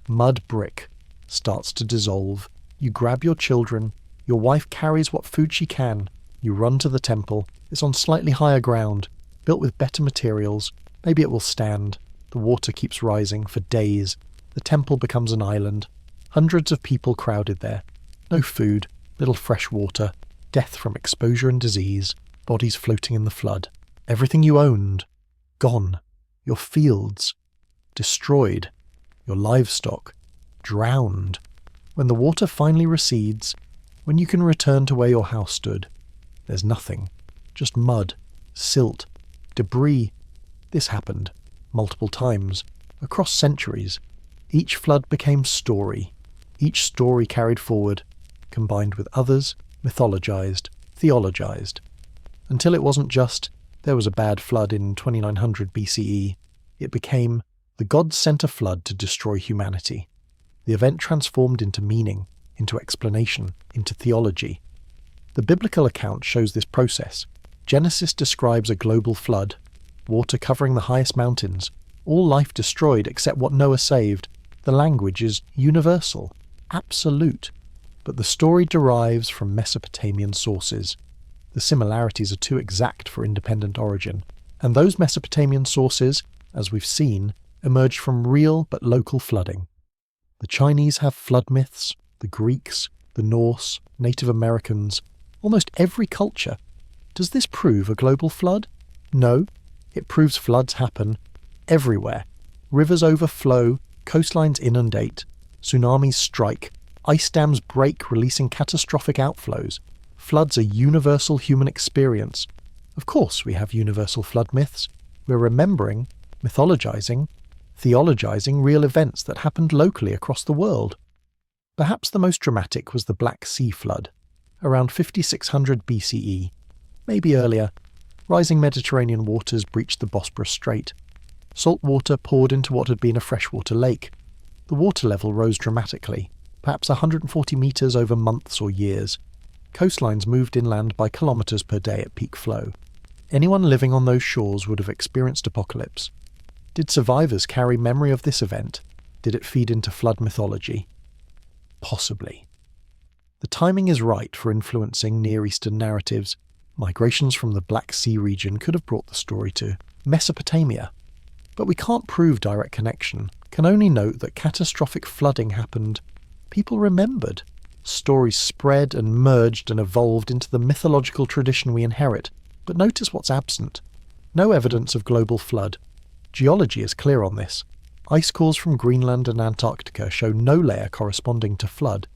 A: mud brick, starts to dissolve. You grab your children. Your wife carries what food she can. You run to the temple. It's on slightly higher ground, built with better materials. Maybe it will stand. The water keeps rising for days. The temple becomes an island. Hundreds of people crowded there. No food, little fresh water, death from exposure and disease, bodies floating in the flood. Everything you owned, gone. your fields destroyed, your livestock drowned. When the water finally recedes, when you can return to where your house stood, there's nothing, just mud, silt, debris. This happened multiple times, across centuries. Each flood became story, each story carried forward, combined with others, mythologized, theologized, until it wasn't just, there was a bad flood in 2900 BCE, it became, the gods sent a flood to destroy humanity. The event transformed into meaning, into explanation, into theology. The biblical account shows this process. Genesis describes a global flood, water covering the highest mountains, all life destroyed except what Noah saved. The language is universal, absolute, but the story derives from Mesopotamian sources. The similarities are too exact for independent origin, and those Mesopotamian sources, as we've seen, emerged from real but local flooding. The Chinese have flood myths, the Greeks, the Norse, Native Americans, almost every culture. Does this prove a global flood? No, it proves floods happen everywhere. Rivers overflow, coastlines inundate, tsunamis strike, ice dams break, releasing catastrophic outflows. Floods are universal human experience. Of course we have universal flood myths. We're remembering, mythologizing, theologizing real events that happened locally across the world. Perhaps the most dramatic was the Black Sea flood, around 5600 BCE, maybe earlier. Rising Mediterranean waters breached the Bosporus Strait. Salt water poured into what had been a freshwater lake. The water level rose dramatically, perhaps 140 metres over months or years. Coastlines moved inland by kilometres per day at peak flow. Anyone living on those shores would have experienced apocalypse. Did survivors carry memory of this event? Did it feed into flood mythology? Possibly. The timing is right for influencing Near Eastern narratives. Migrations from the Black Sea region could have brought the story to Mesopotamia. But we can't prove direct connection, can only note that catastrophic flooding happened. People remembered. Stories spread and merged and evolved into the mythological tradition we inherit. But notice what's absent. No evidence of global flood. Geology is clear on this. Ice cores from Greenland and Antarctica show no layer corresponding to flood.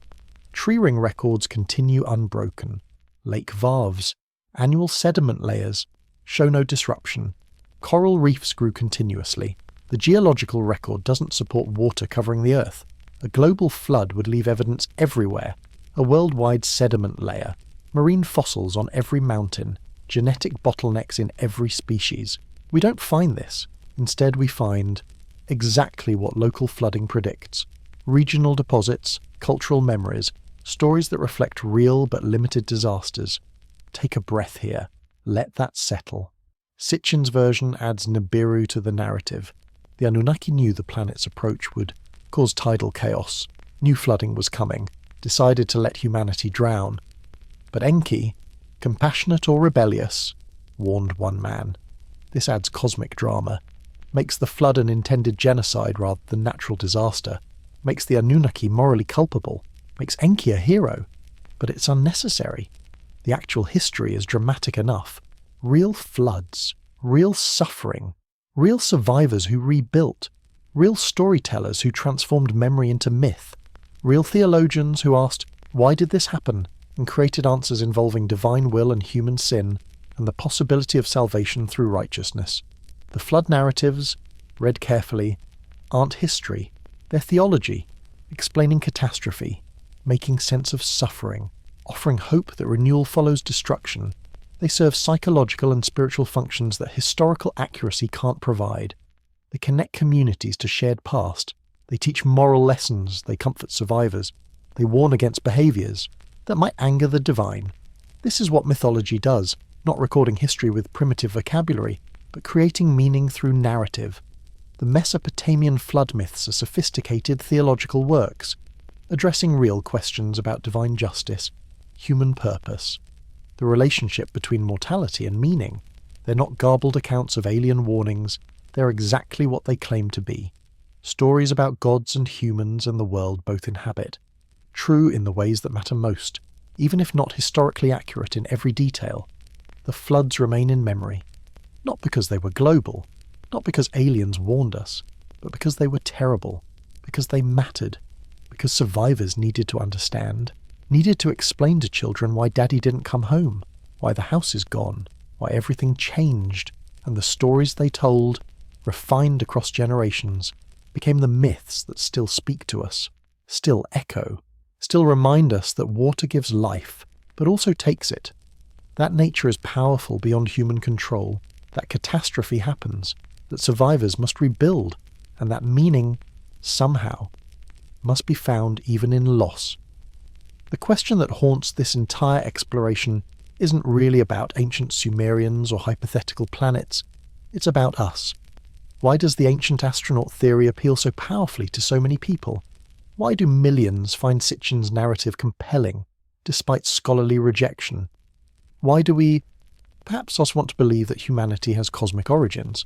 A: Tree ring records continue unbroken. Lake varves, annual sediment layers, show no disruption. Coral reefs grew continuously. The geological record doesn't support water covering the Earth. A global flood would leave evidence everywhere. A worldwide sediment layer, marine fossils on every mountain, genetic bottlenecks in every species. We don't find this. Instead we find exactly what local flooding predicts. Regional deposits, cultural memories, stories that reflect real but limited disasters. Take a breath here. Let that settle. Sitchin's version adds Nibiru to the narrative. The Anunnaki knew the planet's approach would cause tidal chaos. Knew flooding was coming. Decided to let humanity drown. But Enki, compassionate or rebellious, warned one man. This adds cosmic drama. Makes the flood an intended genocide rather than natural disaster. Makes the Anunnaki morally culpable. Makes Enki a hero. But it's unnecessary. The actual history is dramatic enough. Real floods, real suffering, real survivors who rebuilt, real storytellers who transformed memory into myth, real theologians who asked, why did this happen, and created answers involving divine will and human sin, and the possibility of salvation through righteousness. The flood narratives, read carefully, aren't history, they're theology, explaining catastrophe, making sense of suffering, offering hope that renewal follows destruction. They serve psychological and spiritual functions that historical accuracy can't provide. They connect communities to shared past. They teach moral lessons. They comfort survivors. They warn against behaviours that might anger the divine. This is what mythology does, not recording history with primitive vocabulary, but creating meaning through narrative. The Mesopotamian flood myths are sophisticated theological works, addressing real questions about divine justice, human purpose, the relationship between mortality and meaning. They're not garbled accounts of alien warnings, they're exactly what they claim to be. Stories about gods and humans and the world both inhabit. True in the ways that matter most, even if not historically accurate in every detail. The floods remain in memory. Not because they were global, not because aliens warned us, but because they were terrible, because they mattered, because survivors needed to understand, needed to explain to children why Daddy didn't come home, why the house is gone, why everything changed, and the stories they told, refined across generations, became the myths that still speak to us, still echo, still remind us that water gives life, but also takes it. That nature is powerful beyond human control, that catastrophe happens, that survivors must rebuild, and that meaning, somehow, must be found even in loss. The question that haunts this entire exploration isn't really about ancient Sumerians or hypothetical planets, it's about us. Why does the ancient astronaut theory appeal so powerfully to so many people? Why do millions find Sitchin's narrative compelling, despite scholarly rejection? Why do we, perhaps us, want to believe that humanity has cosmic origins?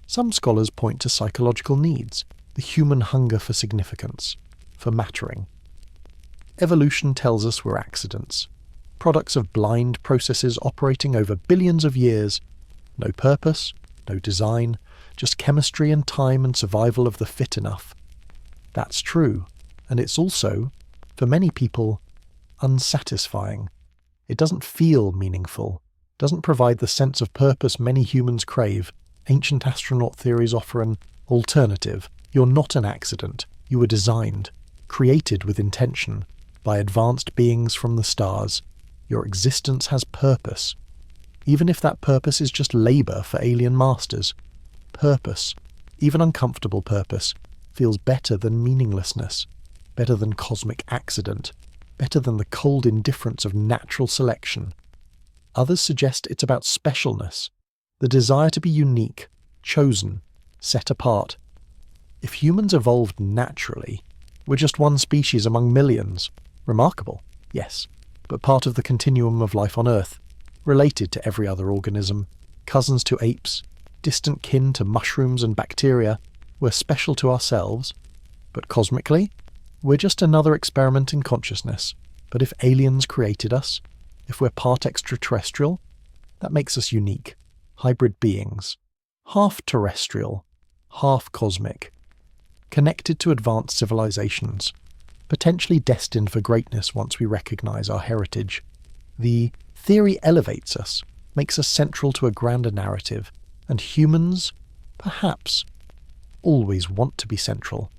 A: Some scholars point to psychological needs, the human hunger for significance, for mattering. Evolution tells us we're accidents, products of blind processes operating over billions of years, no purpose, no design, just chemistry and time and survival of the fit enough. That's true, and it's also, for many people, unsatisfying. It doesn't feel meaningful, doesn't provide the sense of purpose many humans crave. Ancient astronaut theories offer an alternative. You're not an accident. You were designed, created with intention, by advanced beings from the stars. Your existence has purpose, even if that purpose is just labor for alien masters. Purpose, even uncomfortable purpose, feels better than meaninglessness, better than cosmic accident, better than the cold indifference of natural selection. Others suggest it's about specialness, the desire to be unique, chosen, set apart. If humans evolved naturally, we're just one species among millions. Remarkable, yes, but part of the continuum of life on Earth, related to every other organism, cousins to apes, distant kin to mushrooms and bacteria. We're special to ourselves, but cosmically, we're just another experiment in consciousness. But if aliens created us, if we're part extraterrestrial, that makes us unique, hybrid beings, half terrestrial, half cosmic, connected to advanced civilizations, potentially destined for greatness once we recognize our heritage. The theory elevates us, makes us central to a grander narrative, and humans, perhaps, always want to be central,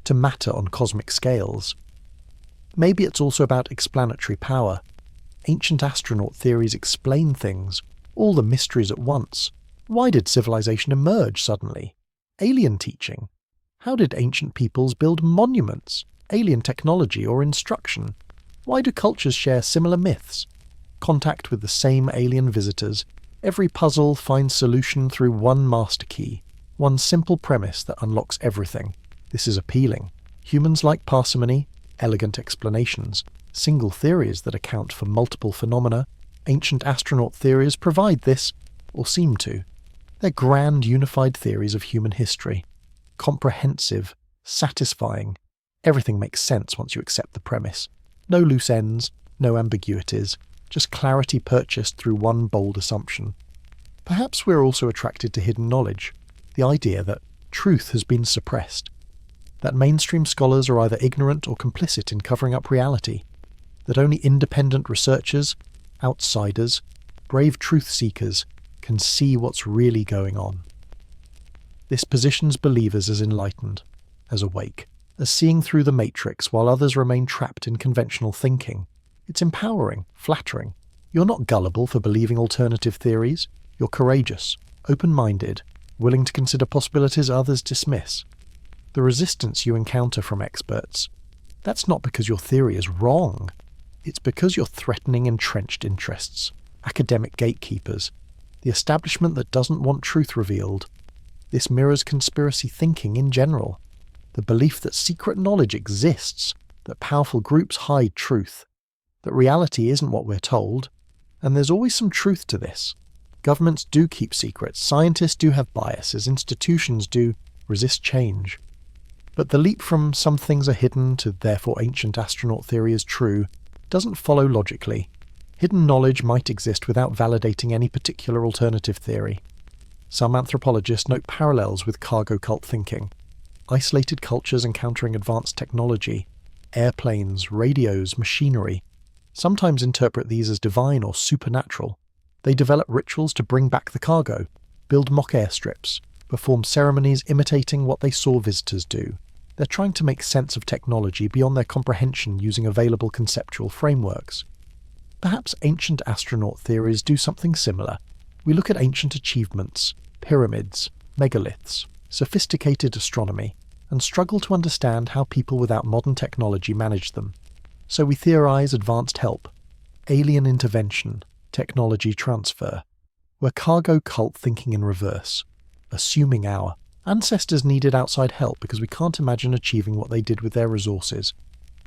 A: to matter on cosmic scales. Maybe it's also about explanatory power. Ancient astronaut theories explain things, all the mysteries at once. Why did civilization emerge suddenly? Alien teaching. How did ancient peoples build monuments, alien technology or instruction? Why do cultures share similar myths? Contact with the same alien visitors. Every puzzle finds solution through one master key, one simple premise that unlocks everything. This is appealing. Humans like parsimony, elegant explanations, single theories that account for multiple phenomena. Ancient astronaut theories provide this, or seem to. They're grand unified theories of human history. Comprehensive, satisfying. Everything makes sense once you accept the premise. No loose ends, no ambiguities, just clarity purchased through one bold assumption. Perhaps we're also attracted to hidden knowledge, the idea that truth has been suppressed, that mainstream scholars are either ignorant or complicit in covering up reality, that only independent researchers, outsiders, brave truth seekers can see what's really going on. This positions believers as enlightened, as awake, as seeing through the matrix while others remain trapped in conventional thinking. It's empowering, flattering. You're not gullible for believing alternative theories. You're courageous, open-minded, willing to consider possibilities others dismiss. The resistance you encounter from experts, that's not because your theory is wrong. It's because you're threatening entrenched interests, academic gatekeepers, the establishment that doesn't want truth revealed. This mirrors conspiracy thinking in general, the belief that secret knowledge exists, that powerful groups hide truth, that reality isn't what we're told, and there's always some truth to this. Governments do keep secrets, scientists do have biases, institutions do resist change. But the leap from some things are hidden to therefore ancient astronaut theory is true doesn't follow logically. Hidden knowledge might exist without validating any particular alternative theory. Some anthropologists note parallels with cargo cult thinking. Isolated cultures encountering advanced technology, airplanes, radios, machinery, sometimes interpret these as divine or supernatural. They develop rituals to bring back the cargo, build mock airstrips, perform ceremonies imitating what they saw visitors do. They're trying to make sense of technology beyond their comprehension using available conceptual frameworks. Perhaps ancient astronaut theories do something similar. We look at ancient achievements, pyramids, megaliths, sophisticated astronomy, and struggle to understand how people without modern technology managed them. So we theorize advanced help, alien intervention, technology transfer. We're cargo cult thinking in reverse, assuming our ancestors needed outside help because we can't imagine achieving what they did with their resources.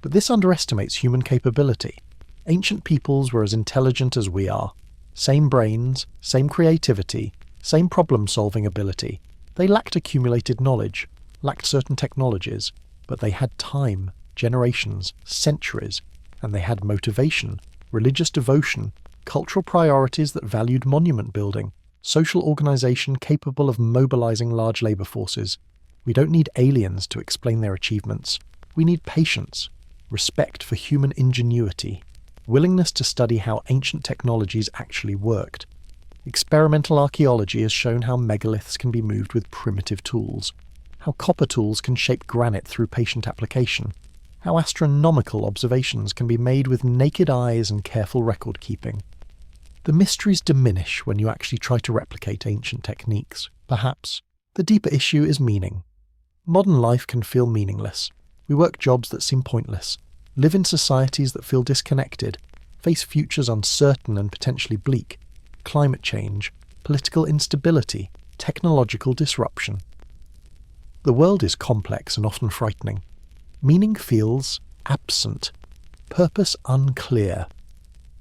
A: But this underestimates human capability. Ancient peoples were as intelligent as we are. Same brains, same creativity, same problem-solving ability. They lacked accumulated knowledge, lacked certain technologies, but they had time, generations, centuries, and they had motivation, religious devotion, cultural priorities that valued monument building, social organization capable of mobilizing large labor forces. We don't need aliens to explain their achievements. We need patience, respect for human ingenuity, willingness to study how ancient technologies actually worked. Experimental archaeology has shown how megaliths can be moved with primitive tools, how copper tools can shape granite through patient application, how astronomical observations can be made with naked eyes and careful record keeping. The mysteries diminish when you actually try to replicate ancient techniques. Perhaps the deeper issue is meaning. Modern life can feel meaningless. We work jobs that seem pointless, live in societies that feel disconnected, face futures uncertain and potentially bleak, climate change, political instability, technological disruption. The world is complex and often frightening. Meaning feels absent, purpose unclear.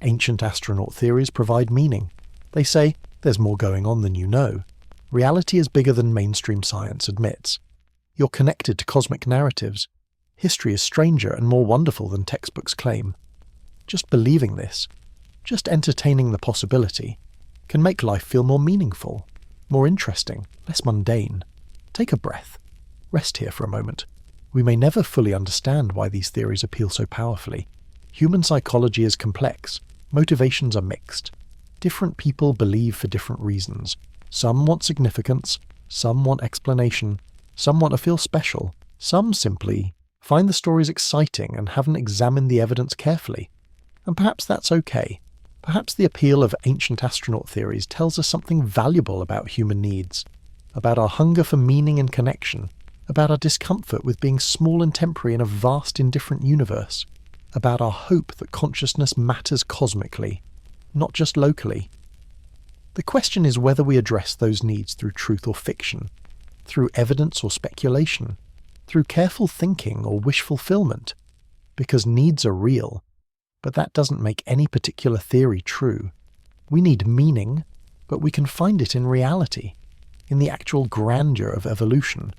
A: Ancient astronaut theories provide meaning. They say, there's more going on than you know. Reality is bigger than mainstream science admits. You're connected to cosmic narratives. History is stranger and more wonderful than textbooks claim. Just believing this, just entertaining the possibility, can make life feel more meaningful, more interesting, less mundane. Take a breath. Rest here for a moment. We may never fully understand why these theories appeal so powerfully. Human psychology is complex. Motivations are mixed. Different people believe for different reasons. Some want significance, some want explanation, some want to feel special, some simply find the stories exciting and haven't examined the evidence carefully. And perhaps that's okay. Perhaps the appeal of ancient astronaut theories tells us something valuable about human needs, about our hunger for meaning and connection, about our discomfort with being small and temporary in a vast indifferent universe, about our hope that consciousness matters cosmically, not just locally. The question is whether we address those needs through truth or fiction, through evidence or speculation, through careful thinking or wish fulfillment, because needs are real, but that doesn't make any particular theory true. We need meaning, but we can find it in reality, in the actual grandeur of evolution,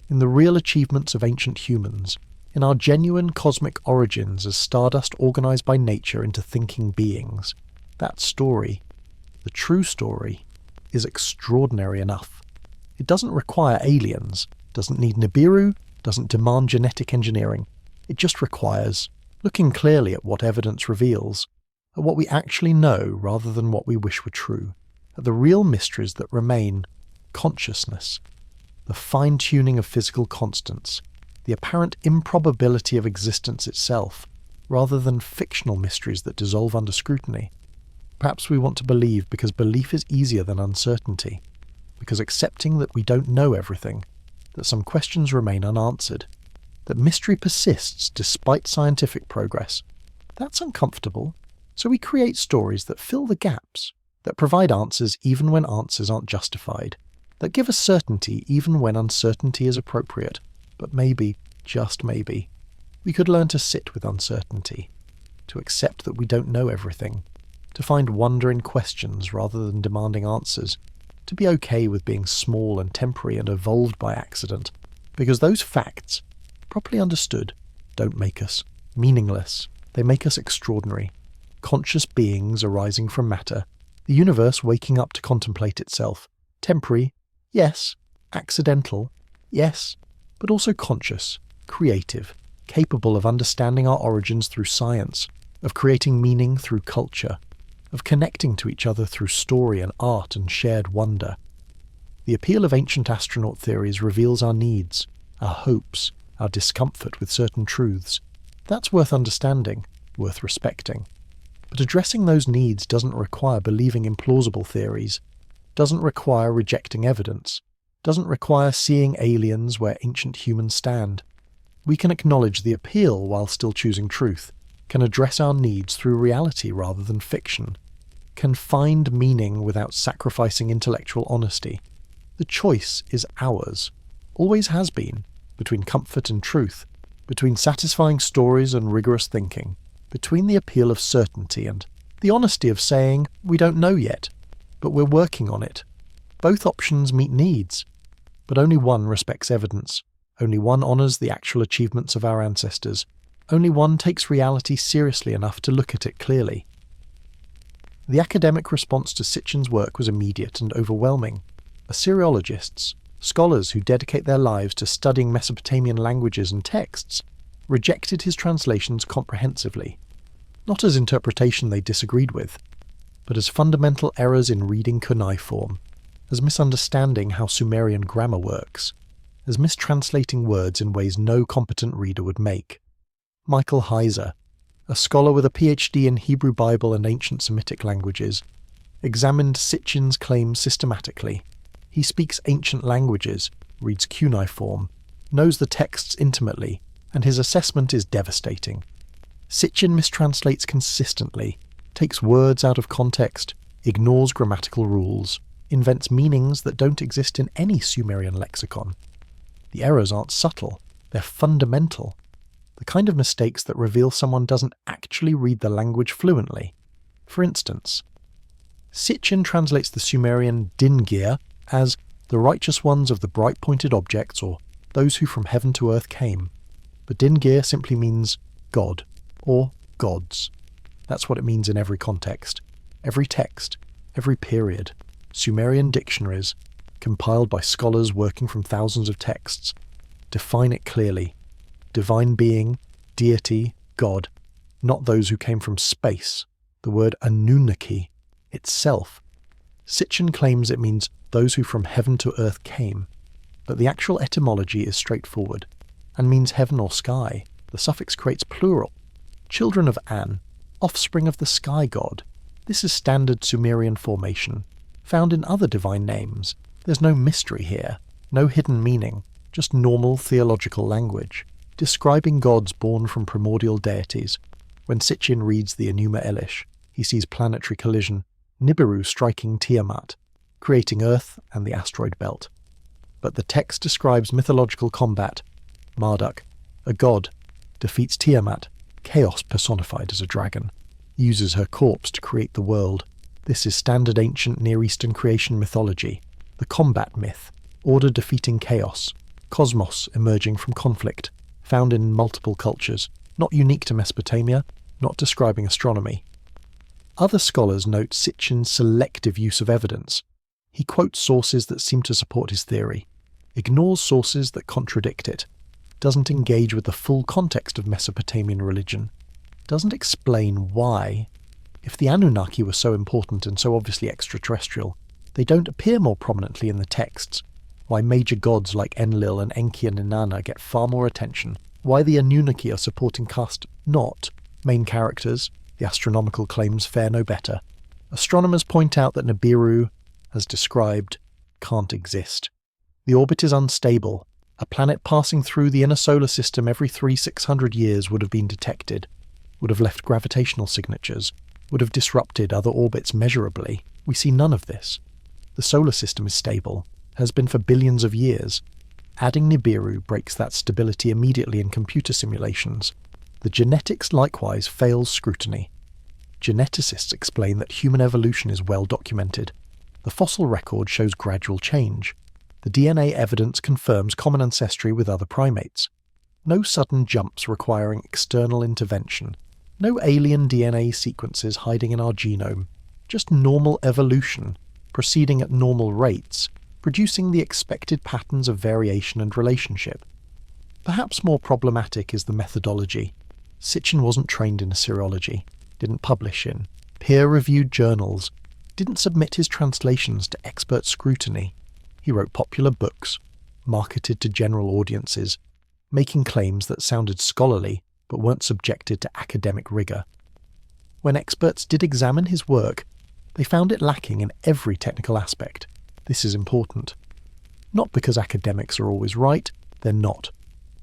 A: in the real achievements of ancient humans, in our genuine cosmic origins as stardust organized by nature into thinking beings. That story, the true story, is extraordinary enough. It doesn't require aliens, doesn't need Nibiru, doesn't demand genetic engineering. It just requires looking clearly at what evidence reveals, at what we actually know rather than what we wish were true, at the real mysteries that remain: consciousness, the fine-tuning of physical constants, the apparent improbability of existence itself, rather than fictional mysteries that dissolve under scrutiny. Perhaps we want to believe because belief is easier than uncertainty, because accepting that we don't know everything, that some questions remain unanswered, that mystery persists despite scientific progress. That's uncomfortable, so we create stories that fill the gaps, that provide answers even when answers aren't justified, that give us certainty even when uncertainty is appropriate. But maybe, just maybe, we could learn to sit with uncertainty, to accept that we don't know everything, to find wonder in questions rather than demanding answers, to be okay with being small and temporary and evolved by accident, because those facts, properly understood, don't make us meaningless. They make us extraordinary, conscious beings arising from matter, the universe waking up to contemplate itself, temporary Yes, accidental, yes, but also conscious, creative, capable of understanding our origins through science, of creating meaning through culture, of connecting to each other through story and art and shared wonder. The appeal of ancient astronaut theories reveals our needs, our hopes, our discomfort with certain truths. That's worth understanding, worth respecting. But addressing those needs doesn't require believing implausible theories, doesn't require rejecting evidence, doesn't require seeing aliens where ancient humans stand. We can acknowledge the appeal while still choosing truth, can address our needs through reality rather than fiction, can find meaning without sacrificing intellectual honesty. The choice is ours, always has been, between comfort and truth, between satisfying stories and rigorous thinking, between the appeal of certainty and the honesty of saying, we don't know yet, but we're working on it. Both options meet needs, but only one respects evidence, only one honours the actual achievements of our ancestors, only one takes reality seriously enough to look at it clearly. The academic response to Sitchin's work was immediate and overwhelming. Assyriologists, scholars who dedicate their lives to studying Mesopotamian languages and texts, rejected his translations comprehensively, not as interpretation they disagreed with, but as fundamental errors in reading cuneiform, as misunderstanding how Sumerian grammar works, as mistranslating words in ways no competent reader would make. Michael Heiser, a scholar with a PhD in Hebrew Bible and ancient Semitic languages, examined Sitchin's claims systematically. He speaks ancient languages, reads cuneiform, knows the texts intimately, and his assessment is devastating. Sitchin mistranslates consistently, takes words out of context, ignores grammatical rules, invents meanings that don't exist in any Sumerian lexicon. The errors aren't subtle, they're fundamental. The kind of mistakes that reveal someone doesn't actually read the language fluently. For instance, Sitchin translates the Sumerian Dingir as the righteous ones of the bright-pointed objects, or those who from heaven to earth came. But Dingir simply means God, or gods. That's what it means in every context, every text, every period. Sumerian dictionaries, compiled by scholars working from thousands of texts, define it clearly. Divine being, deity, God, not those who came from space. The word Anunnaki itself. Sitchin claims it means those who from heaven to earth came, but the actual etymology is straightforward, and means heaven or sky. The suffix creates plural. Children of An, offspring of the sky god. This is standard Sumerian formation, found in other divine names. There's no mystery here, no hidden meaning, just normal theological language, describing gods born from primordial deities. When Sitchin reads the Enuma Elish, he sees planetary collision, Nibiru striking Tiamat, creating Earth and the asteroid belt. But the text describes mythological combat. Marduk, a god, defeats Tiamat, chaos personified as a dragon, uses her corpse to create the world. This is standard ancient Near Eastern creation mythology, the combat myth, order defeating chaos, cosmos emerging from conflict, found in multiple cultures, not unique to Mesopotamia, not describing astronomy. Other scholars note Sitchin's selective use of evidence. He quotes sources that seem to support his theory, ignores sources that contradict it, doesn't engage with the full context of Mesopotamian religion, doesn't explain why. If the Anunnaki were so important and so obviously extraterrestrial, they don't appear more prominently in the texts, why major gods like Enlil and Enki and Inanna get far more attention, why the Anunnaki are supporting cast, not main characters. The astronomical claims fare no better. Astronomers point out that Nibiru, as described, can't exist. The orbit is unstable. A planet passing through the inner solar system every 600 years would have been detected, would have left gravitational signatures, would have disrupted other orbits measurably. We see none of this. The solar system is stable, has been for billions of years. Adding Nibiru breaks that stability immediately in computer simulations. The genetics likewise fails scrutiny. Geneticists explain that human evolution is well documented. The fossil record shows gradual change. The DNA evidence confirms common ancestry with other primates. No sudden jumps requiring external intervention. No alien DNA sequences hiding in our genome. Just normal evolution, proceeding at normal rates, producing the expected patterns of variation and relationship. Perhaps more problematic is the methodology. Sitchin wasn't trained in Assyriology, didn't publish in peer-reviewed journals, didn't submit his translations to expert scrutiny. He wrote popular books, marketed to general audiences, making claims that sounded scholarly but weren't subjected to academic rigour. When experts did examine his work, they found it lacking in every technical aspect. This is important. Not because academics are always right, they're not,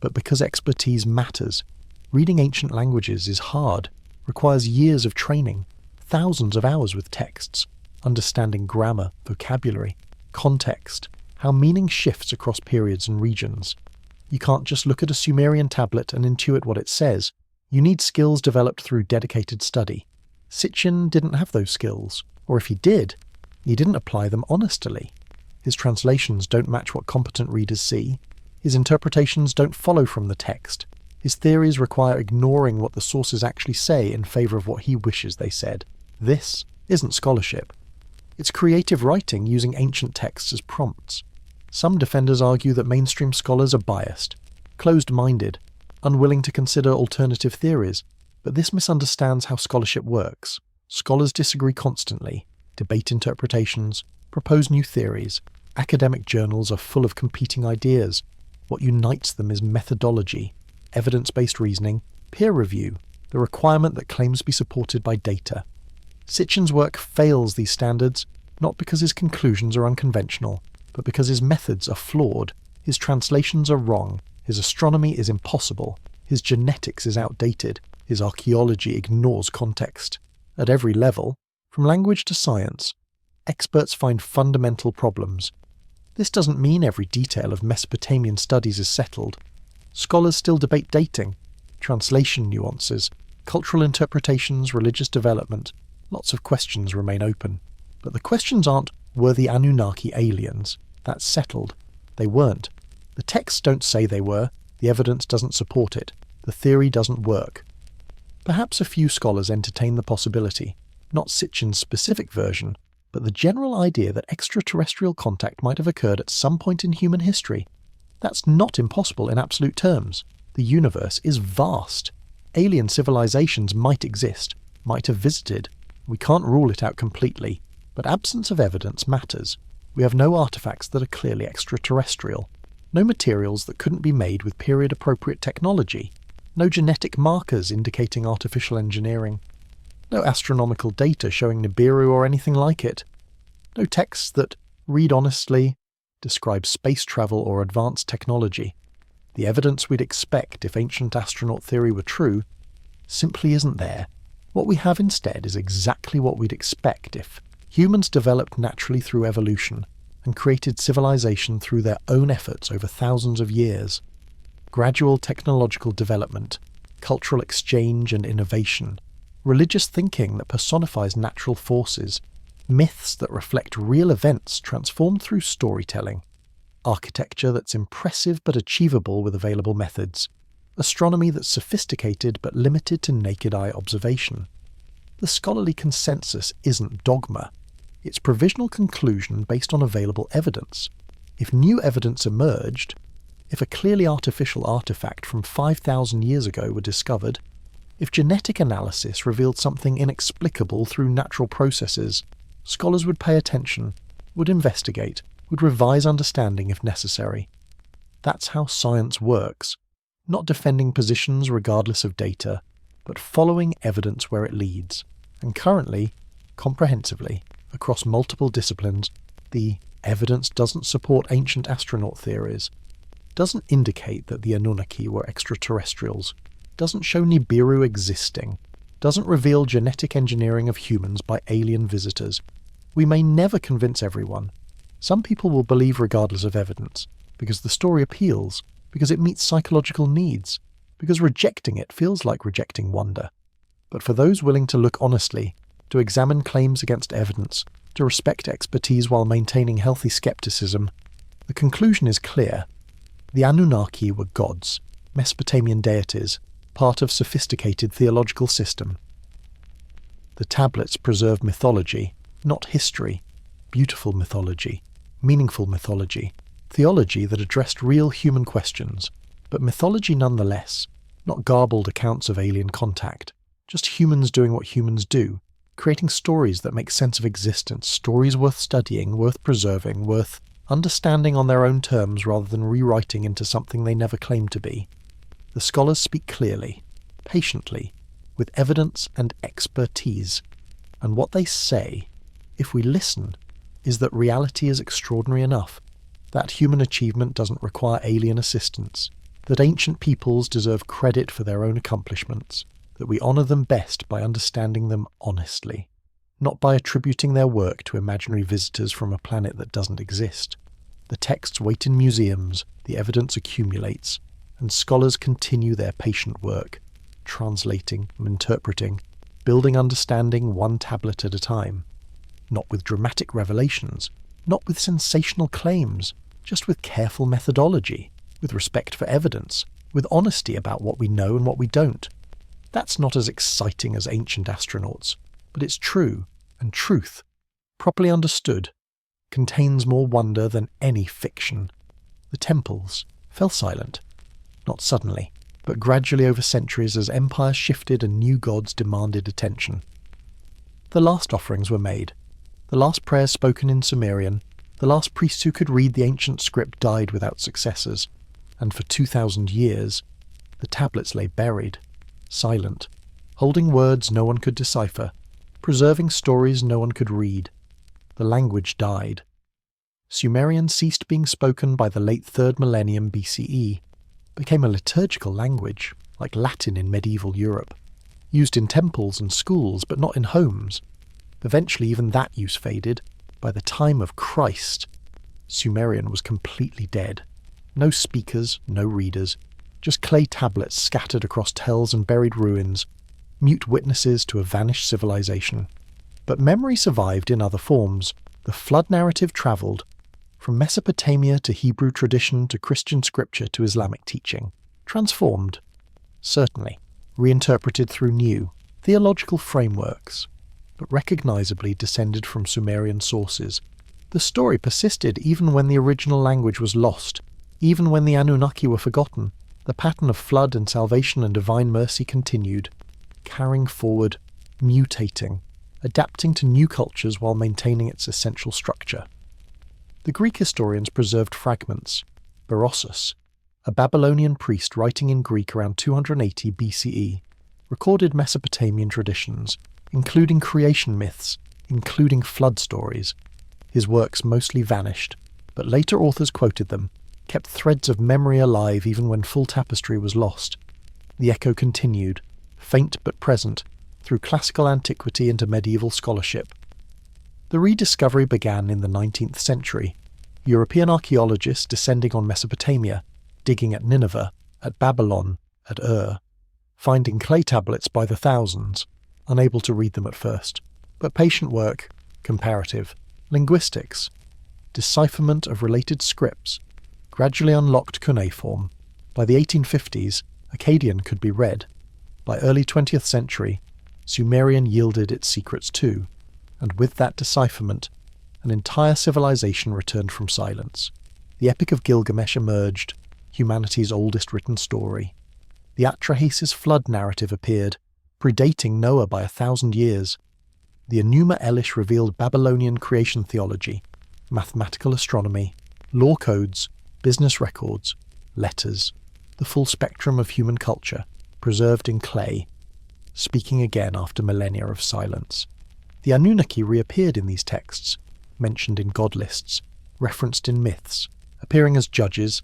A: but because expertise matters. Reading ancient languages is hard, requires years of training, thousands of hours with texts, understanding grammar, vocabulary, context, how meaning shifts across periods and regions. You can't just look at a Sumerian tablet and intuit what it says. You need skills developed through dedicated study. Sitchin didn't have those skills, or if he didn't apply them honestly. His translations don't match what competent readers see. His interpretations don't follow from the text. His theories require ignoring what the sources actually say in favour of what he wishes they said. This isn't scholarship. It's creative writing using ancient texts as prompts. Some defenders argue that mainstream scholars are biased, closed-minded, unwilling to consider alternative theories, but this misunderstands how scholarship works. Scholars disagree constantly, debate interpretations, propose new theories. Academic journals are full of competing ideas. What unites them is methodology, evidence-based reasoning, peer review, the requirement that claims be supported by data. Sitchin's work fails these standards, not because his conclusions are unconventional, but because his methods are flawed, his translations are wrong, his astronomy is impossible, his genetics is outdated, his archaeology ignores context. At every level, from language to science, experts find fundamental problems. This doesn't mean every detail of Mesopotamian studies is settled. Scholars still debate dating, translation nuances, cultural interpretations, religious development. Lots of questions remain open. But the questions aren't, were the Anunnaki aliens? That's settled. They weren't. The texts don't say they were, the evidence doesn't support it, the theory doesn't work. Perhaps a few scholars entertain the possibility, not Sitchin's specific version, but the general idea that extraterrestrial contact might have occurred at some point in human history. That's not impossible in absolute terms. The universe is vast. Alien civilizations might exist, might have visited. We can't rule it out completely, but absence of evidence matters. We have no artifacts that are clearly extraterrestrial, no materials that couldn't be made with period-appropriate technology, no genetic markers indicating artificial engineering, no astronomical data showing Nibiru or anything like it, no texts that, read honestly, describe space travel or advanced technology. The evidence we'd expect if ancient astronaut theory were true simply isn't there. What we have instead is exactly what we'd expect if humans developed naturally through evolution and created civilization through their own efforts over thousands of years. Gradual technological development, cultural exchange and innovation, religious thinking that personifies natural forces, myths that reflect real events transformed through storytelling, architecture that's impressive but achievable with available methods, astronomy that's sophisticated but limited to naked eye observation. The scholarly consensus isn't dogma. It's provisional conclusion based on available evidence. If new evidence emerged, if a clearly artificial artifact from 5,000 years ago were discovered, if genetic analysis revealed something inexplicable through natural processes, scholars would pay attention, would investigate, would revise understanding if necessary. That's how science works, not defending positions regardless of data, but following evidence where it leads. And currently, comprehensively, across multiple disciplines, the evidence doesn't support ancient astronaut theories, doesn't indicate that the Anunnaki were extraterrestrials, doesn't show Nibiru existing, doesn't reveal genetic engineering of humans by alien visitors. We may never convince everyone. Some people will believe regardless of evidence, because the story appeals, because it meets psychological needs, because rejecting it feels like rejecting wonder. But for those willing to look honestly, to examine claims against evidence, to respect expertise while maintaining healthy skepticism, the conclusion is clear. The Anunnaki were gods, Mesopotamian deities, part of sophisticated theological system. The tablets preserve mythology, not history, beautiful mythology, meaningful mythology, theology that addressed real human questions, but mythology nonetheless, not garbled accounts of alien contact, just humans doing what humans do, creating stories that make sense of existence, stories worth studying, worth preserving, worth understanding on their own terms rather than rewriting into something they never claimed to be. The scholars speak clearly, patiently, with evidence and expertise, and what they say, if we listen, is that reality is extraordinary enough, that human achievement doesn't require alien assistance, that ancient peoples deserve credit for their own accomplishments, that we honour them best by understanding them honestly, not by attributing their work to imaginary visitors from a planet that doesn't exist. The texts wait in museums, the evidence accumulates, and scholars continue their patient work, translating and interpreting, building understanding one tablet at a time. Not with dramatic revelations, not with sensational claims, just with careful methodology, with respect for evidence, with honesty about what we know and what we don't. That's not as exciting as ancient astronauts, but it's true, and truth, properly understood, contains more wonder than any fiction. The temples fell silent, not suddenly, but gradually over centuries as empires shifted and new gods demanded attention. The last offerings were made, the last prayers spoken in Sumerian, the last priests who could read the ancient script died without successors, and for 2,000 years, the tablets lay buried, silent, holding words no one could decipher, preserving stories no one could read. The language died. Sumerian ceased being spoken by the late 3rd millennium BCE, became a liturgical language, like Latin in medieval Europe, used in temples and schools but not in homes. Eventually even that use faded. By the time of Christ, Sumerian was completely dead. No speakers, no readers, just clay tablets scattered across tells and buried ruins, mute witnesses to a vanished civilization. But memory survived in other forms. The flood narrative travelled, from Mesopotamia to Hebrew tradition to Christian scripture to Islamic teaching. Transformed, certainly, reinterpreted through new, theological frameworks, but recognisably descended from Sumerian sources. The story persisted even when the original language was lost, even when the Anunnaki were forgotten. The pattern of flood and salvation and divine mercy continued, carrying forward, mutating, adapting to new cultures while maintaining its essential structure. The Greek historians preserved fragments. Berossus, a Babylonian priest writing in Greek around 280 BCE, recorded Mesopotamian traditions, including creation myths, including flood stories. His works mostly vanished, but later authors quoted them, kept threads of memory alive even when full tapestry was lost. The echo continued, faint but present, through classical antiquity into medieval scholarship. The rediscovery began in the 19th century. European archaeologists descending on Mesopotamia, digging at Nineveh, at Babylon, at Ur, finding clay tablets by the thousands, unable to read them at first, but patient work, comparative, linguistics, decipherment of related scripts, gradually unlocked cuneiform. By the 1850s, Akkadian could be read. By early 20th century, Sumerian yielded its secrets too, and with that decipherment, an entire civilization returned from silence. The Epic of Gilgamesh emerged, humanity's oldest written story. The Atrahasis flood narrative appeared, predating Noah by 1,000 years. The Enuma Elish revealed Babylonian creation theology, mathematical astronomy, law codes, business records, letters, the full spectrum of human culture, preserved in clay, speaking again after millennia of silence. The Anunnaki reappeared in these texts, mentioned in god lists, referenced in myths, appearing as judges,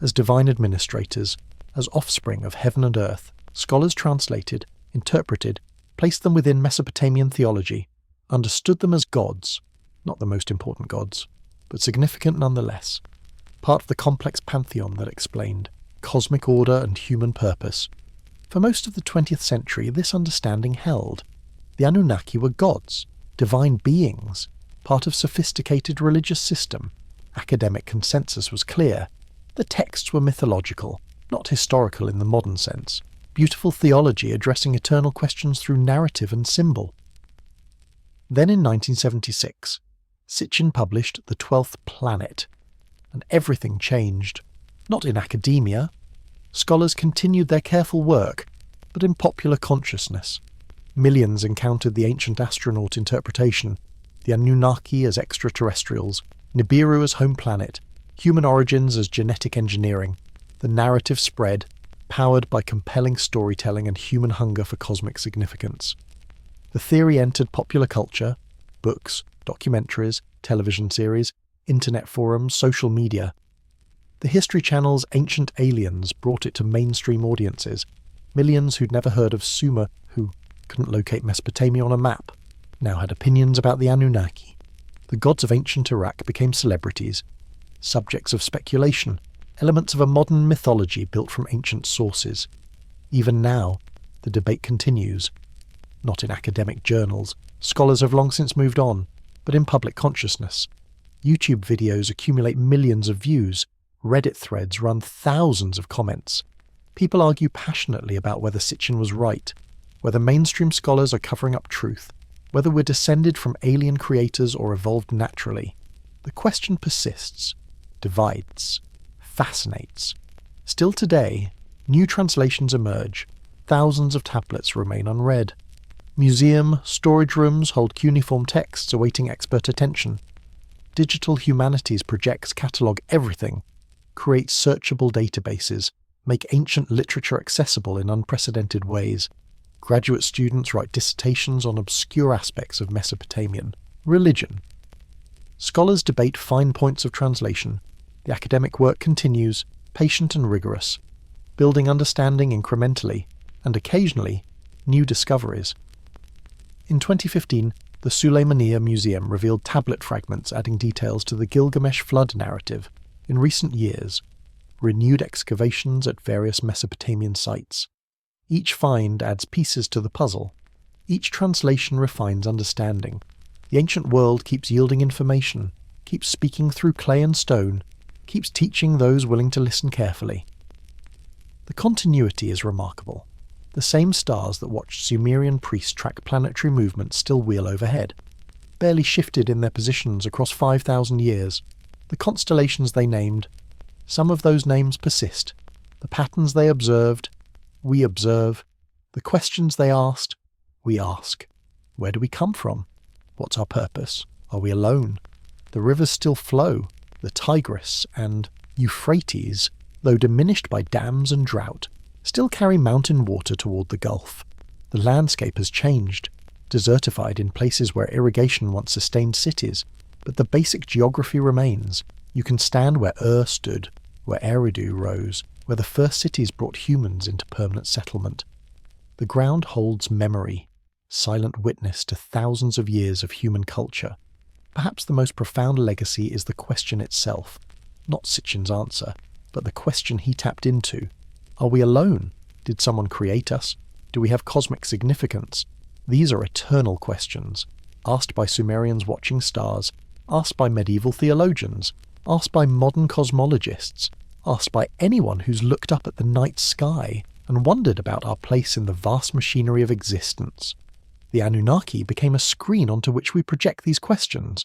A: as divine administrators, as offspring of heaven and earth. Scholars translated, interpreted, placed them within Mesopotamian theology, understood them as gods, not the most important gods, but significant nonetheless, part of the complex pantheon that explained cosmic order and human purpose. For most of the 20th century, this understanding held. The Anunnaki were gods, divine beings, part of sophisticated religious system. Academic consensus was clear. The texts were mythological, not historical in the modern sense. Beautiful theology addressing eternal questions through narrative and symbol. Then in 1976, Sitchin published The 12th Planet, and everything changed. Not in academia. Scholars continued their careful work, but in popular consciousness. Millions encountered the ancient astronaut interpretation, the Anunnaki as extraterrestrials, Nibiru as home planet, human origins as genetic engineering. The narrative spread, powered by compelling storytelling and human hunger for cosmic significance. The theory entered popular culture, books, documentaries, television series, internet forums, social media. The History Channel's Ancient Aliens brought it to mainstream audiences, millions who'd never heard of Sumer, who couldn't locate Mesopotamia on a map, now had opinions about the Anunnaki. The gods of ancient Iraq became celebrities, subjects of speculation, elements of a modern mythology built from ancient sources. Even now, the debate continues. Not in academic journals, scholars have long since moved on, but in public consciousness. YouTube videos accumulate millions of views, Reddit threads run thousands of comments. People argue passionately about whether Sitchin was right, whether mainstream scholars are covering up truth, whether we're descended from alien creators or evolved naturally. The question persists, divides, fascinates. Still today, new translations emerge. Thousands of tablets remain unread. Museum, storage rooms hold cuneiform texts awaiting expert attention. Digital Humanities projects catalogue everything, create searchable databases, make ancient literature accessible in unprecedented ways. Graduate students write dissertations on obscure aspects of Mesopotamian religion. Scholars debate fine points of translation. The academic work continues, patient and rigorous, building understanding incrementally, and occasionally, new discoveries. In 2015, the Suleymaniye Museum revealed tablet fragments adding details to the Gilgamesh flood narrative. In recent years, renewed excavations at various Mesopotamian sites. Each find adds pieces to the puzzle. Each translation refines understanding. The ancient world keeps yielding information, keeps speaking through clay and stone, keeps teaching those willing to listen carefully. The continuity is remarkable. The same stars that watched Sumerian priests track planetary movements still wheel overhead, barely shifted in their positions across 5,000 years. The constellations they named, some of those names persist. The patterns they observed, we observe. The questions they asked, we ask. Where do we come from? What's our purpose? Are we alone? The rivers still flow. The Tigris and Euphrates, though diminished by dams and drought, still carry mountain water toward the Gulf. The landscape has changed, desertified in places where irrigation once sustained cities, but the basic geography remains. You can stand where Ur stood, where Eridu rose, where the first cities brought humans into permanent settlement. The ground holds memory, silent witness to thousands of years of human culture. Perhaps the most profound legacy is the question itself, not Sitchin's answer, but the question he tapped into. Are we alone? Did someone create us? Do we have cosmic significance? These are eternal questions, asked by Sumerians watching stars, asked by medieval theologians, asked by modern cosmologists, asked by anyone who's looked up at the night sky and wondered about our place in the vast machinery of existence. The Anunnaki became a screen onto which we project these questions,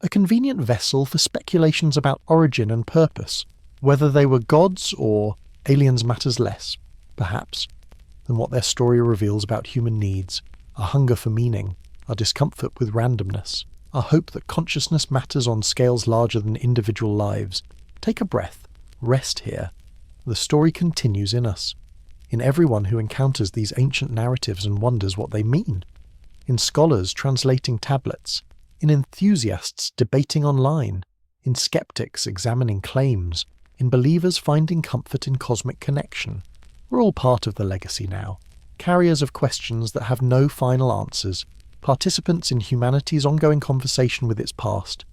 A: a convenient vessel for speculations about origin and purpose. Whether they were gods or aliens matters less, perhaps, than what their story reveals about human needs, our hunger for meaning, our discomfort with randomness, our hope that consciousness matters on scales larger than individual lives. Take a breath, rest here. The story continues in us, in everyone who encounters these ancient narratives and wonders what they mean, in scholars translating tablets, in enthusiasts debating online, in skeptics examining claims, in believers finding comfort in cosmic connection. We're all part of the legacy now, carriers of questions that have no final answers, participants in humanity's ongoing conversation with its past.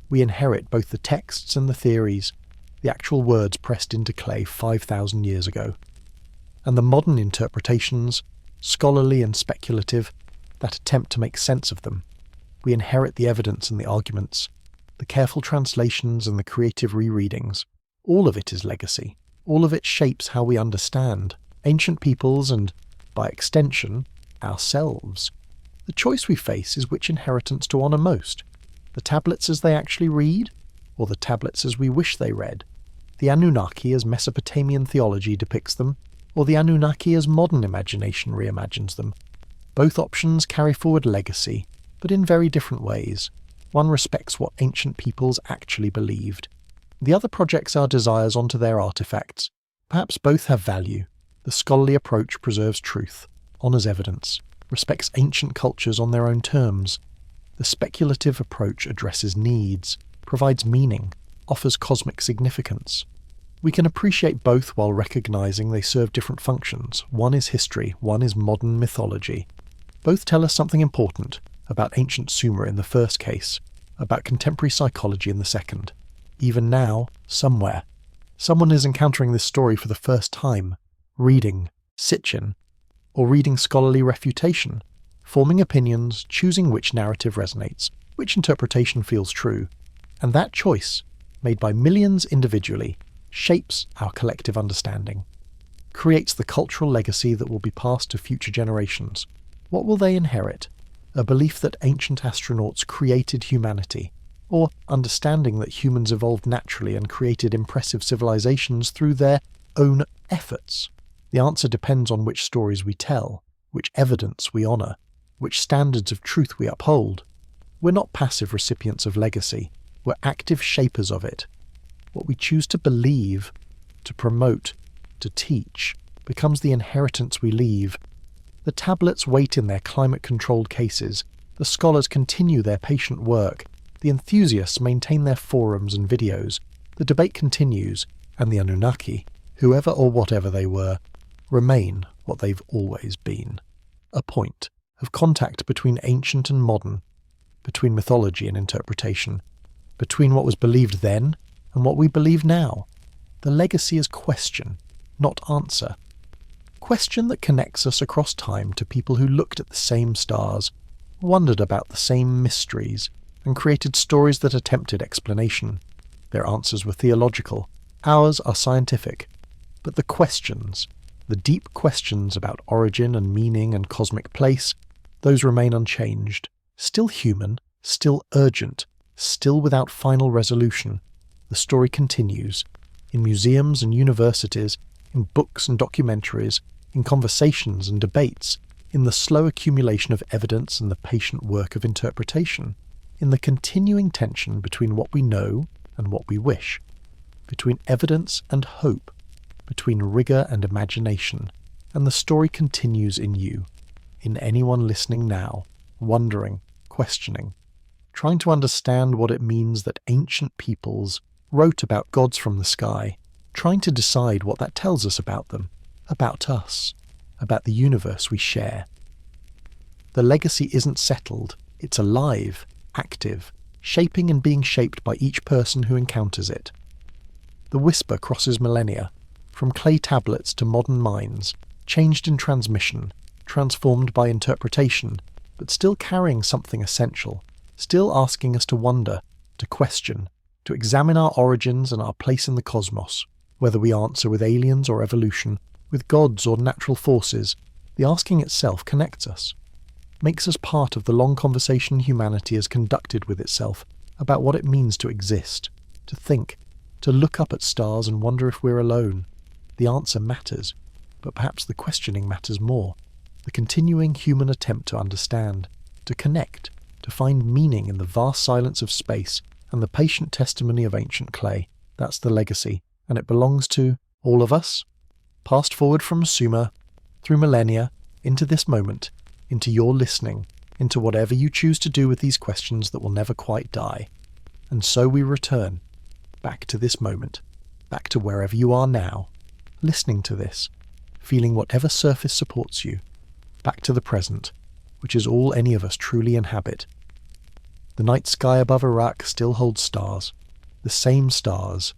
A: We inherit both the texts and the theories, the actual words pressed into clay 5,000 years ago, and the modern interpretations, scholarly and speculative, that attempt to make sense of them. We inherit the evidence and the arguments, the careful translations and the creative rereadings. All of it is legacy. All of it shapes how we understand ancient peoples and, by extension, ourselves. The choice we face is which inheritance to honour most. The tablets as they actually read, or the tablets as we wish they read? The Anunnaki as Mesopotamian theology depicts them, or the Anunnaki as modern imagination reimagines them? Both options carry forward legacy, but in very different ways. One respects what ancient peoples actually believed. The other projects our desires onto their artifacts. Perhaps both have value. The scholarly approach preserves truth, honours evidence, respects ancient cultures on their own terms. The speculative approach addresses needs, provides meaning, offers cosmic significance. We can appreciate both while recognising they serve different functions. One is history, one is modern mythology. Both tell us something important about ancient Sumer in the first case, about contemporary psychology in the second. Even now, somewhere, someone is encountering this story for the first time, reading Sitchin, or reading scholarly refutation, forming opinions, choosing which narrative resonates, which interpretation feels true. And that choice, made by millions individually, shapes our collective understanding, creates the cultural legacy that will be passed to future generations. What will they inherit? A belief that ancient astronauts created humanity, or understanding that humans evolved naturally and created impressive civilizations through their own efforts? The answer depends on which stories we tell, which evidence we honour, which standards of truth we uphold. We're not passive recipients of legacy, we're active shapers of it. What we choose to believe, to promote, to teach, becomes the inheritance we leave. The tablets wait in their climate-controlled cases, the scholars continue their patient work, the enthusiasts maintain their forums and videos, the debate continues, and the Anunnaki, whoever or whatever they were, remain what they've always been. A point of contact between ancient and modern, between mythology and interpretation, between what was believed then and what we believe now. The legacy is question, not answer. Question that connects us across time to people who looked at the same stars, wondered about the same mysteries, and created stories that attempted explanation. Their answers were theological, ours are scientific. But the questions, the deep questions about origin and meaning and cosmic place, those remain unchanged, still human, still urgent, still without final resolution. The story continues, in museums and universities, in books and documentaries, in conversations and debates, in the slow accumulation of evidence and the patient work of interpretation, in the continuing tension between what we know and what we wish, between evidence and hope, between rigour and imagination, and the story continues in you, in anyone listening now, wondering, questioning, trying to understand what it means that ancient peoples wrote about gods from the sky, trying to decide what that tells us about them, about us, about the universe we share. The legacy isn't settled, it's alive, active, shaping and being shaped by each person who encounters it. The whisper crosses millennia, from clay tablets to modern minds, changed in transmission, transformed by interpretation, but still carrying something essential, still asking us to wonder, to question, to examine our origins and our place in the cosmos. Whether we answer with aliens or evolution, with gods or natural forces, the asking itself connects us, makes us part of the long conversation humanity has conducted with itself about what it means to exist, to think, to look up at stars and wonder if we're alone. The answer matters, but perhaps the questioning matters more. The continuing human attempt to understand, to connect, to find meaning in the vast silence of space and the patient testimony of ancient clay. That's the legacy, and it belongs to all of us, passed forward from Sumer, through millennia, into this moment, into your listening, into whatever you choose to do with these questions that will never quite die. And so we return, back to this moment, back to wherever you are now, listening to this, feeling whatever surface supports you, back to the present, which is all any of us truly inhabit. The night sky above Iraq still holds stars, the same stars,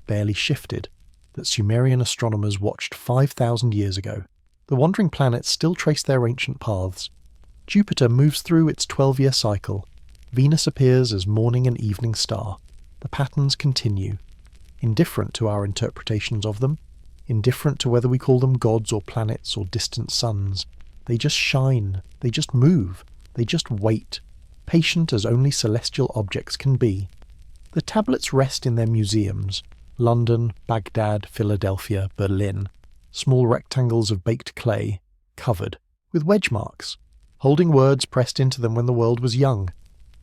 A: barely shifted, that Sumerian astronomers watched 5,000 years ago. The wandering planets still trace their ancient paths. Jupiter moves through its 12-year cycle. Venus appears as morning and evening star. The patterns continue, indifferent to our interpretations of them, indifferent to whether we call them gods or planets or distant suns. They just shine, they just move, they just wait. patient as only celestial objects can be. The tablets rest in their museums: London, Baghdad, Philadelphia, Berlin, small rectangles of baked clay, covered with wedge marks, holding words pressed into them when the world was young.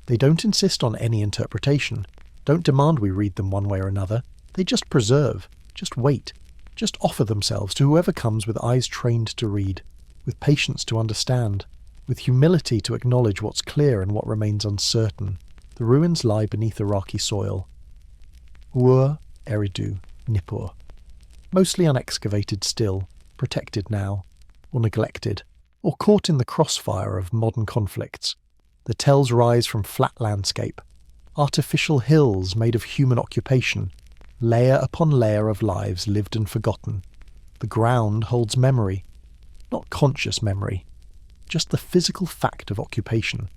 A: They don't insist on any interpretation, don't demand we read them one way or another. They just preserve, just wait, just offer themselves to whoever comes with eyes trained to read, with patience to understand, with humility to acknowledge what's clear and what remains uncertain. The ruins lie beneath Iraqi soil. Ur Eridu Nippur. Mostly unexcavated still, protected now, or neglected, or caught in the crossfire of modern conflicts. The tells rise from flat landscape, artificial hills made of human occupation, layer upon layer of lives lived and forgotten. The ground holds memory, not conscious memory, just the physical fact of occupation,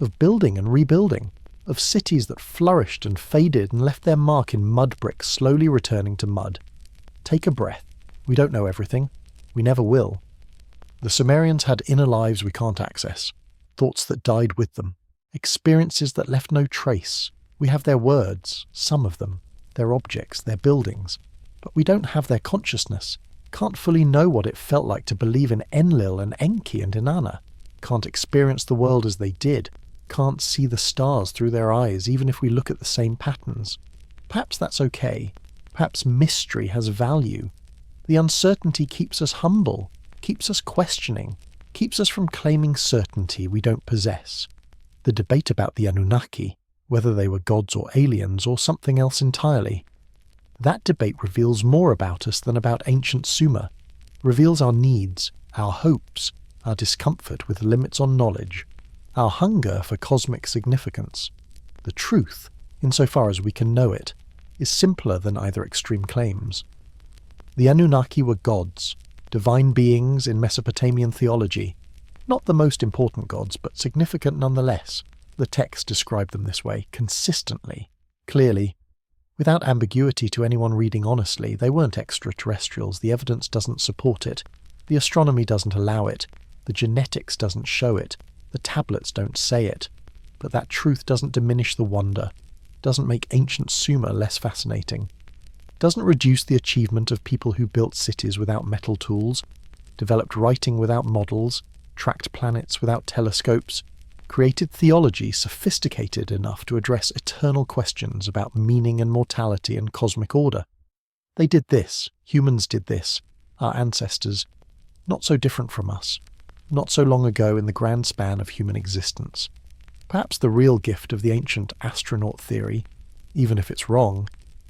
A: of building and rebuilding, of cities that flourished and faded and left their mark in mud bricks slowly returning to mud. Take a breath. We don't know everything. We never will. The Sumerians had inner lives we can't access, thoughts that died with them, experiences that left no trace. We have their words, some of them, their objects, their buildings, but we don't have their consciousness, can't fully know what it felt like to believe in Enlil and Enki and Inanna, can't experience the world as they did, can't see the stars through their eyes even if we look at the same patterns. Perhaps that's okay. Perhaps mystery has value. The uncertainty keeps us humble, keeps us questioning, keeps us from claiming certainty we don't possess. The debate about the Anunnaki, whether they were gods or aliens or something else entirely, that debate reveals more about us than about ancient Sumer, reveals our needs, our hopes, our discomfort with limits on knowledge, our hunger for cosmic significance. The truth, insofar as we can know it, is simpler than either extreme claims. The Anunnaki were gods, divine beings in Mesopotamian theology, not the most important gods, but significant nonetheless. The texts describe them this way, consistently, clearly. Without ambiguity to anyone reading honestly, they weren't extraterrestrials. The evidence doesn't support it. The astronomy doesn't allow it. The genetics doesn't show it. The tablets don't say it. But that truth doesn't diminish the wonder, doesn't make ancient Sumer less fascinating, doesn't reduce the achievement of people who built cities without metal tools, developed writing without models, tracked planets without telescopes, created theology sophisticated enough to address eternal questions about meaning and mortality and cosmic order. They did this, humans did this, our ancestors, not so different from us, not so long ago in the grand span of human existence. Perhaps the real gift of the ancient astronaut theory, even if it's wrong,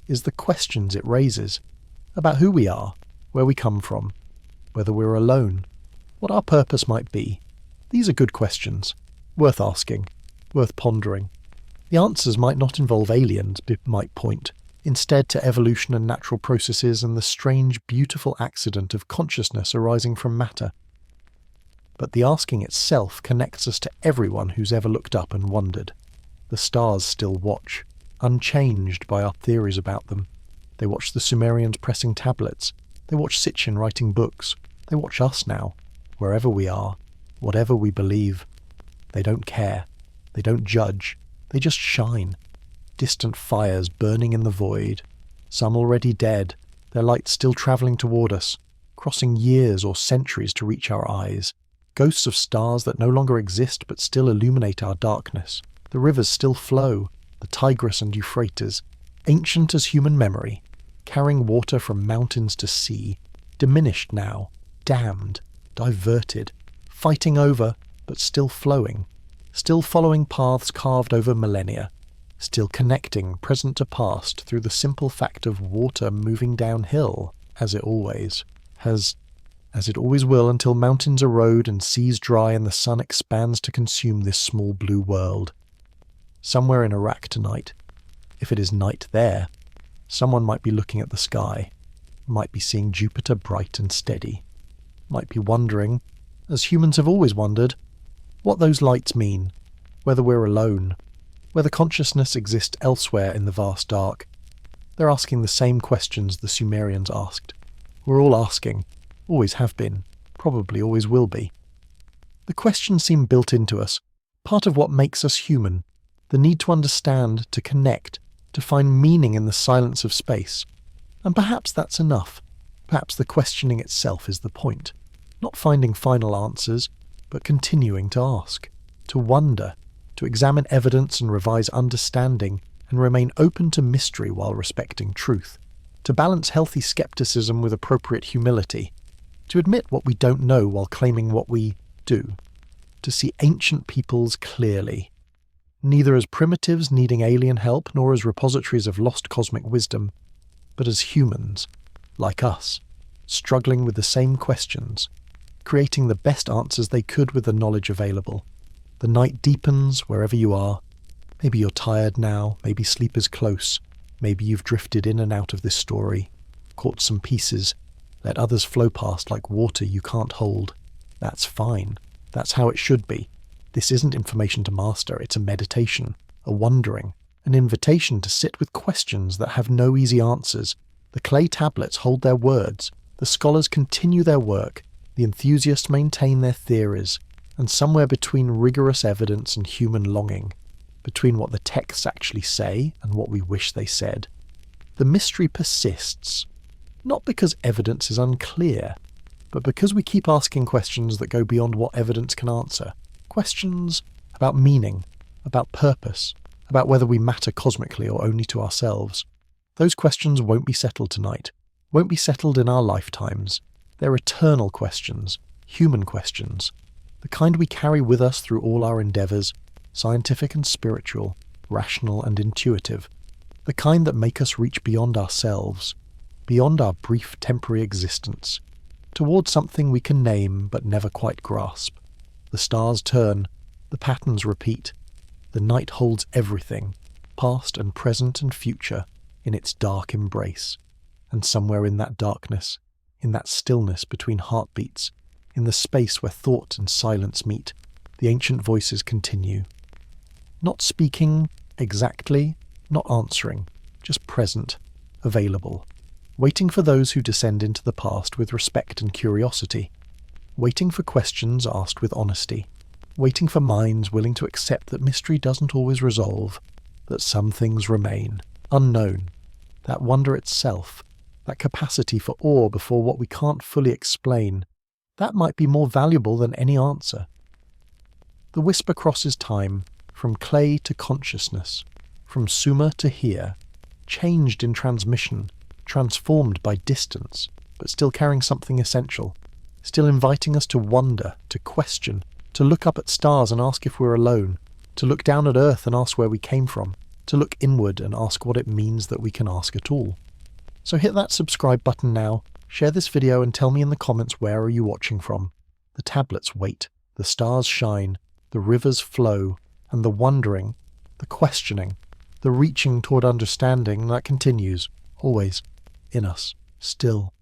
A: is the questions it raises about who we are, where we come from, whether we're alone, what our purpose might be. These are good questions, worth asking, worth pondering. The answers might not involve aliens, but might point instead to evolution and natural processes and the strange, beautiful accident of consciousness arising from matter. But the asking itself connects us to everyone who's ever looked up and wondered. The stars still watch, unchanged by our theories about them. They watch the Sumerians pressing tablets. They watch Sitchin writing books. They watch us now, wherever we are, whatever we believe. They don't care. They don't judge. They just shine. Distant fires burning in the void. Some already dead, their light still travelling toward us, crossing years or centuries to reach our eyes. Ghosts of stars that no longer exist but still illuminate our darkness. The rivers still flow, the Tigris and Euphrates, ancient as human memory, carrying water from mountains to sea, diminished now, dammed, diverted, fighting over, but still flowing, still following paths carved over millennia, still connecting present to past through the simple fact of water moving downhill, as it always has, as it always will until mountains erode and seas dry and the sun expands to consume this small blue world. Somewhere in Iraq tonight, if it is night there, someone might be looking at the sky, might be seeing Jupiter bright and steady, might be wondering, as humans have always wondered, what those lights mean, whether we're alone, whether consciousness exists elsewhere in the vast dark. They're asking the same questions the Sumerians asked. We're all asking, always have been, probably always will be. The questions seem built into us, part of what makes us human, the need to understand, to connect, to find meaning in the silence of space. And perhaps that's enough. Perhaps the questioning itself is the point. Not finding final answers, but continuing to ask, to wonder, to examine evidence and revise understanding, and remain open to mystery while respecting truth, to balance healthy skepticism with appropriate humility, to admit what we don't know while claiming what we do, to see ancient peoples clearly, neither as primitives needing alien help nor as repositories of lost cosmic wisdom, but as humans, like us, struggling with the same questions, creating the best answers they could with the knowledge available. The night deepens wherever you are. Maybe you're tired now, maybe sleep is close, maybe you've drifted in and out of this story, caught some pieces, let others flow past like water you can't hold. That's fine. That's how it should be. This isn't information to master, it's a meditation, a wondering, an invitation to sit with questions that have no easy answers. The clay tablets hold their words, the scholars continue their work, the enthusiasts maintain their theories, and somewhere between rigorous evidence and human longing, between what the texts actually say and what we wish they said, the mystery persists, not because evidence is unclear, but because we keep asking questions that go beyond what evidence can answer. Questions about meaning, about purpose, about whether we matter cosmically or only to ourselves. Those questions won't be settled tonight, won't be settled in our lifetimes. They're eternal questions, human questions, the kind we carry with us through all our endeavours, scientific and spiritual, rational and intuitive, the kind that make us reach beyond ourselves, beyond our brief temporary existence, towards something we can name but never quite grasp. The stars turn, the patterns repeat, the night holds everything, past and present and future, in its dark embrace. And somewhere in that darkness, in that stillness between heartbeats, in the space where thought and silence meet, the ancient voices continue. Not speaking exactly, not answering, just present, available, waiting for those who descend into the past with respect and curiosity, waiting for questions asked with honesty, waiting for minds willing to accept that mystery doesn't always resolve, that some things remain, unknown, that wonder itself, that capacity for awe before what we can't fully explain, that might be more valuable than any answer. The whisper crosses time, from clay to consciousness, from Sumer to here, changed in transmission, transformed by distance, but still carrying something essential, still inviting us to wonder, to question, to look up at stars and ask if we're alone, to look down at Earth and ask where we came from, to look inward and ask what it means that we can ask at all. So hit that subscribe button now, share this video and tell me in the comments where are you watching from. The tablets wait, the stars shine, the rivers flow, and the wondering, the questioning, the reaching toward understanding that continues, always, in us, still.